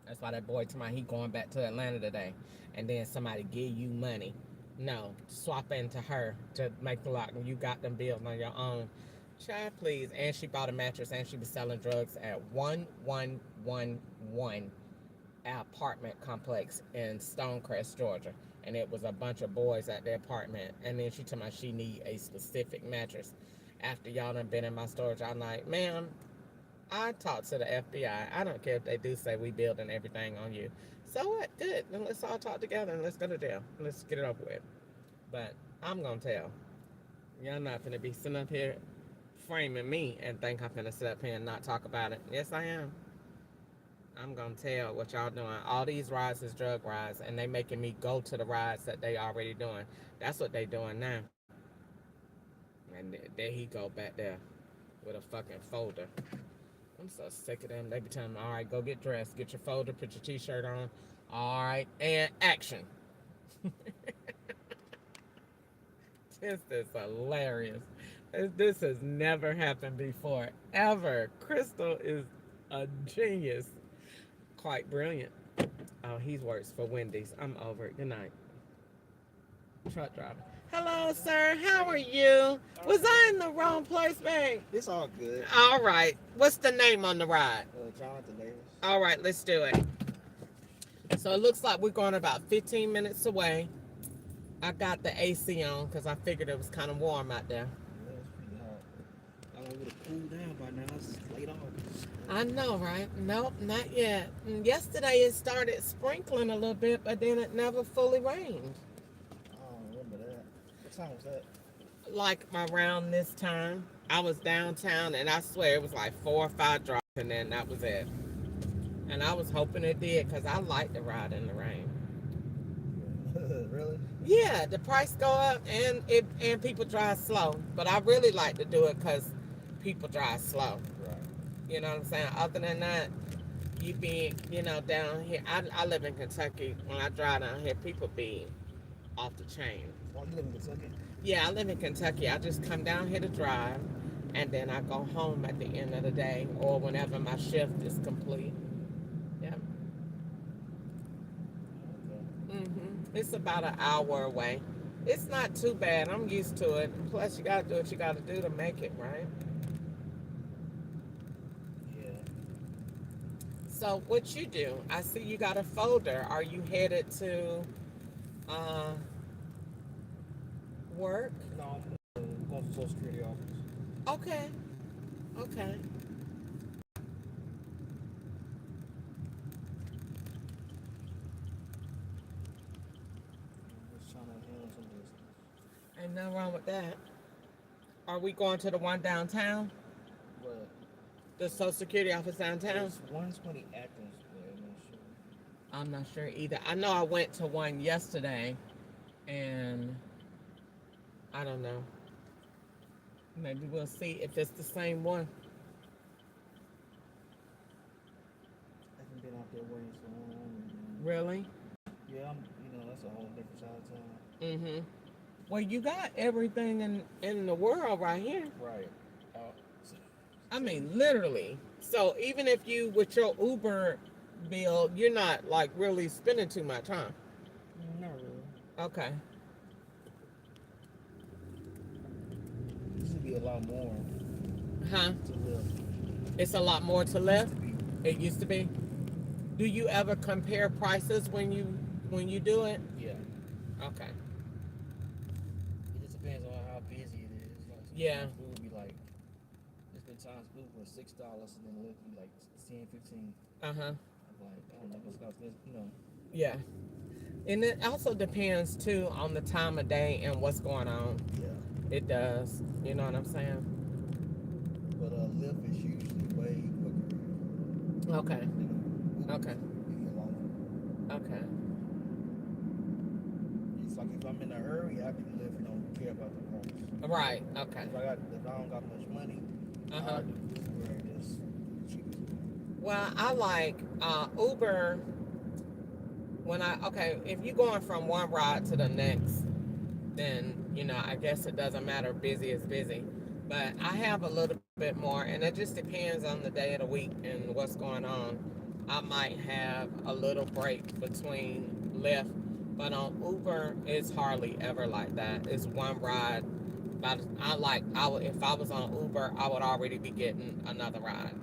B: That's why that boy tonight he going back to Atlanta today, and then somebody give you money. No, swap into her to make the lock, and you got them bills on your own. Child, please. And she bought a mattress, and she was selling drugs at 1111 apartment complex in Stonecrest, Georgia. And it was a bunch of boys at the apartment. And then she told me she need a specific mattress. After y'all done been in my storage, I'm like, ma'am, I talked to the FBI. I don't care if they do say we building everything on you. So what? Good. Then let's all talk together and let's go to jail. Let's get it over with. But I'm gonna tell. Y'all not gonna be sitting up here framing me and think I'm gonna sit up here and not talk about it. Yes, I am. I'm gonna tell what y'all doing. All these rides is drug rides, and they making me go to the rides that they already doing. That's what they doing now. And there he go back there with a fucking folder. I'm so sick of them. They be telling me, all right, go get dressed, get your folder, put your t-shirt on. All right, and action. This is hilarious. This has never happened before, ever. Crystal is a genius. Quite brilliant. Oh, he works for Wendy's. I'm over it. Good night. Truck driver. Hello, sir. How are you? Was I in the wrong place, babe?
L: It's all good.
B: All right. What's the name on the ride?
L: Jonathan Davis.
B: All right, let's do it. So it looks like we're going about 15 minutes away. I got the AC on because I figured it was kind of warm out there.
L: Yeah, it's pretty hot. I would have cooled down by now. It's late on.
B: I know, right? Nope, not yet. Yesterday it started sprinkling a little bit, but then it never fully rained.
L: I don't remember that. What time was that?
B: Like around this time, I was downtown, and I swear it was like 4 or 5 drops, and then that was it. And I was hoping it did because I like to ride in the rain.
L: Really?
B: Yeah, the price go up and people drive slow, but I really like to do it because people drive slow.
L: Right.
B: You know what I'm saying? Other than that, you be, down here. I live in Kentucky. When I drive down here, people be off the chain.
L: Oh, you live in Kentucky?
B: Yeah, I live in Kentucky. I just come down here to drive, and then I go home at the end of the day or whenever my shift is complete. Yeah.
L: Okay.
B: It's about an hour away. It's not too bad. I'm used to it. Plus, you got to do what you got to do to make it, right?
L: Yeah.
B: So what you do? I see you got a folder. Are you headed to work?
L: No, I'm going to the Social Security office.
B: Okay. Okay. nothing wrong with that. Are we going to the one downtown?
L: But
B: The Social Security office downtown?
L: there's 120 Athens, but I'm not sure.
B: I'm not sure either. I know I went to one yesterday, and I don't know. Maybe we'll see if it's the same one.
L: I haven't been out there way in so long.
B: Really?
L: Yeah, that's a whole different side of town.
B: Mm-hmm. Well, you got everything in the world right here.
L: Right.
B: I mean, literally. So even if you, with your Uber bill, you're not like really spending too much, huh?
L: Not really.
B: Okay.
L: This would be a lot more
B: Huh?
L: to live.
B: It's a lot more to live. It used to be. Do you ever compare prices when you do it?
L: Yeah.
B: Okay.
L: It just depends on how busy it is. Like
B: Yeah.
L: Food would be like, there's been times food was $6 and then it would be like 10, 15.
B: Uh-huh.
L: I'm like, I don't know what's cost this,
B: Yeah. And it also depends too on the time of day and what's going on.
L: Yeah.
B: It does. You know what I'm saying?
L: But Lyft is usually way quicker.
B: Okay. Okay.
L: Maybe longer.
B: Okay.
L: It's like if I'm in a hurry, I can Lyft and don't care about the price.
B: Right. Okay.
L: If I don't got much money,
B: Uh-huh.
L: I do Uber and just cheapest.
B: Well, I like Uber if you're going from one ride to the next, then, I guess it doesn't matter. Busy is busy. But I have a little bit more, and it just depends on the day of the week and what's going on. I might have a little break between Lyft, but on Uber, it's hardly ever like that. It's one ride. But if I was on Uber, I would already be getting another ride,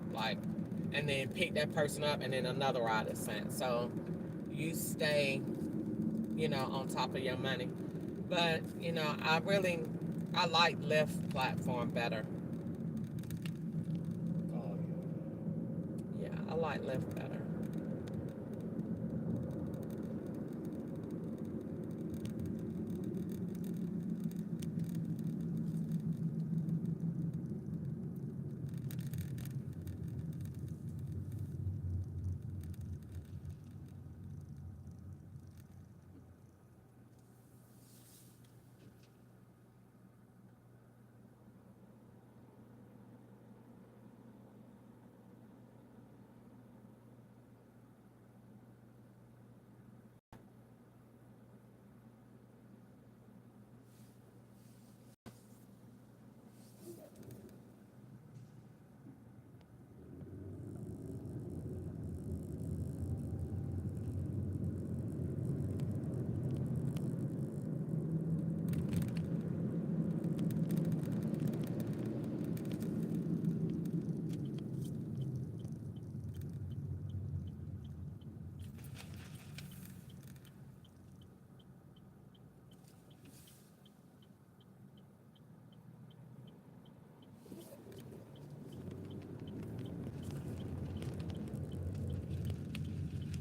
B: and then pick that person up, and then another ride is sent. So you stay, on top of your money. But, I like Lyft platform better.
L: Oh,
B: Yeah, I like Lyft better.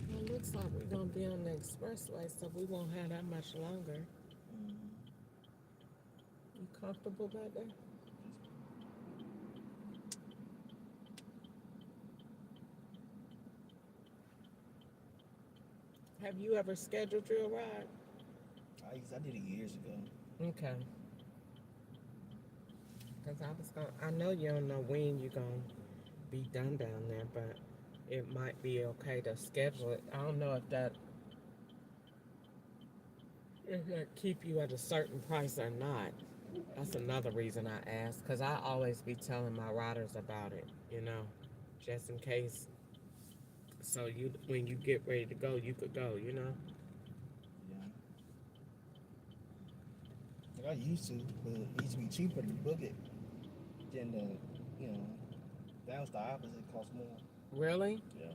B: Well, it looks like we're going to be on the expressway, so we won't have that much longer. You comfortable back there? Have you ever scheduled your ride?
L: I did it years ago.
B: Okay. Because I know you don't know when you're going to be done down there, but it might be okay to schedule it. I don't know if that keep you at a certain price or not. That's another reason I asked, because I always be telling my riders about it, just in case. So when you get ready to go, you could go,
L: Yeah. Like I used to, but it used to be cheaper to book it than that's the opposite. It costs more.
B: Really?
L: Yeah.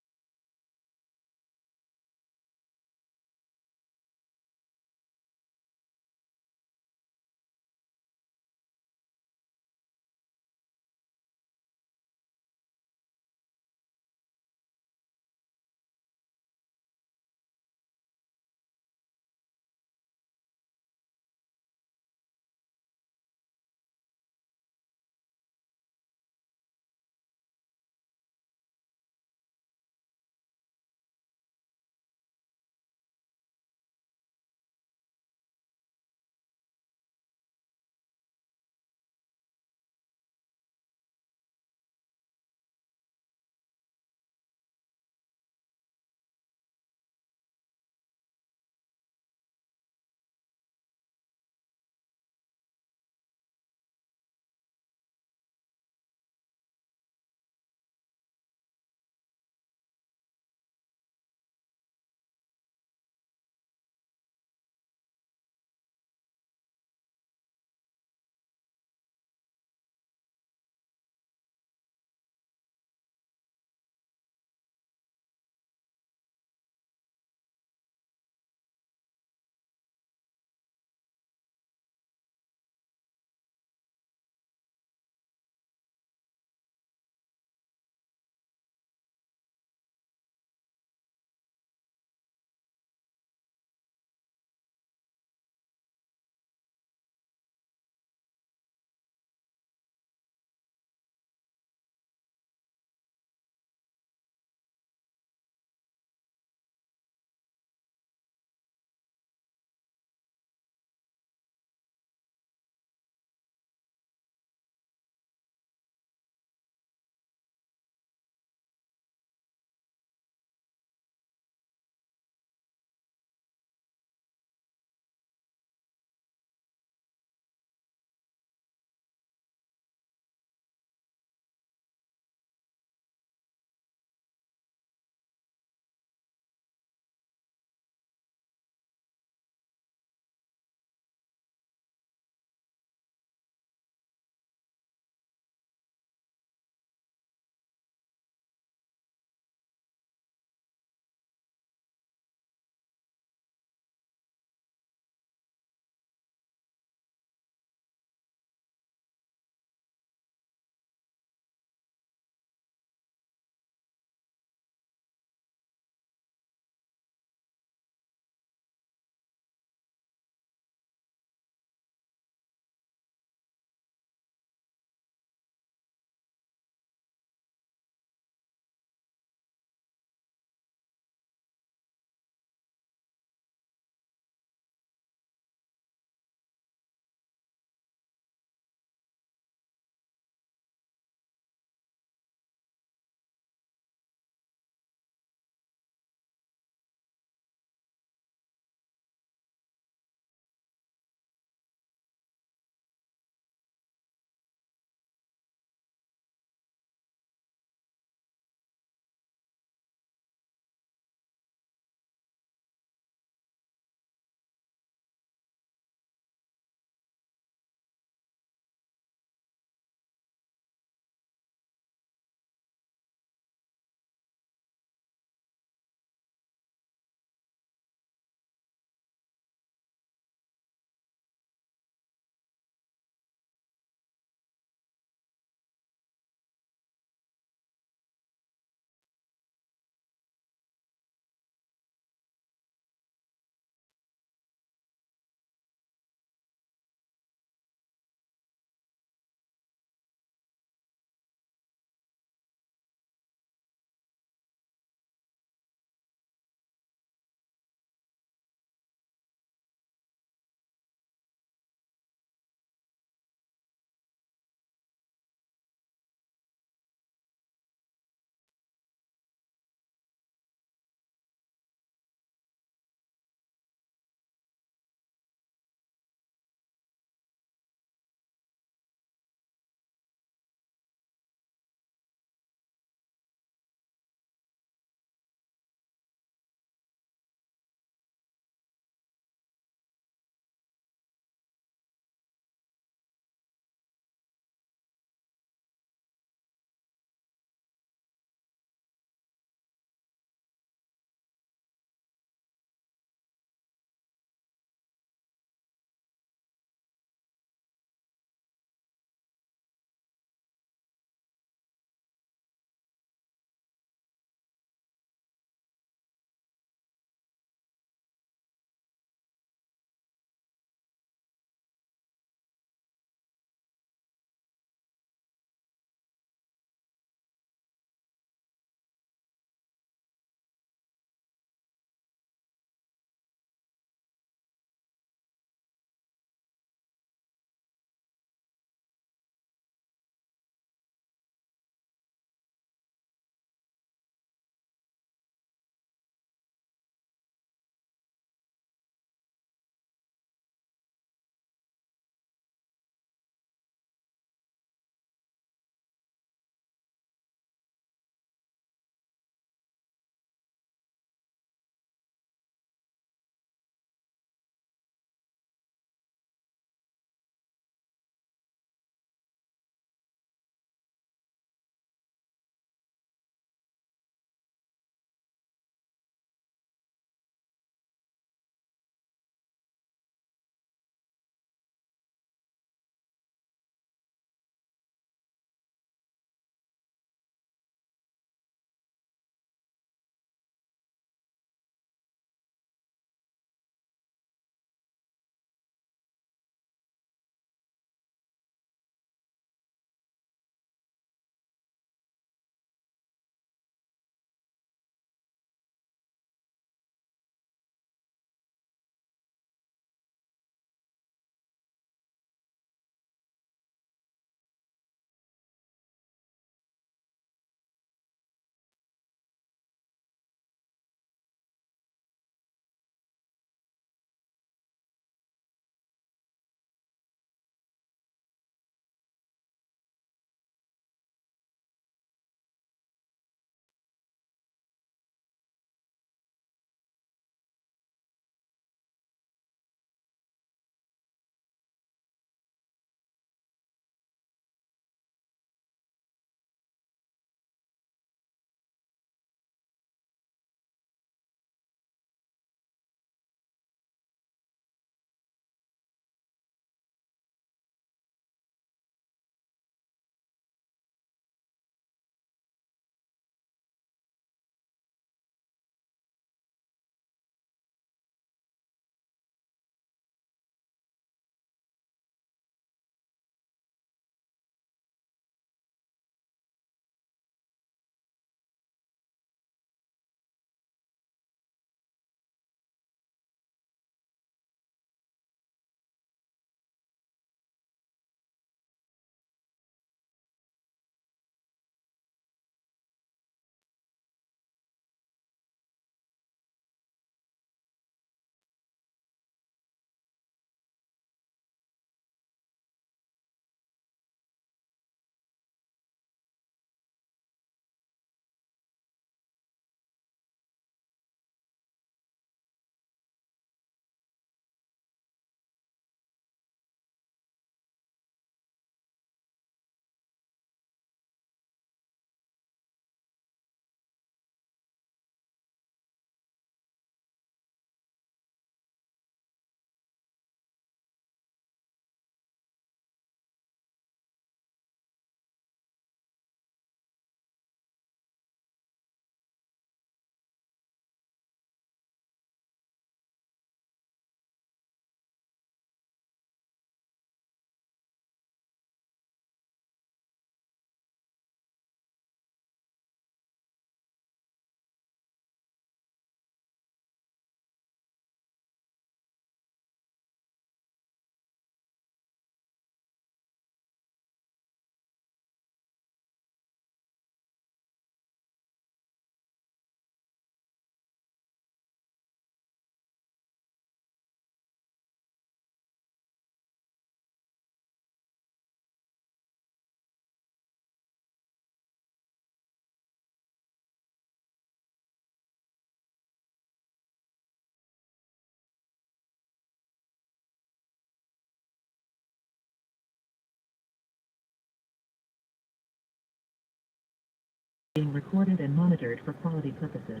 A: being recorded and monitored for quality purposes.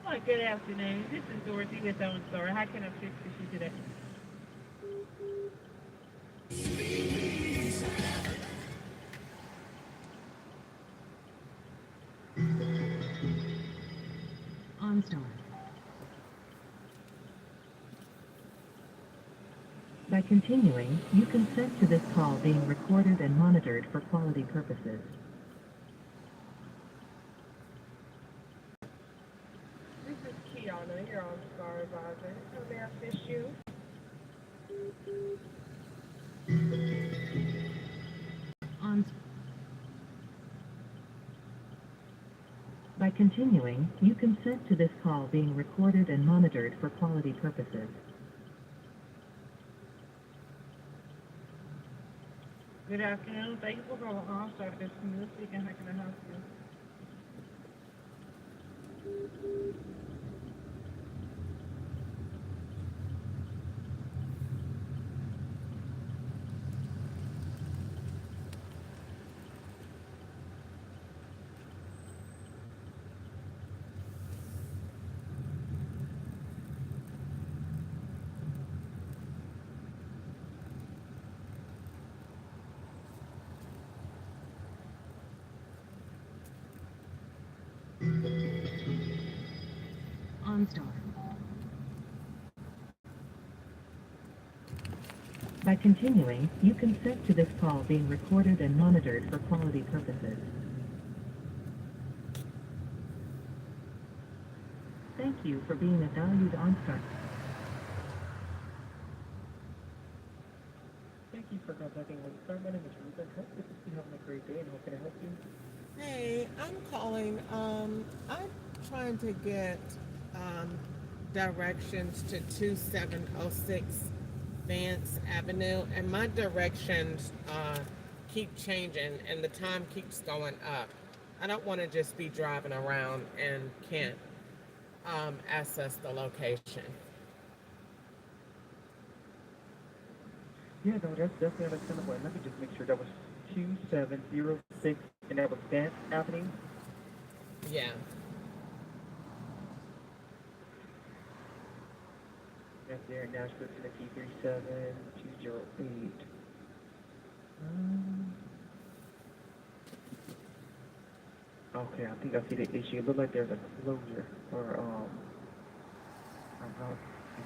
H: Hi, good afternoon. This is Dorothy with OnStar. How can I assist you today?
A: OnStar. By continuing, you consent to this call being recorded and monitored for quality purposes.
E: This is Kiana, your OnStar advisor. How may I assist you?
A: By continuing, you consent to this call being recorded and monitored for quality purposes.
H: Good afternoon. Thank you for calling OnStar. This is Camille speaking. How can I help you?
A: OnStar. By continuing, you consent to this call being recorded and monitored for quality purposes. Thank you for being a valued OnStar. Thank you for contacting OnStar. My name is Ruben. Hope this is you having a great day, and how can I help you?
B: Hey, I'm calling. I'm trying to get directions to 2706 Vance Avenue, and my directions keep changing, and the time keeps going up. I don't want to just be driving around and can't access the location.
A: Yeah, no, that's definitely understandable. And let me just make sure that was 2706, and that was Vance Avenue.
B: Yeah.
A: That's there in Nashville, Tennessee, 37208. Okay, I think I see the issue. It looks like there's a closure or a route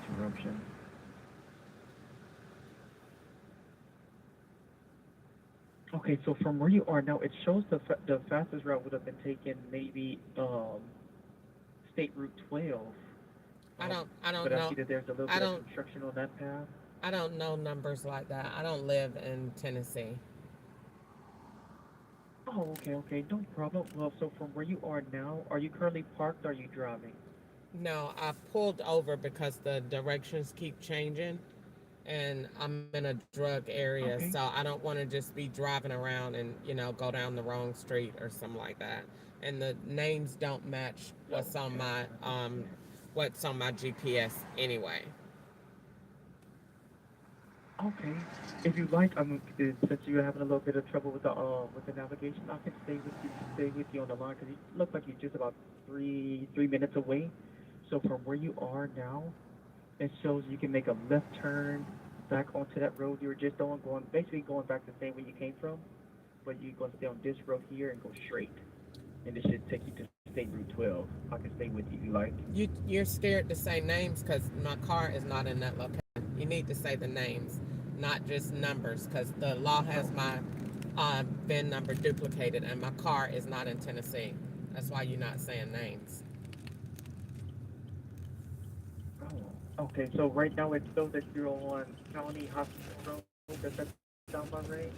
A: interruption. Okay, so from where you are now, it shows the fastest route would have been taken maybe State Route 12.
B: I don't
A: But I
B: know.
A: see that there's a little
B: I
A: bit of
B: don't
A: construction on that path.
B: I don't know numbers like that. I don't live in Tennessee.
A: Oh, okay, no problem. Well, so from where you are now, are you currently parked or are you driving?
B: No, I pulled over because the directions keep changing and I'm in a drug area,
A: Okay.
B: so I don't want to just be driving around and, go down the wrong street or something like that. And the names don't match what's on my GPS anyway.
A: Okay. If you like, since you're having a little bit of trouble with the navigation, I can stay with you on the line because you look like you're just about three minutes away. So from where you are now, it shows you can make a left turn back onto that road you were just on, basically going back the same way you came from, but you're going to stay on this road here and go straight. And it should take you to State Route 12. I can stay with you if you like.
B: You're scared to say names because my car is not in that location. You need to say the names, not just numbers, because the law has my VIN number duplicated and my car is not in Tennessee. That's why you're not saying names.
A: Oh, okay. So right now it shows that you're on County Hospital Road. Does that sound about right?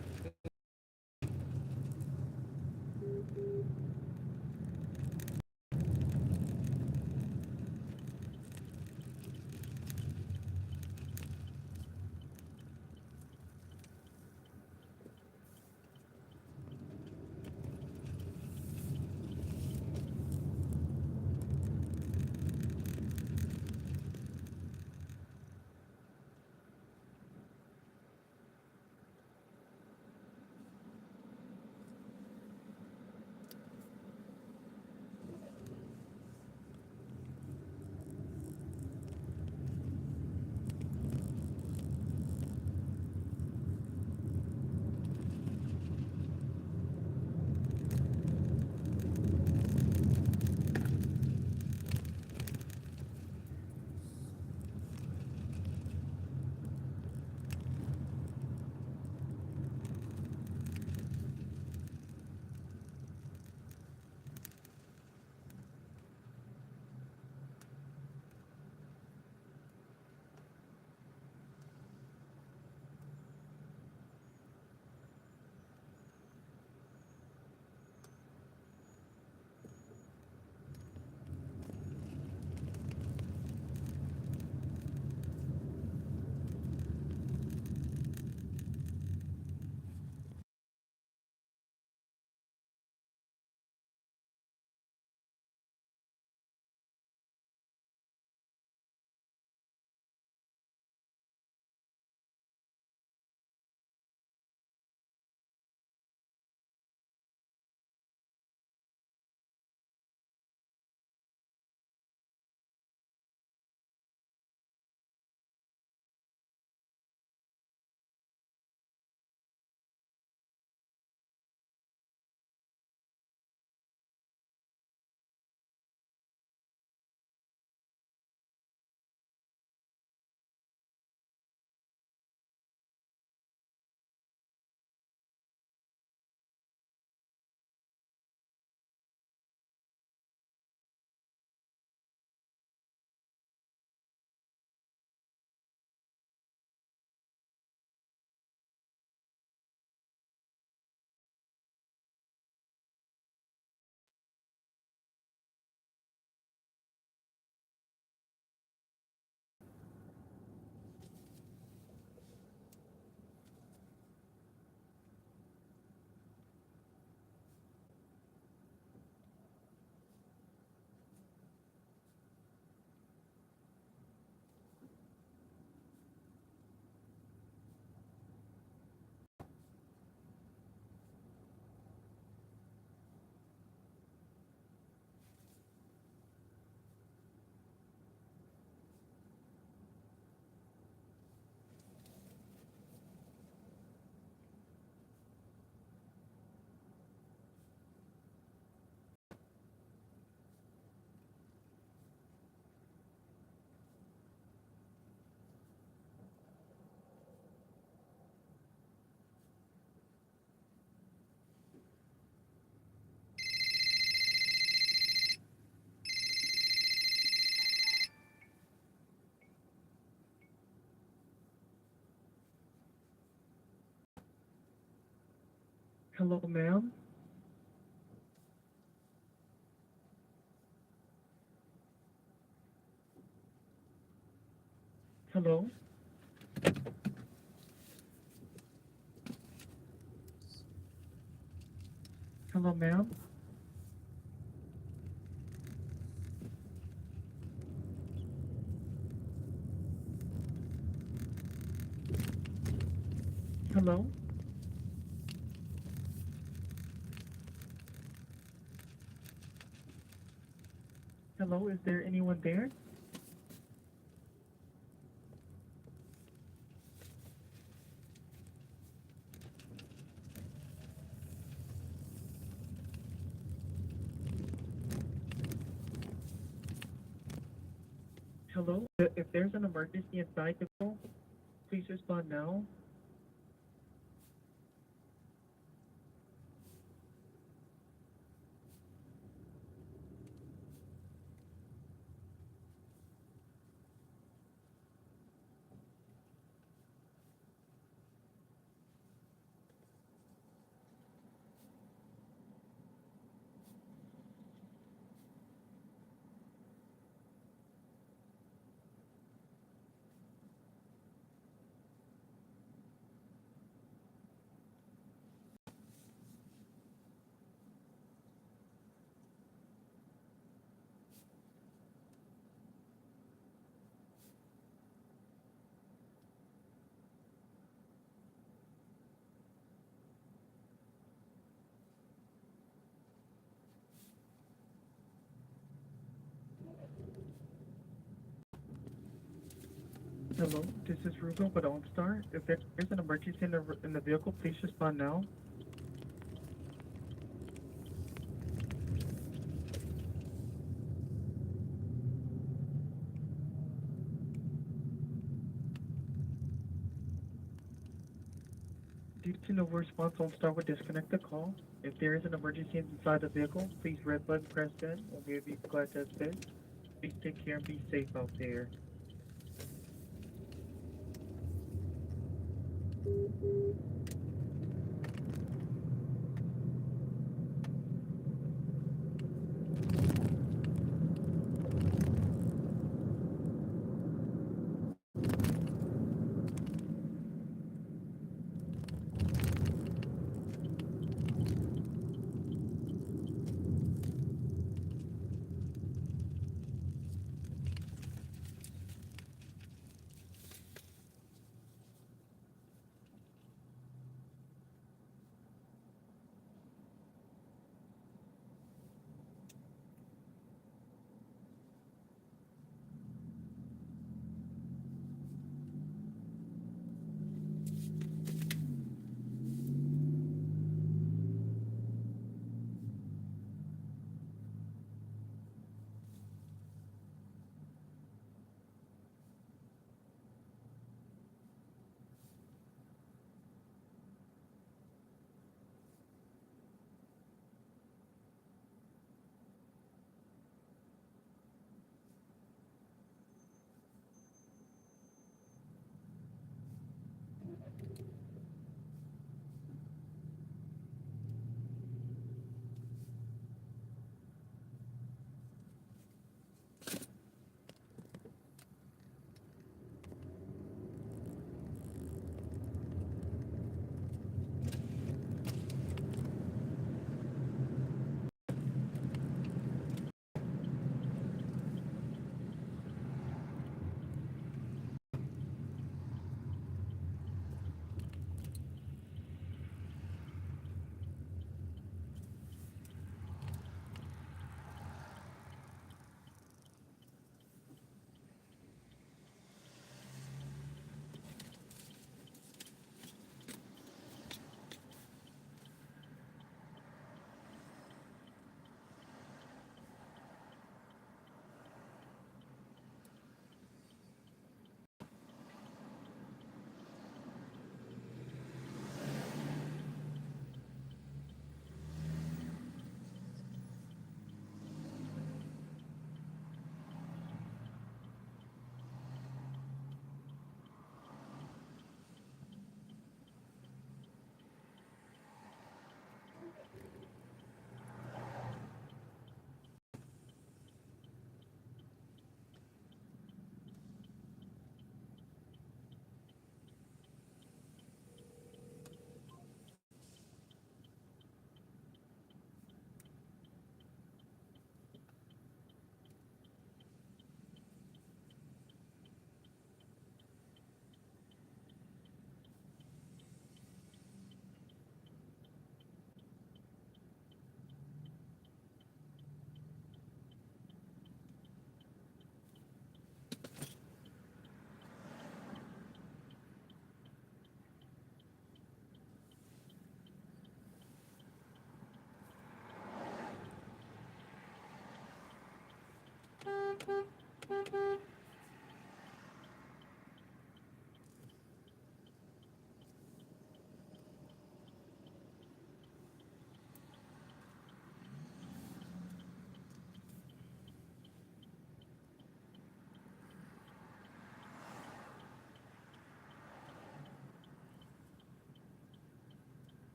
A: Hello, ma'am. Hello. Hello, ma'am. Hello. Hello, is there anyone there? Hello? If there's an emergency inside the call, please respond now. Hello, this is Ruben with OnStar. If there's an emergency in the vehicle, please respond now. Due to no response, OnStar will disconnect the call. If there is an emergency inside the vehicle, please red button press in. We'll be glad to assist. Please take care and be safe out there.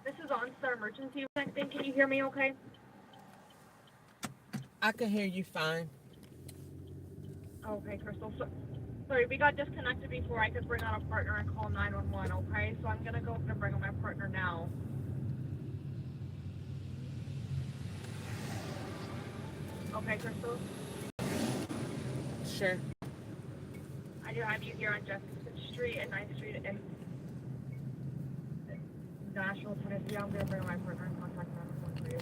E: This is OnStar Emergency Connecting. Can you hear me okay?
B: I can hear you fine.
E: Okay, Crystal. Sorry, we got disconnected before I could bring on a partner and call 911, okay? So I'm going to go and bring on my partner now. Okay, Crystal?
B: Sure.
E: I do have you here on Jefferson Street and 9th Street in Nashville, Tennessee. I'm going to bring on my partner and contact 911 for you.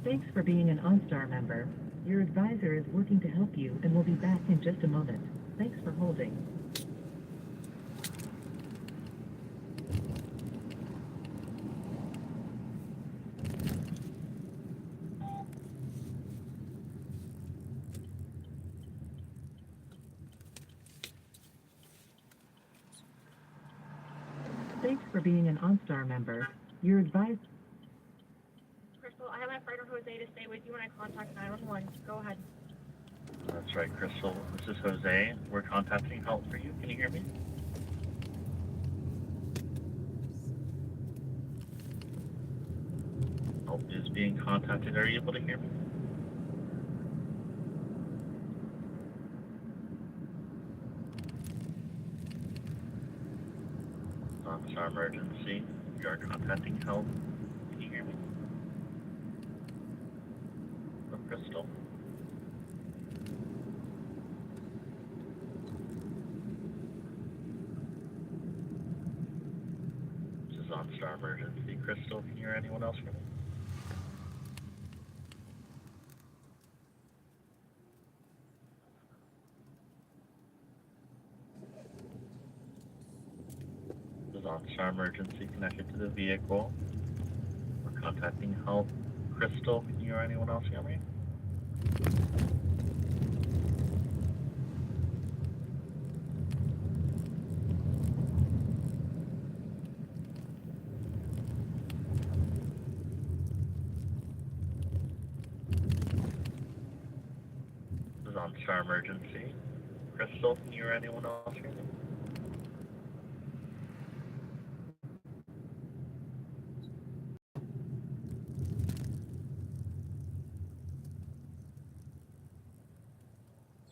M: Thanks for being an OnStar member. Your advisor is working to help you and will be back in just a moment. Thanks for holding. Thanks for being an OnStar member. Your advisor...
E: Crystal, I have my partner Jose to stay with you when I contact 911. Go ahead.
J: That's right, Crystal. This is Jose. We're contacting help for you. Can you hear me? Help is being contacted. Are you able to hear me? It's our emergency. We are contacting help. Can you hear me? From Crystal. This is OnStar Emergency. Crystal, can you hear anyone else hear me? This is OnStar Emergency connected to the vehicle. We're contacting help. Crystal, can you hear anyone else hear me? This is OnStar Emergency. Crystal, can you hear anyone else hear me?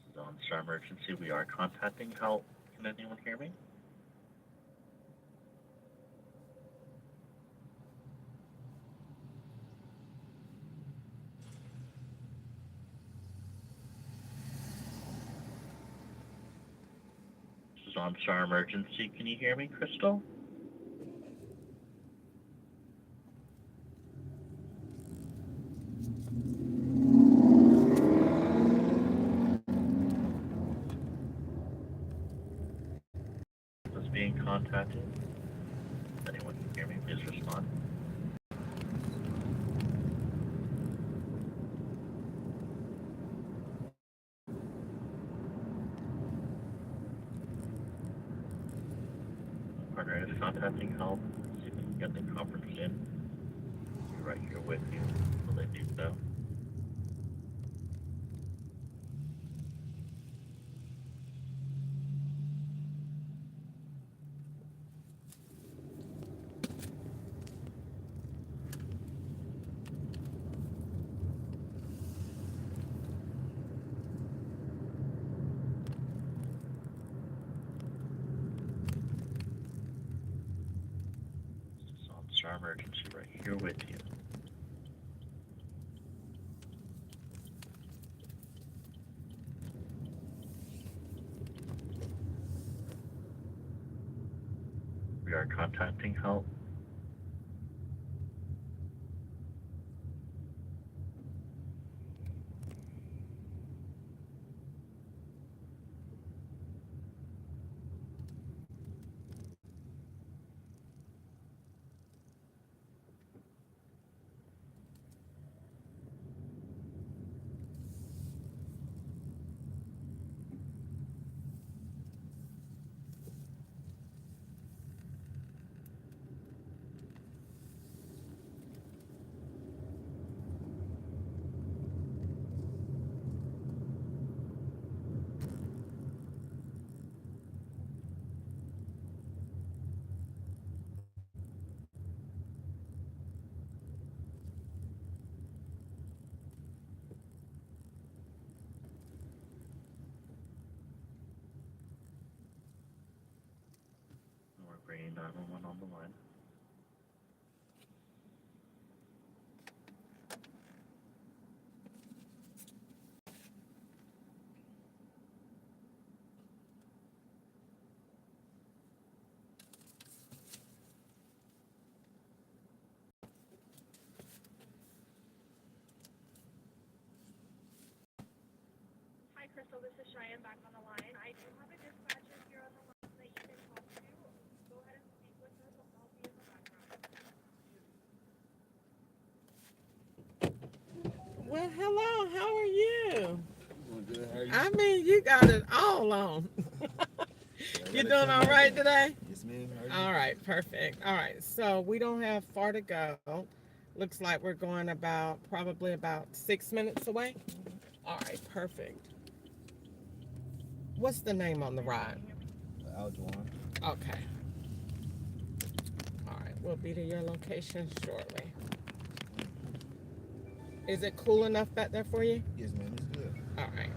J: This is OnStar Emergency. We are contacting help. Can anyone hear me? This is OnStar Emergency. Can you hear me, Crystal? This is being contacted. If anyone can hear me, please respond. Partner is contacting help. See if we can get the conference in. Be right here with you. Will they do so? right here with you. We are contacting help. We're bringing 911 on the line.
E: Hi, Crystal. This is Cheyenne back on the line. I do have a dispatcher here on the line that you can talk to. Go ahead and speak with her. I'll be in the background.
B: Well, hello. How are you?
L: Doing good. How are you?
B: I mean, you got it all on. You doing all right today?
L: Yes, ma'am. How are you?
B: All right, perfect. All right, so we don't have far to go. Looks like we're going probably about 6 minutes away. All right, perfect. What's the name on the ride?
L: Aljuan.
B: Okay. All right, we'll be to your location shortly. Is it cool enough back there for you?
L: Yes, ma'am. It's good.
B: All right.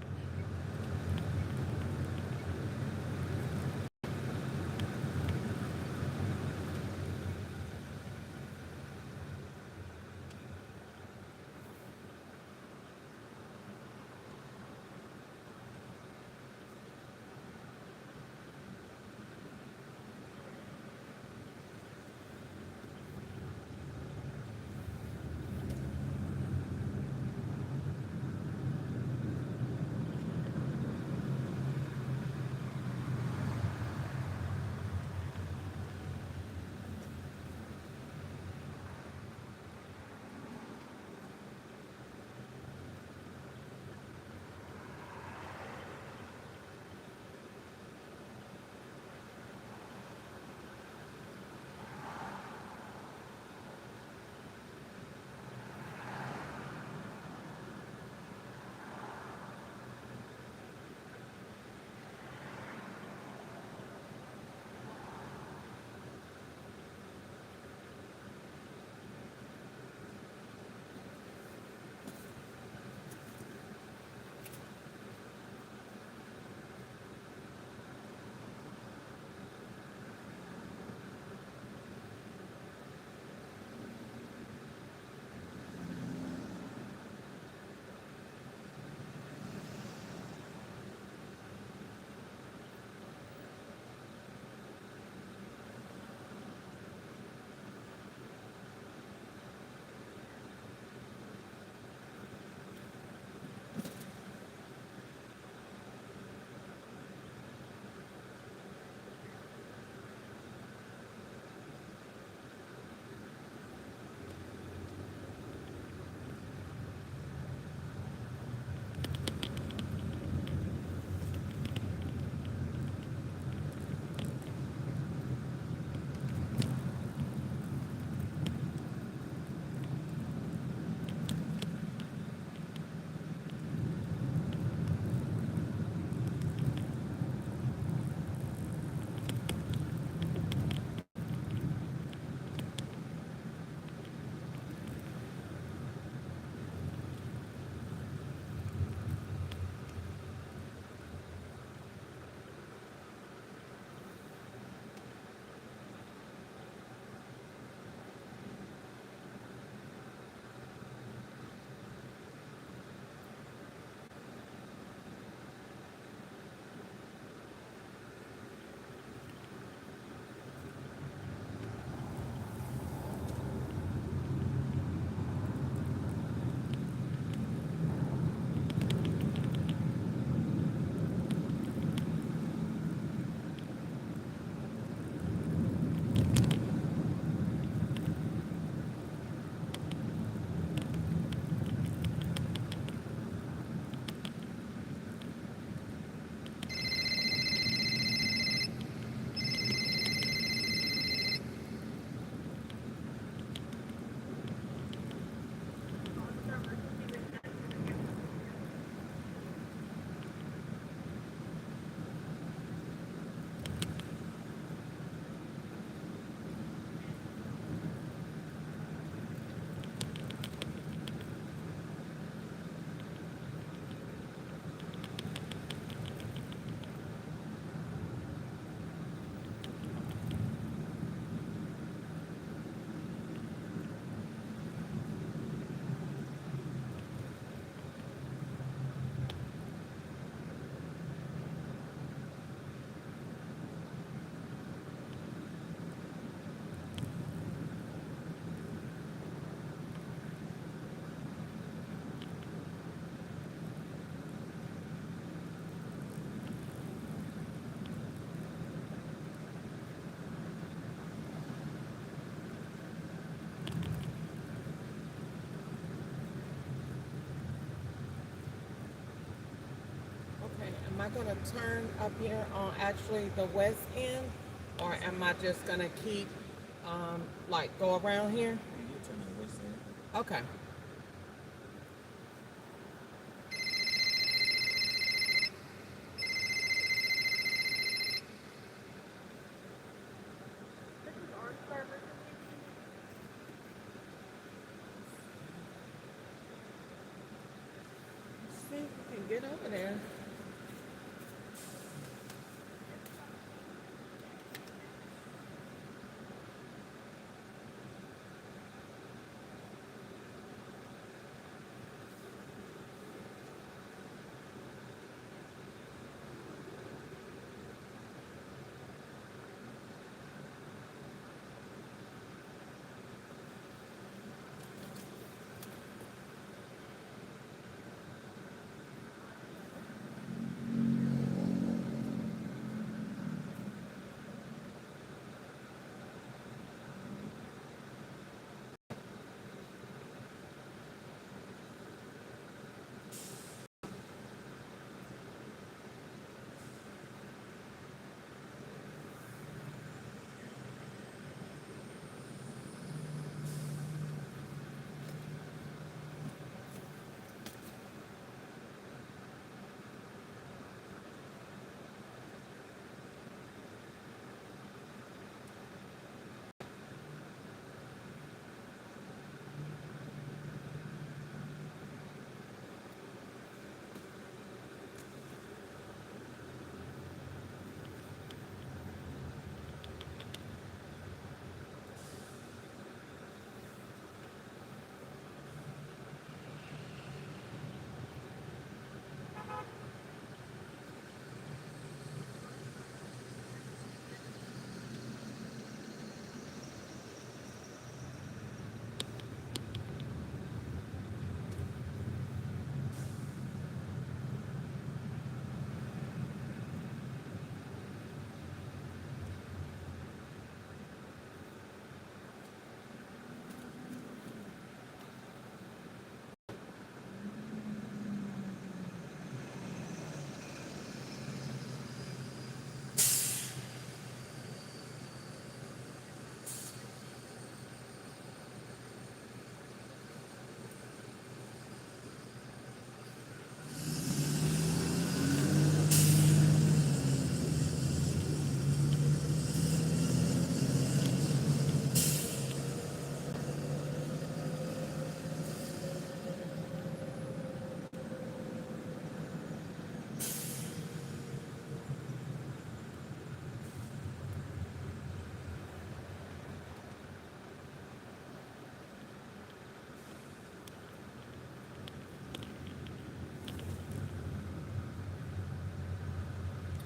B: I gonna turn up here on actually the west end, or am I just gonna keep like go around here?
G: You turn on the west side.
B: Okay.
E: This is OnStar Emergency.
B: Let's see if we can get over there.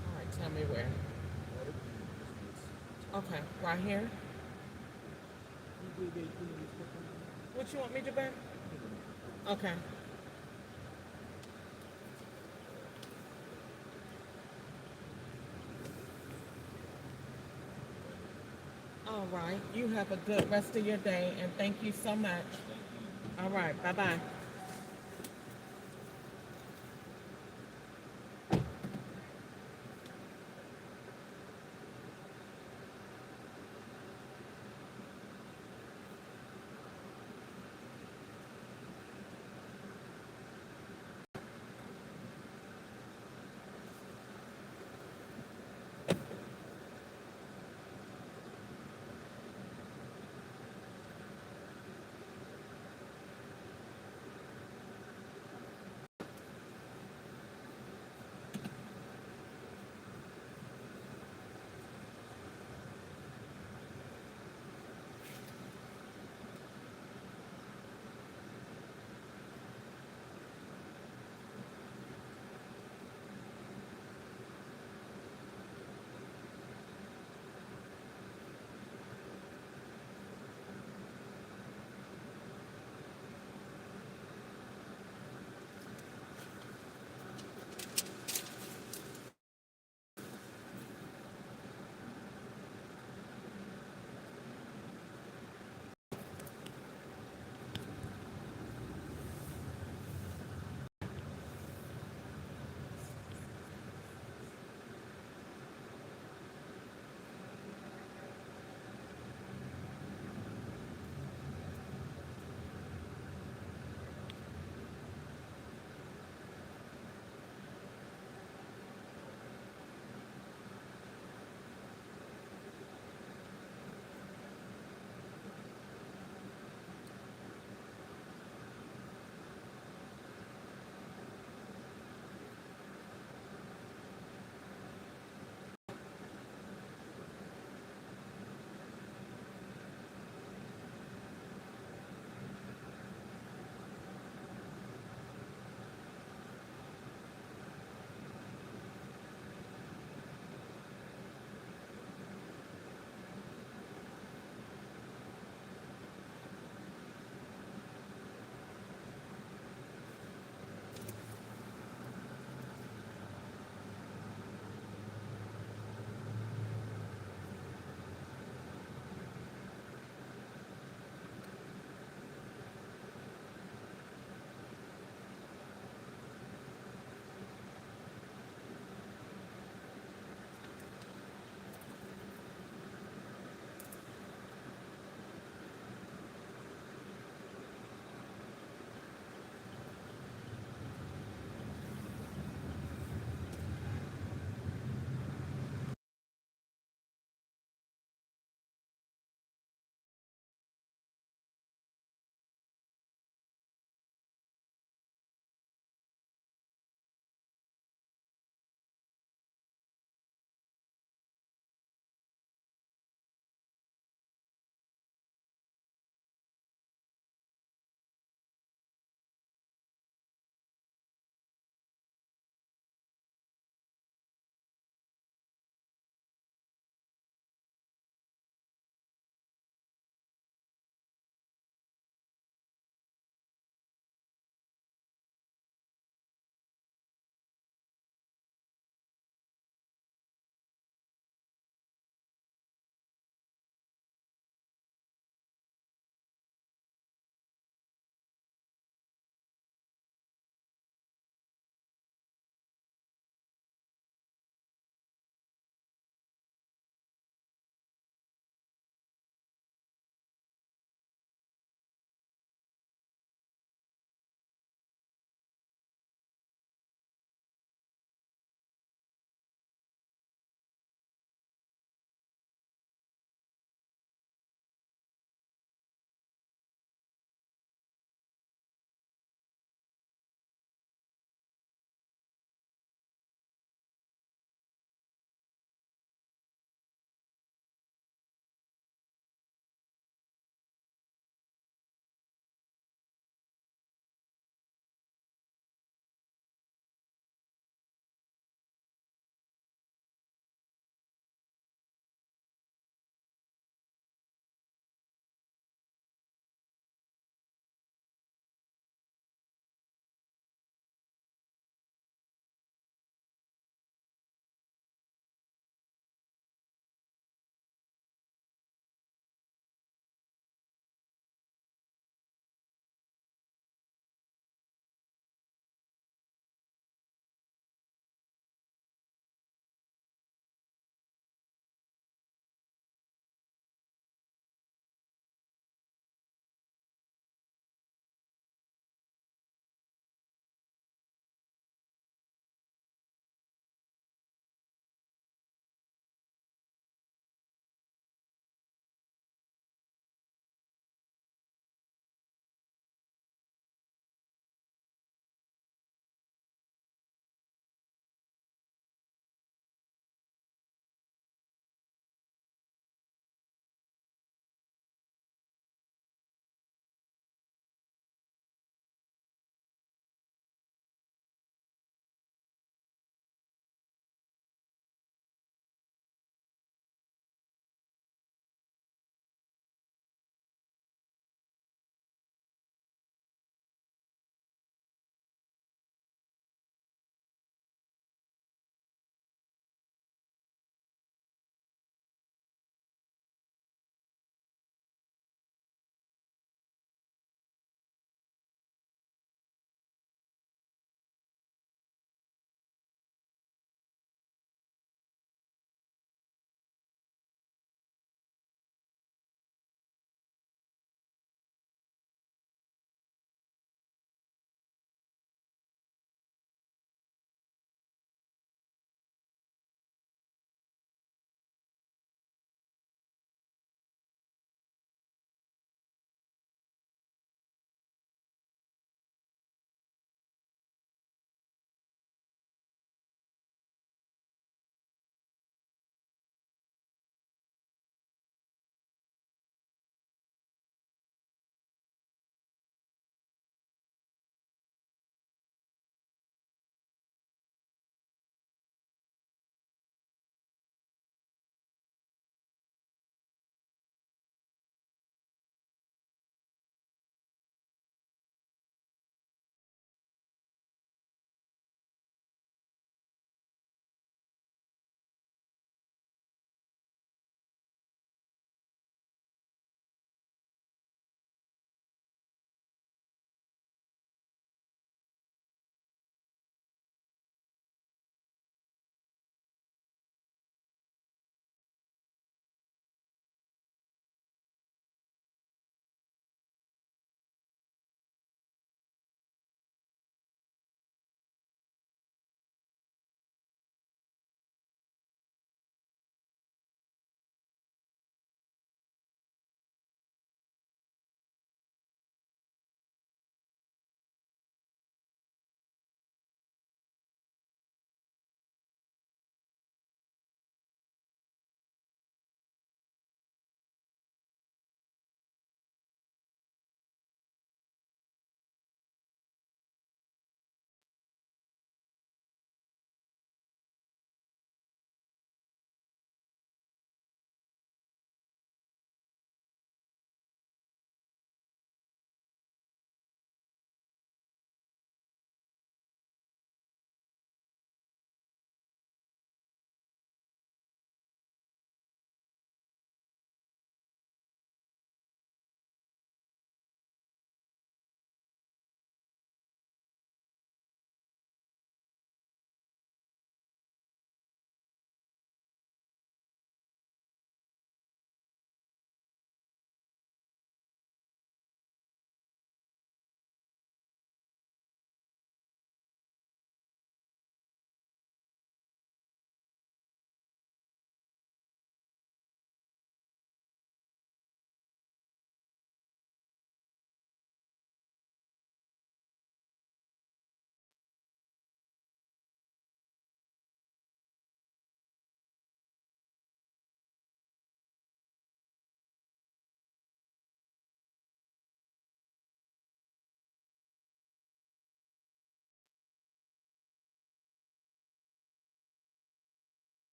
B: All right, tell me where. Okay, right here. What you want me to do? Okay. All right. You have a good rest of your day, and thank you so much. All right. Bye bye.